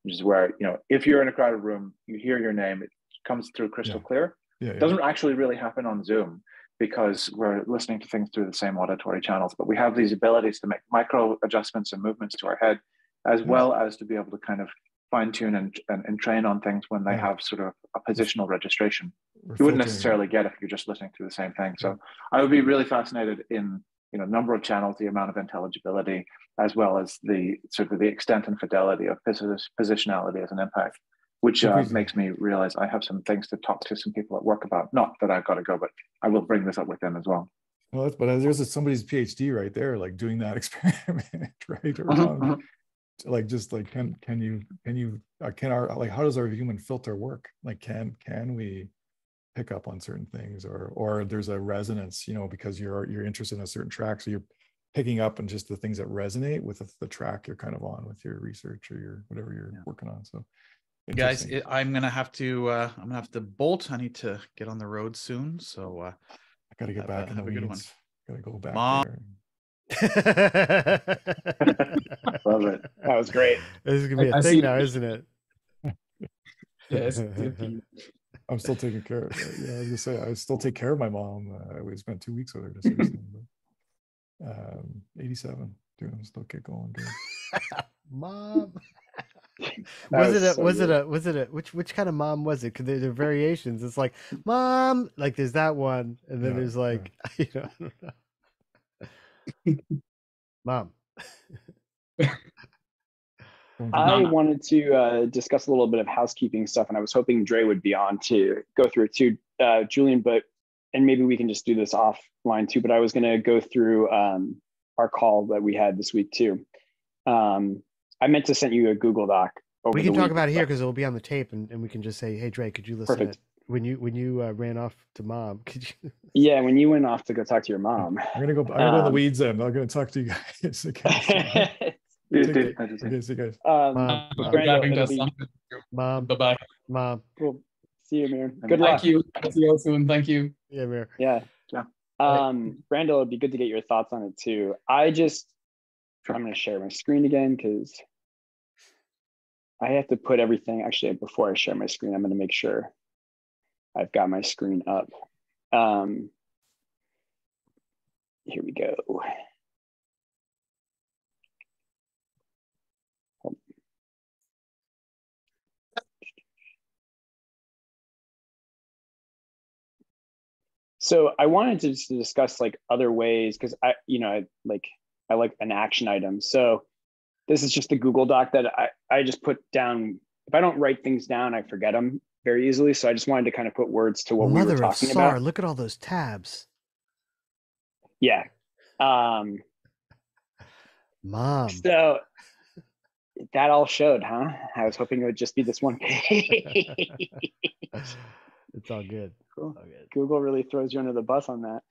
Which is where, you know, if you're in a crowded room, you hear your name, it comes through crystal clear. It doesn't actually really happen on Zoom because we're listening to things through the same auditory channels, but we have these abilities to make micro adjustments and movements to our head, as well as to be able to kind of fine tune and train on things when they have sort of a positional registration. You wouldn't necessarily get if you're just listening to the same thing. So I would be really fascinated in, you know, number of channels, the amount of intelligibility, as well as the sort of the extent and fidelity of positionality as an impact, which makes me realize I have some things to talk to some people at work about. Not that I've got to go, but I will bring this up with them as well. Well, but there's somebody's PhD right there, like doing that experiment, right? Around, like, just like, can our, like, how does our human filter work? Like, can we pick up on certain things, or there's a resonance, you know, because you're interested in a certain track, so you're picking up on just the things that resonate with the track you're kind of on with your research or your whatever you're working on. So guys, I'm gonna have to bolt. I need to get on the road soon, so I gotta get back in the weeds. Gotta go back. Mom. There. Love it. That was great. This is gonna be a thing now, isn't it? Yes. I'm still taking care of it. Yeah, I was gonna say I still take care of my mom. We spent 2 weeks with her just recently. But, 87, doing still get going. Mom. Was it a which kind of mom was it? Because there are variations. It's like mom, like there's that one, and then there's like you know, I don't know. Mom. I wanted to discuss a little bit of housekeeping stuff, and I was hoping Dre would be on to go through it too, Julian, and maybe we can just do this offline too, but I was going to go through our call that we had this week too. I meant to send you a Google Doc. We can talk about it here because it'll be on the tape, and we can just say, hey, Dre, could you listen to when you ran off to mom? Could you? Yeah, when you went off to go talk to your mom. I'm gonna go in the weeds then. I'm gonna talk to you guys. Okay, see you guys. Mom. Bye-bye. Mom. Cool. See you, Amir. Good luck. Thank you. See you all soon. Thank you. Yeah, Amir. Yeah. Randall, it'd be good to get your thoughts on it too. I'm gonna share my screen again because I have to put everything. Actually, before I share my screen, I'm gonna make sure I've got my screen up. Here we go. So I wanted to just discuss like other ways because I like an action item. So this is just the Google Doc that I just put down. If I don't write things down, I forget them very easily. So I just wanted to kind of put words to what we were talking about. Look at all those tabs. Yeah. Mom. So that all showed, huh? I was hoping it would just be this one page. It's all good. Cool. All good. Google really throws you under the bus on that.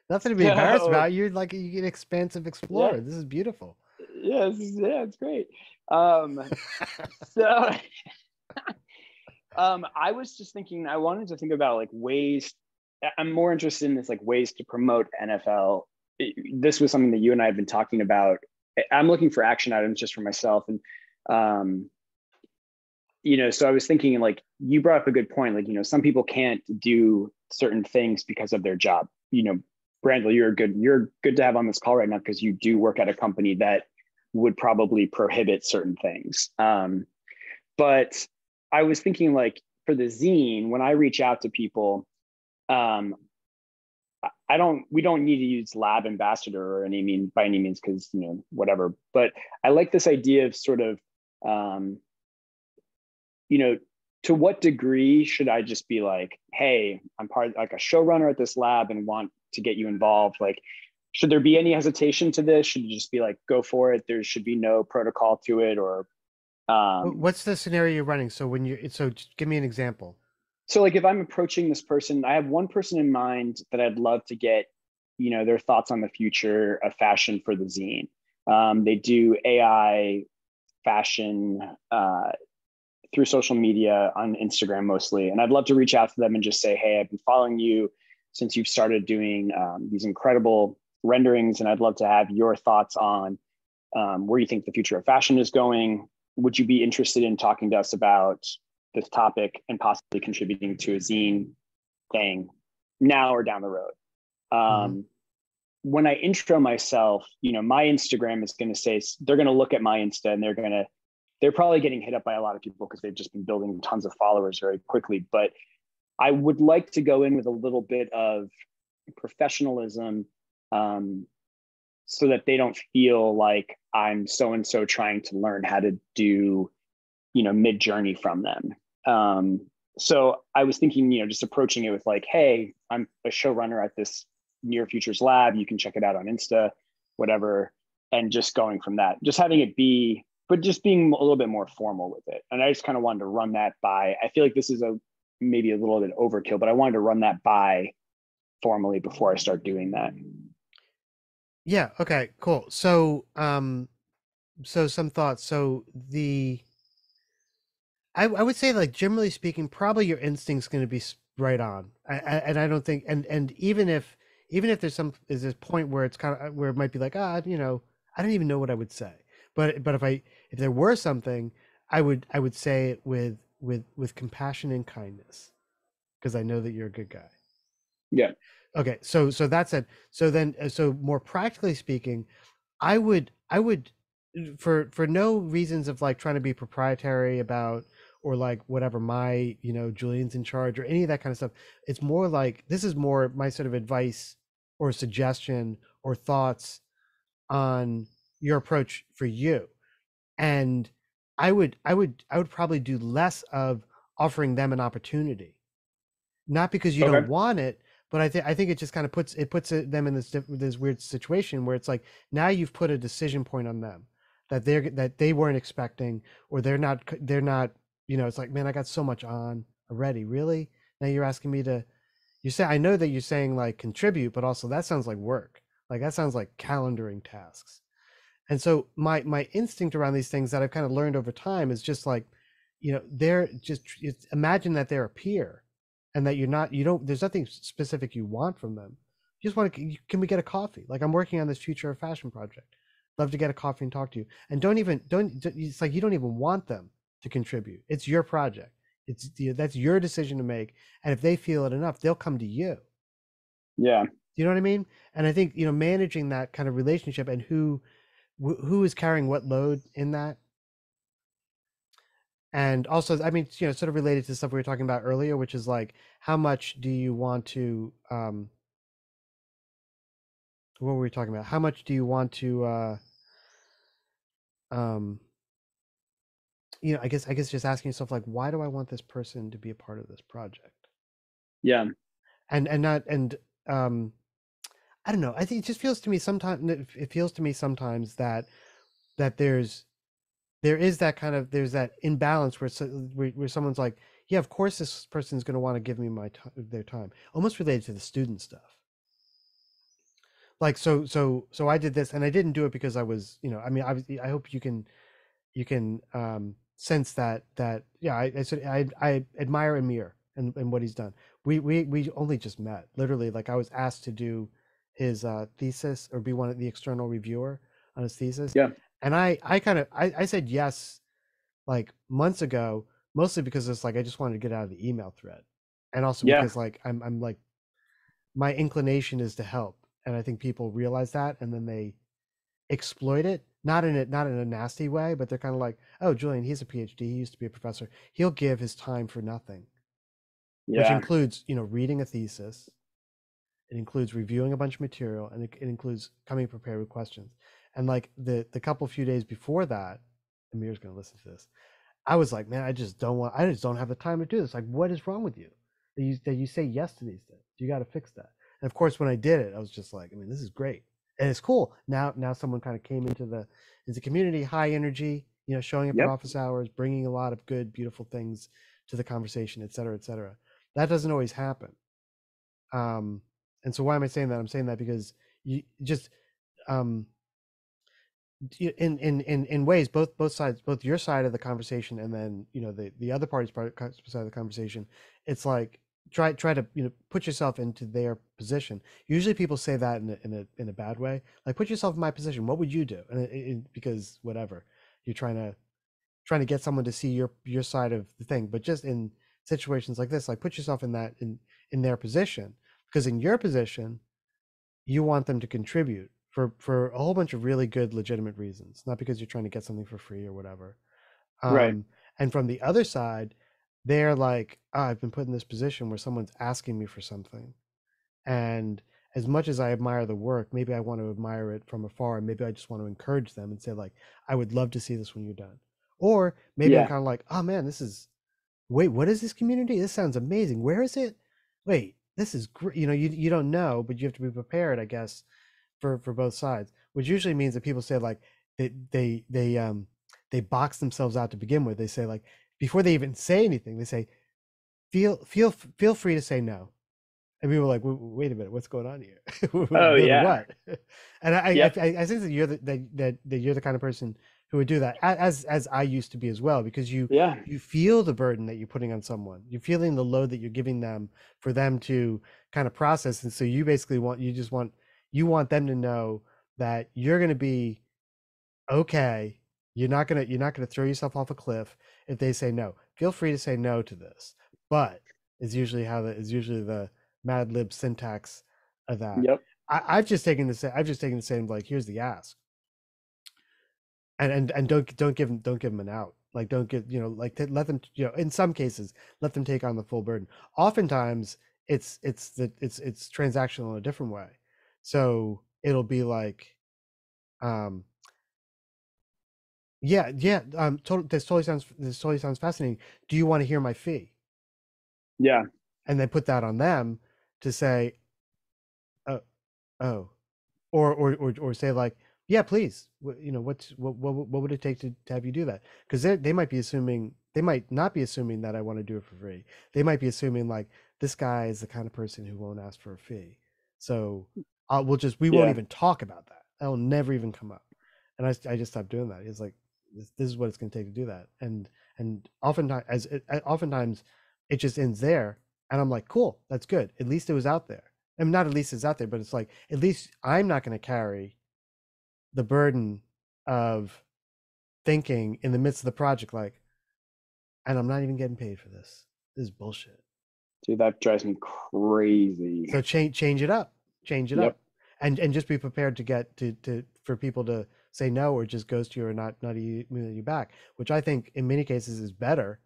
Nothing to be embarrassed about. You're like an expansive explorer. Yeah. This is beautiful. Yeah, it's great. So I was just thinking, I wanted to think about like ways. I'm more interested in this, like ways to promote NFL. This was something that you and I have been talking about. I'm looking for action items just for myself. And, so I was thinking like, you brought up a good point. Like, some people can't do certain things because of their job. Randall, you're good to have on this call right now because you do work at a company that would probably prohibit certain things. But I was thinking like for the zine, when I reach out to people, we don't need to use lab ambassador by any means, because whatever, but I like this idea of sort of, to what degree should I just be like, hey, I'm part like a showrunner at this lab and want to get you involved? Like, should there be any hesitation to this? Should you just be like, go for it? There should be no protocol to it, or what's the scenario you're running? So just give me an example. So like if I'm approaching this person, I have one person in mind that I'd love to get, their thoughts on the future of fashion for the zine. They do AI fashion through social media on Instagram mostly. And I'd love to reach out to them and just say, hey, I've been following you since you've started doing these incredible renderings. And I'd love to have your thoughts on where you think the future of fashion is going. Would you be interested in talking to us about this topic and possibly contributing to a zine thing now or down the road? When I intro myself, my Instagram is going to say, they're going to look at my Insta and they're probably getting hit up by a lot of people because they've just been building tons of followers very quickly. But I would like to go in with a little bit of professionalism so that they don't feel like I'm so-and-so trying to learn how to do, mid-journey from them. So I was thinking, just approaching it with like, hey, I'm a showrunner at this Near Futures Lab. You can check it out on Insta, whatever. And just going from that, just having it be, but just being a little bit more formal with it. And I just kind of wanted to run that by, I feel like this is maybe a little bit overkill, but I wanted to run that by formally before I start doing that. Yeah. Okay, cool. So, so some thoughts. So I would say, like, generally speaking, probably your instinct's going to be right on. And I don't think, and even if there's this point where it's kind of, where it might be like, I don't even know what I would say. But if there were something, I would say it with compassion and kindness, because I know that you're a good guy. Yeah. Okay. So that's it. So then, so more practically speaking, I would for no reasons of like trying to be proprietary about, or like whatever, my, Julian's in charge or any of that kind of stuff. It's more like, this is more my sort of advice or suggestion or thoughts on your approach for you. And I would probably do less of offering them an opportunity, not because you don't want it, but I think it just kind of puts them in this weird situation where it's like, now you've put a decision point on them that they weren't expecting, or they're not, it's like, man, I got so much on already. Really? Now you're asking me to, I know that you're saying like contribute, but also that sounds like work. Like that sounds like calendaring tasks. And so my instinct around these things that I've kind of learned over time is just like, they're just, imagine that they're a peer, and that there's nothing specific you want from them. You just want to, can we get a coffee? Like, I'm working on this future of fashion project. Love to get a coffee and talk to you. And it's like, you don't even want them to contribute. It's your project. That's your decision to make. And if they feel it enough, they'll come to you. Yeah. You know what I mean? And I think, managing that kind of relationship and who is carrying what load in that. And also, I mean, sort of related to stuff we were talking about earlier, which is like, how much do you want to, what were we talking about? How much do you want to, I guess just asking yourself, like, why do I want this person to be a part of this project? Yeah. And I don't know. I think it just feels to me sometimes, that there is that kind of, there's that imbalance where someone's like, yeah, of course this person's going to want to give me their time, almost related to the student stuff. Like, so I did this, and I didn't do it because I was, I mean, obviously, I hope you can sense that yeah, I said I admire Amir and what he's done. We only just met, literally. Like, I was asked to do his thesis, or be one of the external reviewer on his thesis. Yeah. And I said yes, like, months ago, mostly because it's like, I just wanted to get out of the email thread. And also because like, I'm like, my inclination is to help. And I think people realize that, and then they exploit it, not in a nasty way, but they're kind of like, oh, Julian, he's a PhD, he used to be a professor, he'll give his time for nothing. Which includes, reading a thesis. It includes reviewing a bunch of material, and it includes coming prepared with questions. And like the couple few days before that, Amir's going to listen to this, I was like, man, I just don't have the time to do this. Like, what is wrong with you that you say yes to these things? You got to fix that. And of course, when I did it, I was just like, I mean, this is great. And it's cool. Now someone kind of came into the community, high energy, showing up at office hours, bringing a lot of good, beautiful things to the conversation, et cetera, et cetera. That doesn't always happen. And so why am I saying that? I'm saying that because you just, in ways, both sides, both your side of the conversation and then the other party's side of the conversation, it's like try to put yourself into their position. Usually people say that in a bad way, like put yourself in my position, what would you do? And because whatever, you're trying to get someone to see your side of the thing. But just in situations like this, like put yourself in their position, because in your position you want them to contribute for a whole bunch of really good legitimate reasons, not because you're trying to get something for free or whatever. Right. And from the other side, they're like, I've been put in this position where someone's asking me for something, and as much as I admire the work, maybe I want to admire it from afar, and maybe I just want to encourage them and say, like, I would love to see this when you're done. Or maybe I'm kind of like, oh man, wait, what is this community? This sounds amazing. Where is it? Wait, this is great. You don't know, but you have to be prepared, I guess, for both sides, which usually means that people say like they box themselves out to begin with. They say, like, before they even say anything, they say, feel free to say no. And people are like, wait a minute, what's going on here? Oh yeah. What? And I think that you're the kind of person who would do that, as I used to be as well, because you feel the burden that you're putting on someone. You're feeling the load that you're giving them for them to kind of process. And so you basically want them to know that you're going to be okay. You're not going to throw yourself off a cliff if they say no. Feel free to say no to this, but is usually the Mad Lib syntax of that. Yep. I've just taken the same, like, here's the ask, and don't give them an out. Like, don't give, let them, in some cases, let them take on the full burden. Oftentimes it's transactional in a different way. So it'll be like, this totally sounds fascinating. Do you want to hear my fee? Yeah. And then put that on them to say, or say, like, yeah, please, what would it take to have you do that? Because they might not be assuming that I want to do it for free. They might be assuming, like, this guy is the kind of person who won't ask for a fee. So we won't even talk about that. That'll never even come up. And I just stopped doing that. It's like, this is what it's going to take to do that. And oftentimes it just ends there. And I'm like, cool, that's good. At least it was out there. I mean, not at least it's out there, but it's like, at least I'm not going to carry the burden of thinking in the midst of the project, like, and I'm not even getting paid for this. This is bullshit. Dude, that drives me crazy. So change it up. Up. And just be prepared to get for people to say no, or just ghost you, or not you back, which I think in many cases is better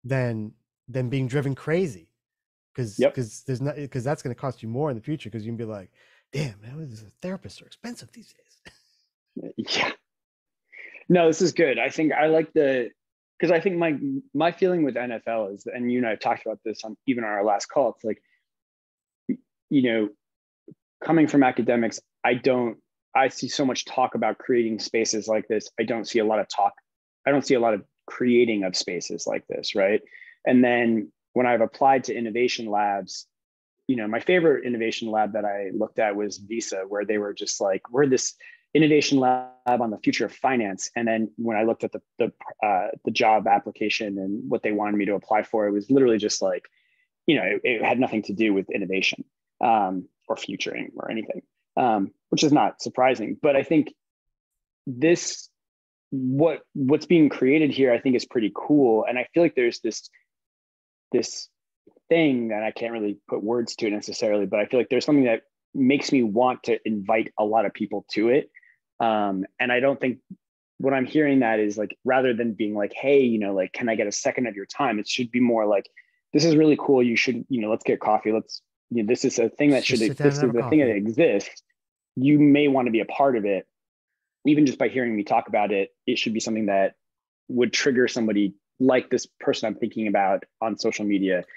than being driven crazy, because that's going to cost you more in the future, because you can be like, damn, man, therapists are expensive these days. Yeah. No, this is good. I think I like because I think my feeling with NFL is, and you and I have talked about this on even our last call, it's like, coming from academics, I see so much talk about creating spaces like this. I don't see a lot of creating of spaces like this, right? And then when I've applied to innovation labs, my favorite innovation lab that I looked at was Visa, where they were just like, we're this innovation lab on the future of finance. And then when I looked at the job application and what they wanted me to apply for, it was literally just like, it had nothing to do with innovation or futuring or anything, which is not surprising. But I think what's being created here, I think, is pretty cool. And I feel like there's this thing that I can't really put words to necessarily, but I feel like there's something that makes me want to invite a lot of people to it. And I don't think what I'm hearing that is, like, rather than being like, hey, like, can I get a second of your time? It should be more like, this is really cool. You should, let's get coffee. Let's, this is a thing that this is the thing that exists. You may want to be a part of it. Even just by hearing me talk about it, it should be something that would trigger somebody like this person I'm thinking about on social media to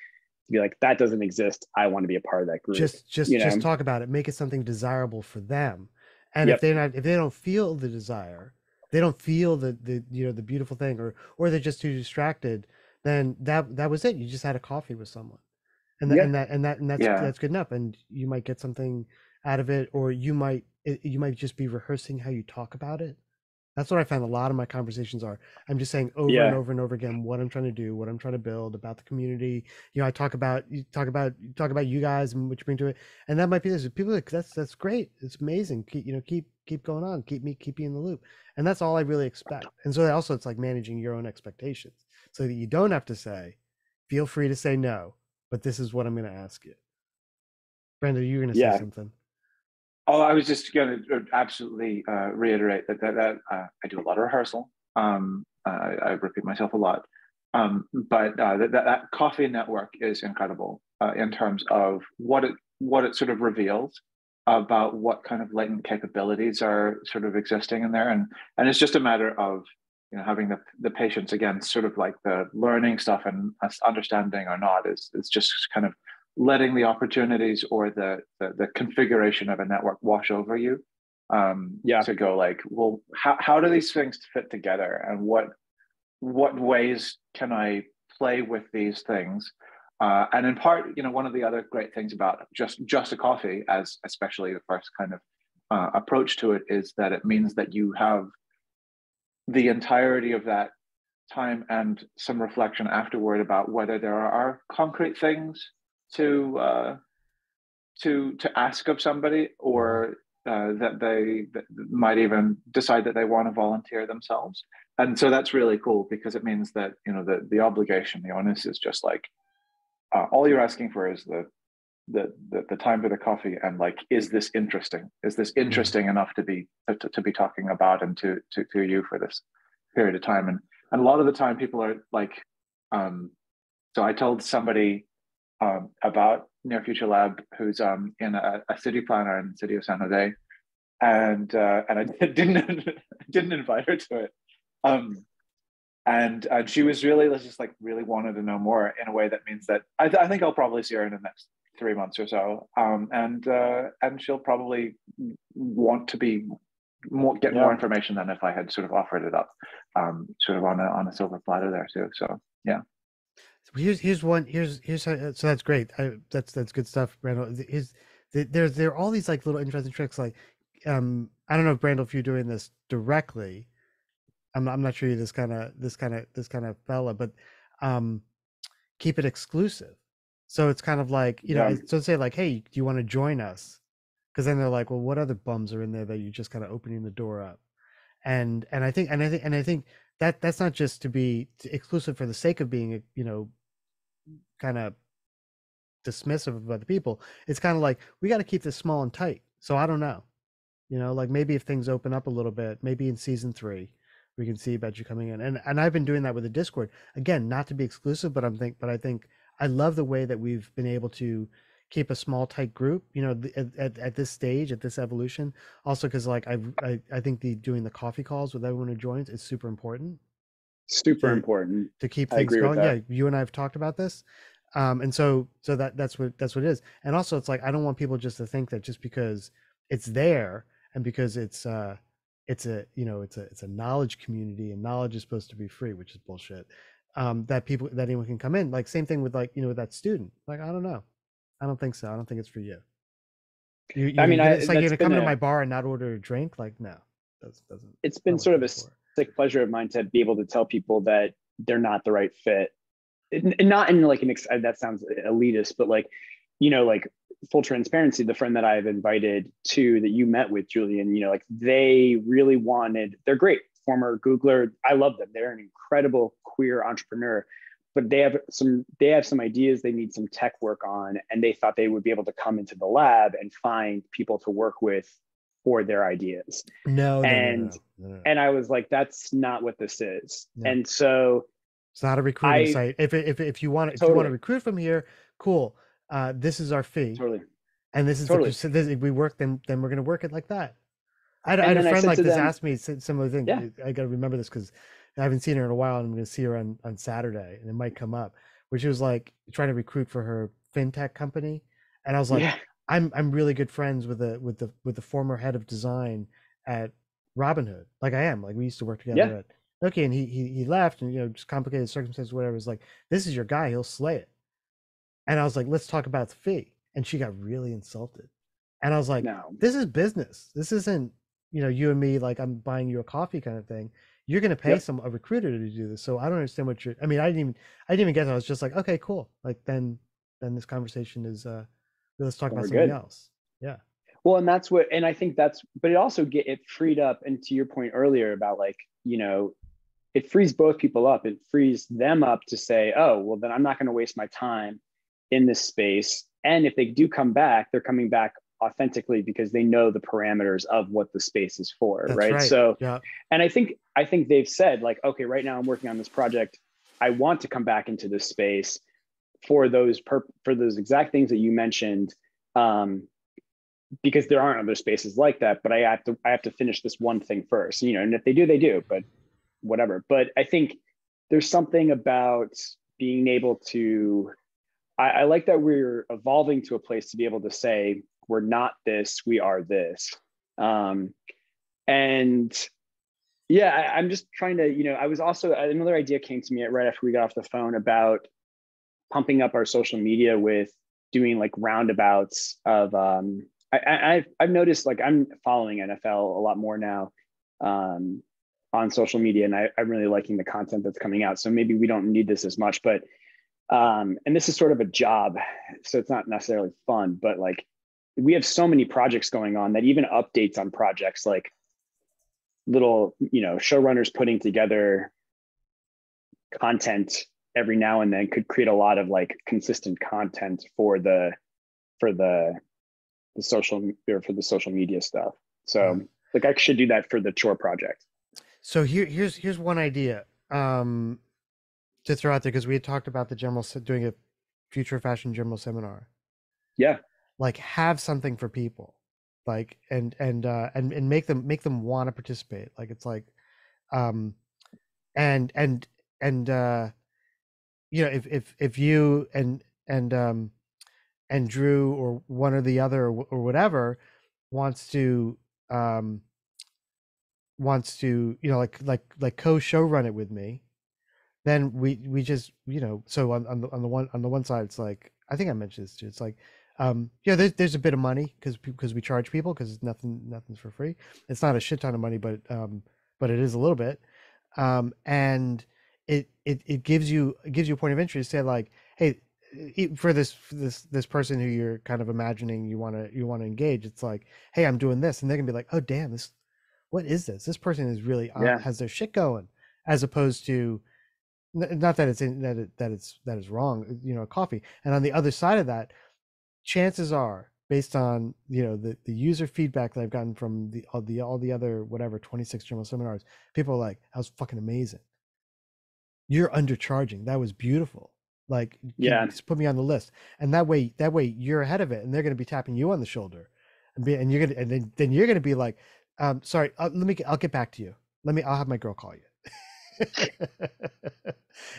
be like, that doesn't exist. I want to be a part of that group. Just talk about it. Make it something desirable for them. And if they don't feel the desire, they don't feel the beautiful thing, or they're just too distracted, then that was it. You just had a coffee with someone, and that's good enough. And you might get something out of it, or you might, you might just be rehearsing how you talk about it. That's what I find a lot of my conversations are. I'm just saying over and over and over again what I'm trying to do, what I'm trying to build, about the community. You know, I talk about you about you guys and what you bring to it, and that might be this. People are like, that's great, it's amazing. Keep going on, keep me in the loop, and that's all I really expect. And so also it's like managing your own expectations, so that you don't have to say, feel free to say no, but this is what I'm going to ask you. Brandon, you're going to say something. Oh, I was just going to absolutely reiterate that I do a lot of rehearsal. I repeat myself a lot, but that coffee network is incredible in terms of what it sort of reveals about what kind of latent capabilities are sort of existing in there, and it's just a matter of, you know, having the patience, again, sort of like the learning stuff and understanding or not is just kind of letting the opportunities or the configuration of a network wash over you, to go like, well, how do these things fit together, and what ways can I play with these things? And in part, you know, one of the other great things about just a coffee, as especially the first kind of approach to it, is that it means that you have the entirety of that time and some reflection afterward about whether there are concrete things to ask of somebody, or that they might even decide that they want to volunteer themselves. And so that's really cool, because it means that, you know, the obligation, the onus is just like, all you're asking for is the time for the coffee, and like, is this interesting? Is this interesting enough to be talking about and to you for this period of time? And a lot of the time people are like, so I told somebody about Near Future Lab who's in a city planner in the city of San Jose, and I didn't invite her to it, and she was really just like really wanted to know more, in a way that means that I think I'll probably see her in the next 3 months or so, and she'll probably want to get more information than if I had sort of offered it up, sort of on a silver platter there too. So yeah. Here's how, so that's great. That's good stuff, Brandel. There are all these like little interesting tricks. Like, I don't know if Brandel, if you're doing this directly, I'm not sure you're this kind of fella, but keep it exclusive. So it's kind of like, you know, so say like, hey, do you want to join us? Because then they're like, well, what other bums are in there that you're just kind of opening the door up? And I think that that's not just to be exclusive for the sake of being, you know, kind of dismissive of other people. It's kind of like, we got to keep this small and tight. So I don't know, you know, like maybe if things open up a little bit, maybe in season 3 we can see about you coming in. And I've been doing that with the Discord, again, not to be exclusive, but I think I love the way that we've been able to keep a small tight group, you know, at this stage, at this evolution. Also because like I think doing the coffee calls with everyone who joins is super important. Super important to keep things going. Yeah, you and I have talked about this, and so that's what it is. And also, it's like, I don't want people just to think that just because it's there and because it's a knowledge community and knowledge is supposed to be free, which is bullshit. That anyone can come in. Like, same thing with, like, you know, with that student. Like, I don't know, I don't think so. I don't think it's for you. I mean, it's like you're gonna come into my bar and not order a drink. Like, no, doesn't. It's been sort of a sick pleasure of mine to be able to tell people that they're not the right fit, and not in like that sounds elitist, but like, you know, like, full transparency, the friend that I've invited to that you met with, Julian, you know, like, they really they're great, former Googler. I love them. They're an incredible queer entrepreneur, but they have some ideas they need some tech work on, and they thought they would be able to come into the lab and find people to work with for their ideas. No. And I was like, that's not what this is. No. And so it's not a recruiting site. If you want to recruit from here, cool. This is our fee. Totally. And this is we work, then we're going to work it like that. I had a friend like this ask me similar thing. Yeah. I got to remember this because I haven't seen her in a while, and I'm going to see her on Saturday, and it might come up, where she was like trying to recruit for her fintech company. And I was like, I'm really good friends with the former head of design at Robinhood. Like, I am, like, we used to work together at and he left, and, you know, just complicated circumstances, whatever. It's like, this is your guy, he'll slay it. And I was like, let's talk about the fee. And she got really insulted. And I was like, No. this is business. This isn't, you know, you and me, like I'm buying you a coffee kind of thing. You're going to pay Yep. a recruiter to do this. So I don't understand what you're, I mean, I didn't even get it. I was just like, okay, cool. Like then this conversation is, let's talk about We're something good. else. Yeah. Well, and that's what, and I think that's, but it also it freed up. And to your point earlier about like, you know, it frees both people up. It frees them up to say, oh, well, then I'm not going to waste my time in this space. And if they do come back, they're coming back authentically because they know the parameters of what the space is for. That's right. So, yeah. And I think they've said like, okay, right now I'm working on this project. I want to come back into this space for those exact things that you mentioned. Because there aren't other spaces like that, but I have to finish this one thing first, you know, and if they do, they do, but whatever. But I think there's something about being able to, I like that we're evolving to a place to be able to say, we're not this, we are this. And yeah, I'm just trying to, you know, I was also, another idea came to me right after we got off the phone about pumping up our social media with doing like roundabouts of, I've noticed like I'm following NFL a lot more now on social media, and I'm really liking the content that's coming out. So maybe we don't need this as much, but and this is sort of a job, so it's not necessarily fun, but like we have so many projects going on that even updates on projects, like little, you know, showrunners putting together content every now and then could create a lot of like consistent content for the social media stuff. So like I should do that for the Chore project. So here's one idea to throw out there, because we had talked about doing a future fashion general seminar. Yeah. Like have something for people, like and make them want to participate. Like it's like, and you know, if you and Drew or one or the other or whatever wants to you know, like co-show run it with me, then we just, you know, so on the one side it's like, I think I mentioned this too, it's like yeah, there's a bit of money because we charge people, because nothing's for free. It's not a shit ton of money, but it is a little bit, and it gives you a point of entry to say like, hey, for this person who you're kind of imagining you want to engage, it's like, hey, I'm doing this, and they're gonna be like, oh damn, what is this? This person is really has their shit going, as opposed to, not that it's that is wrong, you know, coffee. And on the other side of that, chances are, based on, you know, the user feedback that I've gotten from all the other whatever 26 general seminars, people are like, that was fucking amazing. You're undercharging. That was beautiful. Like, yeah, just put me on the list. And that way you're ahead of it, and they're going to be tapping you on the shoulder, and you're going to, and then you're going to be like, sorry, I'll get back to you. I'll have my girl call you.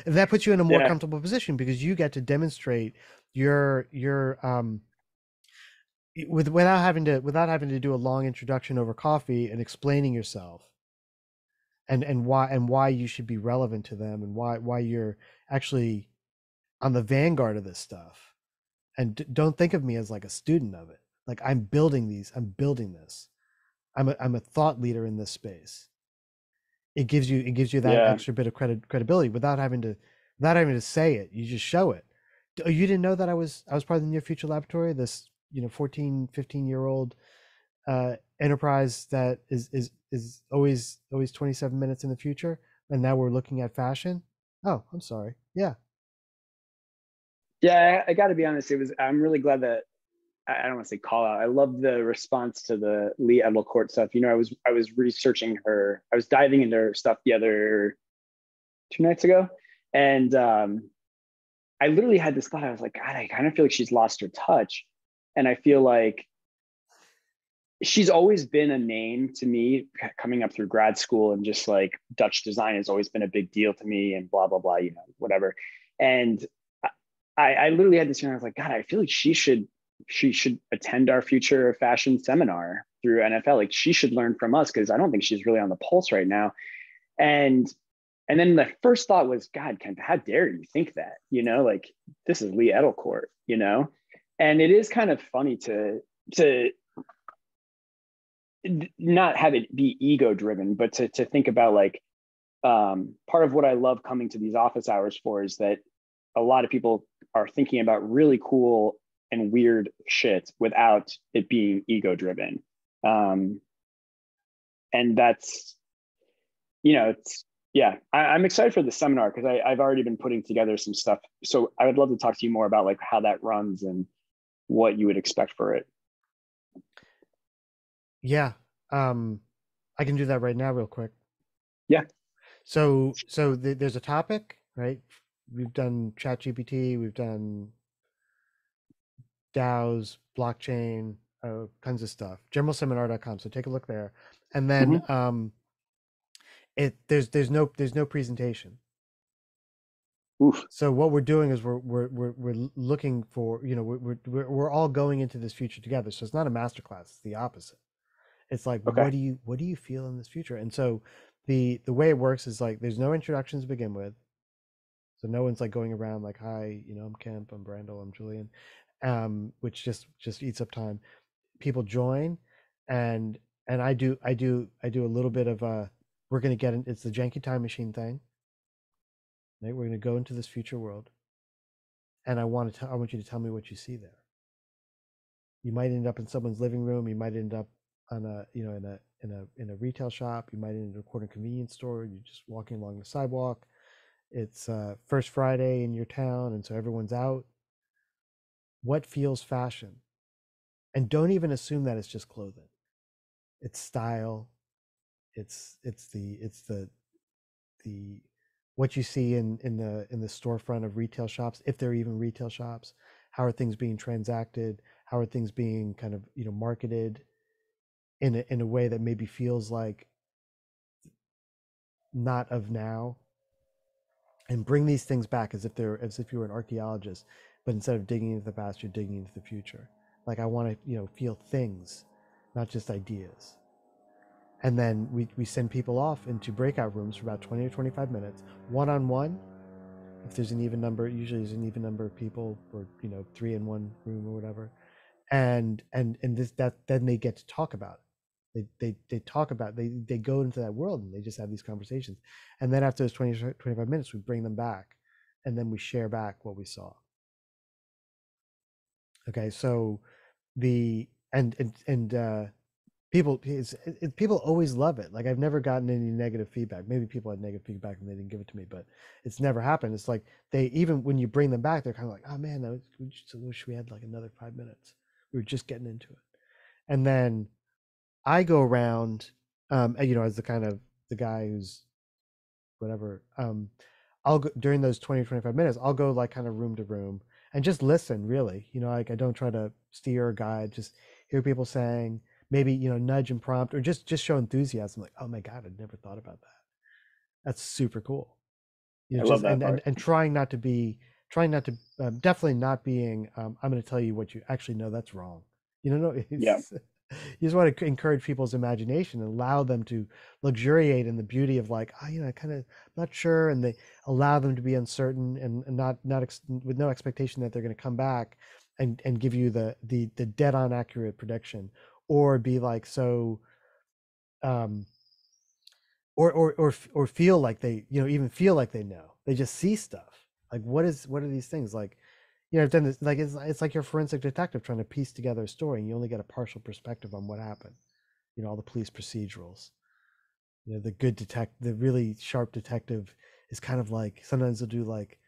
And that puts you in a more comfortable position, because you get to demonstrate your without having to do a long introduction over coffee and explaining yourself, and why you should be relevant to them, and why you're actually on the vanguard of this stuff. And don't think of me as like a student of it. Like I'm building this. I'm a thought leader in this space. It gives you that extra bit of credibility without having to say it. You just show it. Oh, you didn't know that I was part of the Near Future Laboratory, this, you know, 14, 15-year-old enterprise that is always 27 minutes in the future, and now we're looking at fashion. Oh, I'm sorry. Yeah, I got to be honest. I'm really glad that, I don't want to say call out. I love the response to the Lee Edelcourt stuff. You know, I was researching her. I was diving into her stuff the other 2 nights ago, and I literally had this thought. I was like, God, I kind of feel like she's lost her touch, and I feel like she's always been a name to me coming up through grad school, and just like Dutch design has always been a big deal to me, and blah blah blah, you know, whatever. And I literally had this feeling. I was like, God, I feel like she should attend our future fashion seminar through NFL. Like she should learn from us, because I don't think she's really on the pulse right now. And then the first thought was, God, Kent, how dare you think that? You know, like this is Lee Edelcourt, you know? And it is kind of funny to not have it be ego driven, but to think about like, part of what I love coming to these office hours for is that a lot of people are thinking about really cool and weird shit without it being ego driven. And that's, it's, yeah, I'm excited for the seminar because I've already been putting together some stuff. So I would love to talk to you more about like how that runs and what you would expect for it. Yeah. I can do that right now real quick. Yeah. So there's a topic, right? We've done ChatGPT, we've done DAOs, blockchain, tons of stuff. Generalseminar.com. So take a look there. And then there's no presentation. Oof. So what we're doing is we're looking for, we're all going into this future together. So it's not a masterclass, it's the opposite. It's like, Okay. what do you feel in this future? And so the way it works is like there's no introductions to begin with. So no one's like going around like, hi, I'm Kemp, I'm Brandel, I'm Julian, which just eats up time. People join, and I do a little bit of we're gonna get it's the janky time machine thing. Right? We're gonna go into this future world, and I want you to tell me what you see there. You might end up in someone's living room. You might end up on a in a retail shop. You might end up in a corner convenience store. You're just walking along the sidewalk. It's First Friday in your town, and so everyone's out. What feels fashion? And don't even assume that it's just clothing. It's style. It's the what you see in the storefront of retail shops, if they're even retail shops. How are things being transacted? How are things being kind of marketed in a way that maybe feels like not of now? And bring these things back as if you were an archaeologist, but instead of digging into the past, you're digging into the future. Like I want to feel things, not just ideas. And then we send people off into breakout rooms for about 20 or 25 minutes, one-on-one. If there's an even number, usually there's an even number of people, or 3 in one room or whatever. And then they get to talk about it. They talk about, they go into that world and they just have these conversations. And then after those 20 or 25 minutes, we bring them back, and then we share back what we saw. Okay, so people always love it. Like I've never gotten any negative feedback. Maybe people had negative feedback and they didn't give it to me, but it's never happened. It's like even when you bring them back, they're kind of like, oh man, we just wish we had like another 5 minutes. We were just getting into it. And then I go around, as the guy who's whatever. I'll go during those 20 or 25 minutes, I'll go like kind of room to room and just listen, really. Like I don't try to steer or guide, just hear people saying, maybe, nudge and prompt, or just show enthusiasm. Like, oh my God, I'd never thought about that. That's super cool. I love that part. And trying not to definitely not being, I'm going to tell you what you actually know, that's wrong. Yeah. You just want to encourage people's imagination and allow them to luxuriate in the beauty of like, kind of not sure, and they allow them to be uncertain and not with no expectation that they're going to come back and give you the dead on accurate prediction, or be like so, or feel like they even feel like they know. They just see stuff. Like what are these things like? I've done this, like it's like you're a forensic detective trying to piece together a story, and you only get a partial perspective on what happened. All the police procedurals. The really sharp detective is kind of like, sometimes they'll do like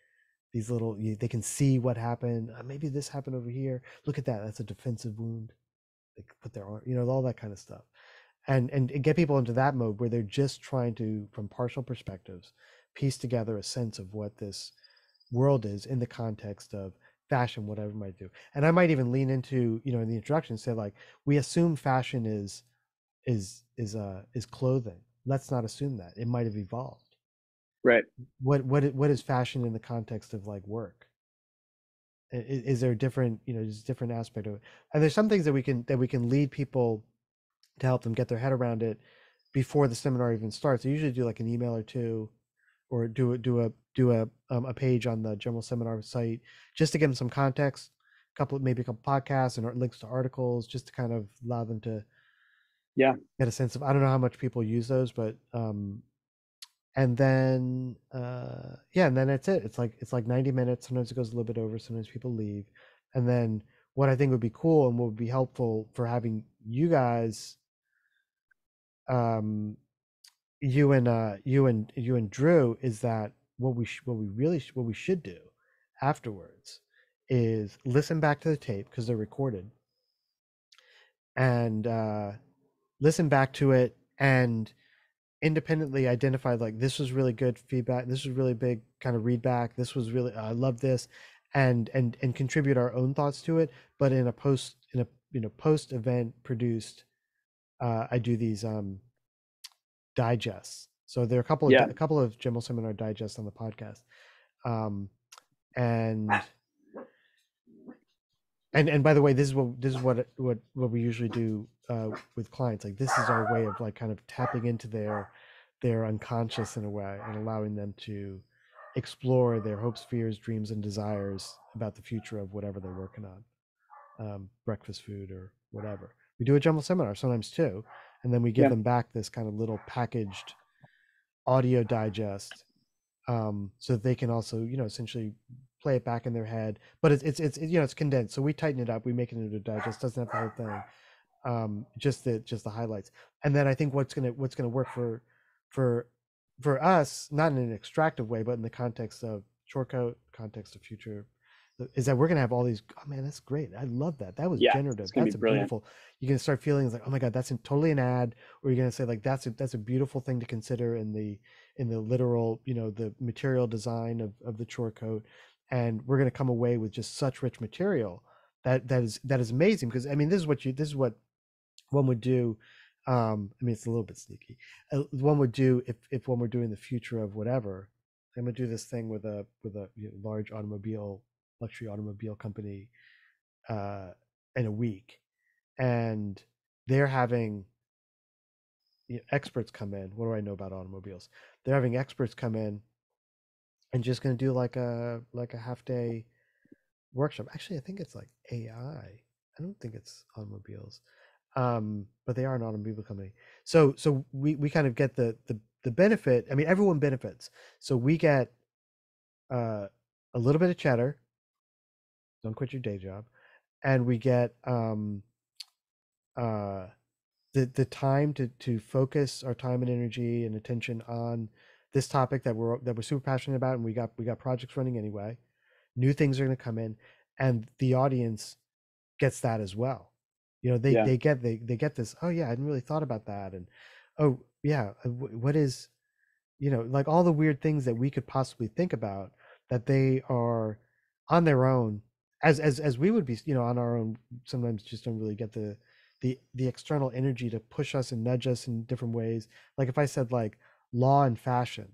these little, they can see what happened. Maybe this happened over here. Look at that. That's a defensive wound. They put their arm, all that kind of stuff. And get people into that mode where they're just trying to, from partial perspectives, piece together a sense of what this world is in the context of fashion, whatever it might do. And I might even lean into, in the introduction, say like, we assume fashion is clothing. Let's not assume that. It might have evolved. Right. What is fashion in the context of like work? Is there a different, there's a different aspect of it? And there's some things that we can lead people to help them get their head around it before the seminar even starts. I usually do like an email or two, or do a page on the General Seminar site, just to give them some context, maybe a couple podcasts and links to articles, just to kind of allow them to Yeah. Get a sense of, I don't know how much people use those, but and then yeah, and then that's it. It's like 90 minutes. Sometimes it goes a little bit over, sometimes people leave. And then what I think would be cool and what would be helpful for having you guys, you and Drew, is that what we should do afterwards is listen back to the tape, because they're recorded, and listen back to it and independently identify, like, this was really good feedback, this was really big kind of read back, this was really, I love this, and contribute our own thoughts to it, but in a post event produced, I do these digests. So there are a couple of Gemmell Seminar digests on the podcast, and by the way, this is what we usually do with clients. Like, this is our way of, like, kind of tapping into their unconscious in a way, and allowing them to explore their hopes, fears, dreams, and desires about the future of whatever they're working on, breakfast food or whatever. We do a Gemmell Seminar sometimes too, and then we give them back this kind of little packaged audio digest, so that they can also, essentially play it back in their head. But it's condensed, so we tighten it up, we make it into a digest. Doesn't have the whole thing, just the highlights. And then I think what's gonna work for us, not in an extractive way, but in the context of Shortcoat, context of future, is that we're gonna have all these. Oh man, that's great! I love that. That was generative. That's beautiful. You're gonna start feeling like, oh my god, that's totally an ad, or you're gonna say, like, that's a beautiful thing to consider in the literal, the material design of the Shortcoat, and we're gonna come away with just such rich material that is amazing. Because I mean, this is what one would do. I mean, it's a little bit sneaky. One would do if one were doing the future of whatever. I'm gonna do this thing with a large luxury automobile company in a week, and they're having experts come in. What do I know about automobiles? They're having experts come in and just going to do like a half day workshop. Actually, I think it's like AI. I don't think it's automobiles, but they are an automobile company. So we kind of get the benefit. I mean, everyone benefits. So we get a little bit of cheddar. Don't quit your day job, and we get the time to focus our time and energy and attention on this topic that we're super passionate about, and we got projects running anyway. New things are going to come in, and the audience gets that as well. They get this. Oh yeah, I hadn't really thought about that, and oh yeah, what is, like, all the weird things that we could possibly think about, that they are on their own, as we would be, on our own. Sometimes just don't really get the external energy to push us and nudge us in different ways. Like if I said, like, law and fashion,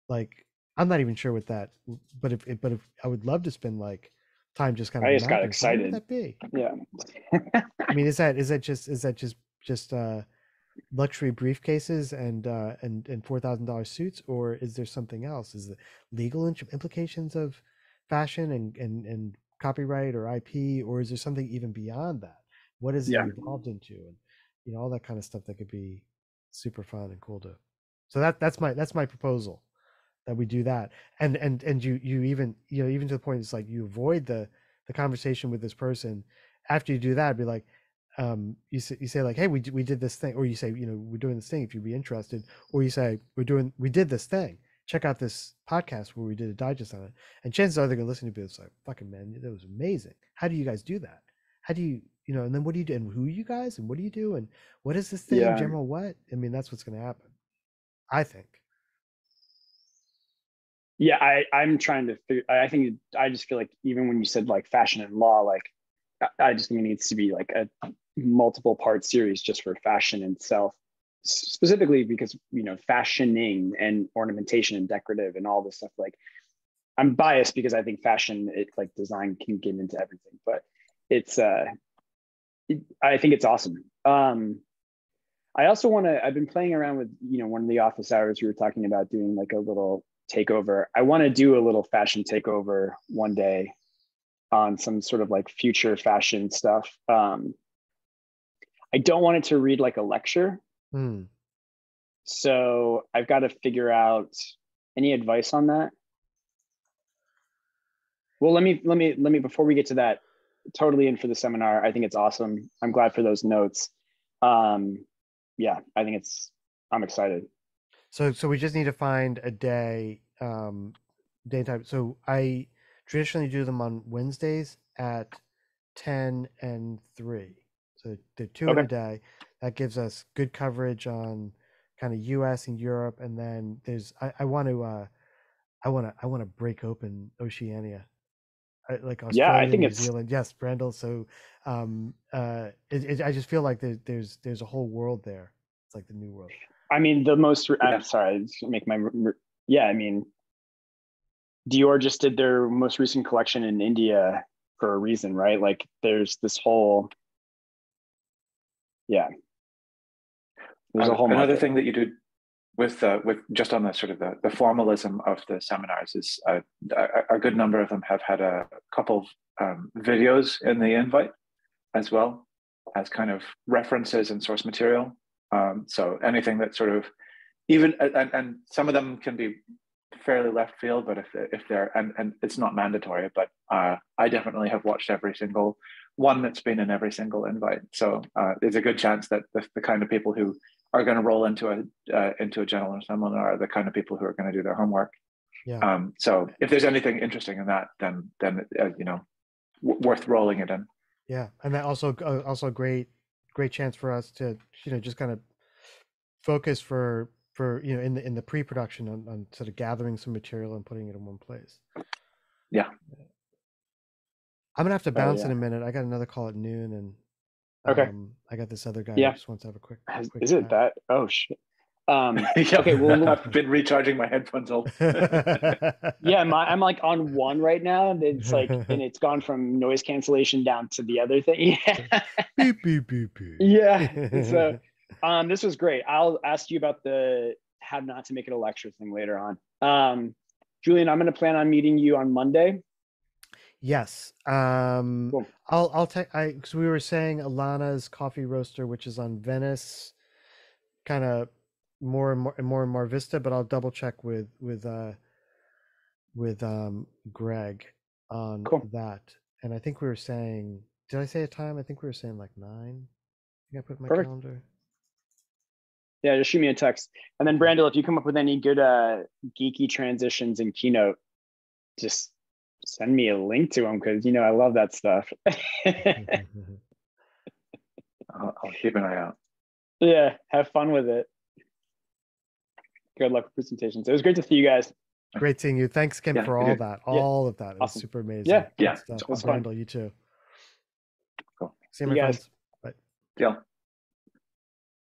like, I'm not even sure what that, but if I would love to spend, like, time just kind of, I just got excited. What would that be? Yeah. I mean, is that just luxury briefcases and $4,000 suits, or is there something else? Is the legal implications of fashion and copyright or IP, or is there something even beyond that? What is it evolved into, and all that kind of stuff that could be super fun and cool to. So that's my proposal, that we do that, and you even even to the point, it's like you avoid the conversation with this person. After you do that, it'd be like, you say like, hey, we did this thing, or you say, we're doing this thing, if you'd be interested, or you say, we did this thing, check out this podcast where we did a digest on it, and chances are they're gonna listen to it. It's like, fucking man, that was amazing. How do you guys do that? How do you, and then what do you do, and who are you guys, and what do you do, and what is this thing, Gemmell, what? I mean, that's what's gonna happen, I think. Yeah, I'm trying to figure. I just feel like, even when you said like fashion and law, like, I just think it needs to be like a multiple part series just for fashion itself, specifically because fashioning and ornamentation and decorative and all this stuff. Like, I'm biased because I think fashion, like design, can get into everything, but it's I think it's awesome. I also want to. I've been playing around with one of the office hours, we were talking about doing like a little takeover. I want to do a little fashion takeover one day on some sort of like future fashion stuff. I I don't want it to read like a lecture. Hmm. So I've got to figure out any advice on that. Well, let me before we get to that, totally in for the seminar. I think it's awesome. I'm glad for those notes. Yeah, I think I'm excited. So we just need to find a day, daytime. So I traditionally do them on Wednesdays at 10 and 3. So they're 2 in a day. That gives us good coverage on kind of US and Europe. And then I want to break open Oceania. Like Australia, Yeah, I think New it's Zealand. Yes, Brandel. So I just feel like there's a whole world there. It's like the new world. I mean, I'm sorry, I just make my, yeah, I mean, Dior just did their most recent collection in India for a reason, right? Like there's this whole, yeah. There's a whole another market. thing that you do with just on the sort of the formalism of the seminars is a good number of them have had a couple of videos in the invite as well as kind of references and source material. So anything that sort of even and some of them can be fairly left field, but if they're and it's not mandatory, but I definitely have watched every single one that's been in every single invite. So there's a good chance that the kind of people who are going to roll into a general seminar are the kind of people who are going to do their homework. Yeah. So if there's anything interesting in that, then worth rolling it in. Yeah, and that also a great chance for us to just kind of focus for in the pre-production on sort of gathering some material and putting it in one place. Yeah. I'm gonna have to bounce in a minute. I got another call at noon, and I got this other guy who just wants to have a quick Is it that? Oh shit. Yeah, okay, well, I've been recharging my headphones all. Yeah, I'm like on one right now. It's like, and it's gone from noise cancellation down to the other thing. Yeah. Beep, beep, beep, beep. Yeah. So, this was great. I'll ask you about the how not to make it a lecture thing later on. Julian, I'm going to plan on meeting you on Monday. Yes. Cool. I'll take because we were saying Alana's coffee roaster, which is on Venice, kind of more and more Vista, but I'll double check with Greg on that. And I think we were saying, did I say a time? I think we were saying like 9. I think I put in my calendar. Yeah, just shoot me a text. And then Brandel, if you come up with any good geeky transitions in Keynote, just send me a link to them because I love that stuff. I'll keep an eye out. Yeah, have fun with it. Good luck with presentations. It was great to see you guys. Great seeing you. Thanks, Kim, for all that. All of that. It was super amazing. Yeah, Stuff. Brandel, you too. Cool. See you, my friends. Bye. Yeah.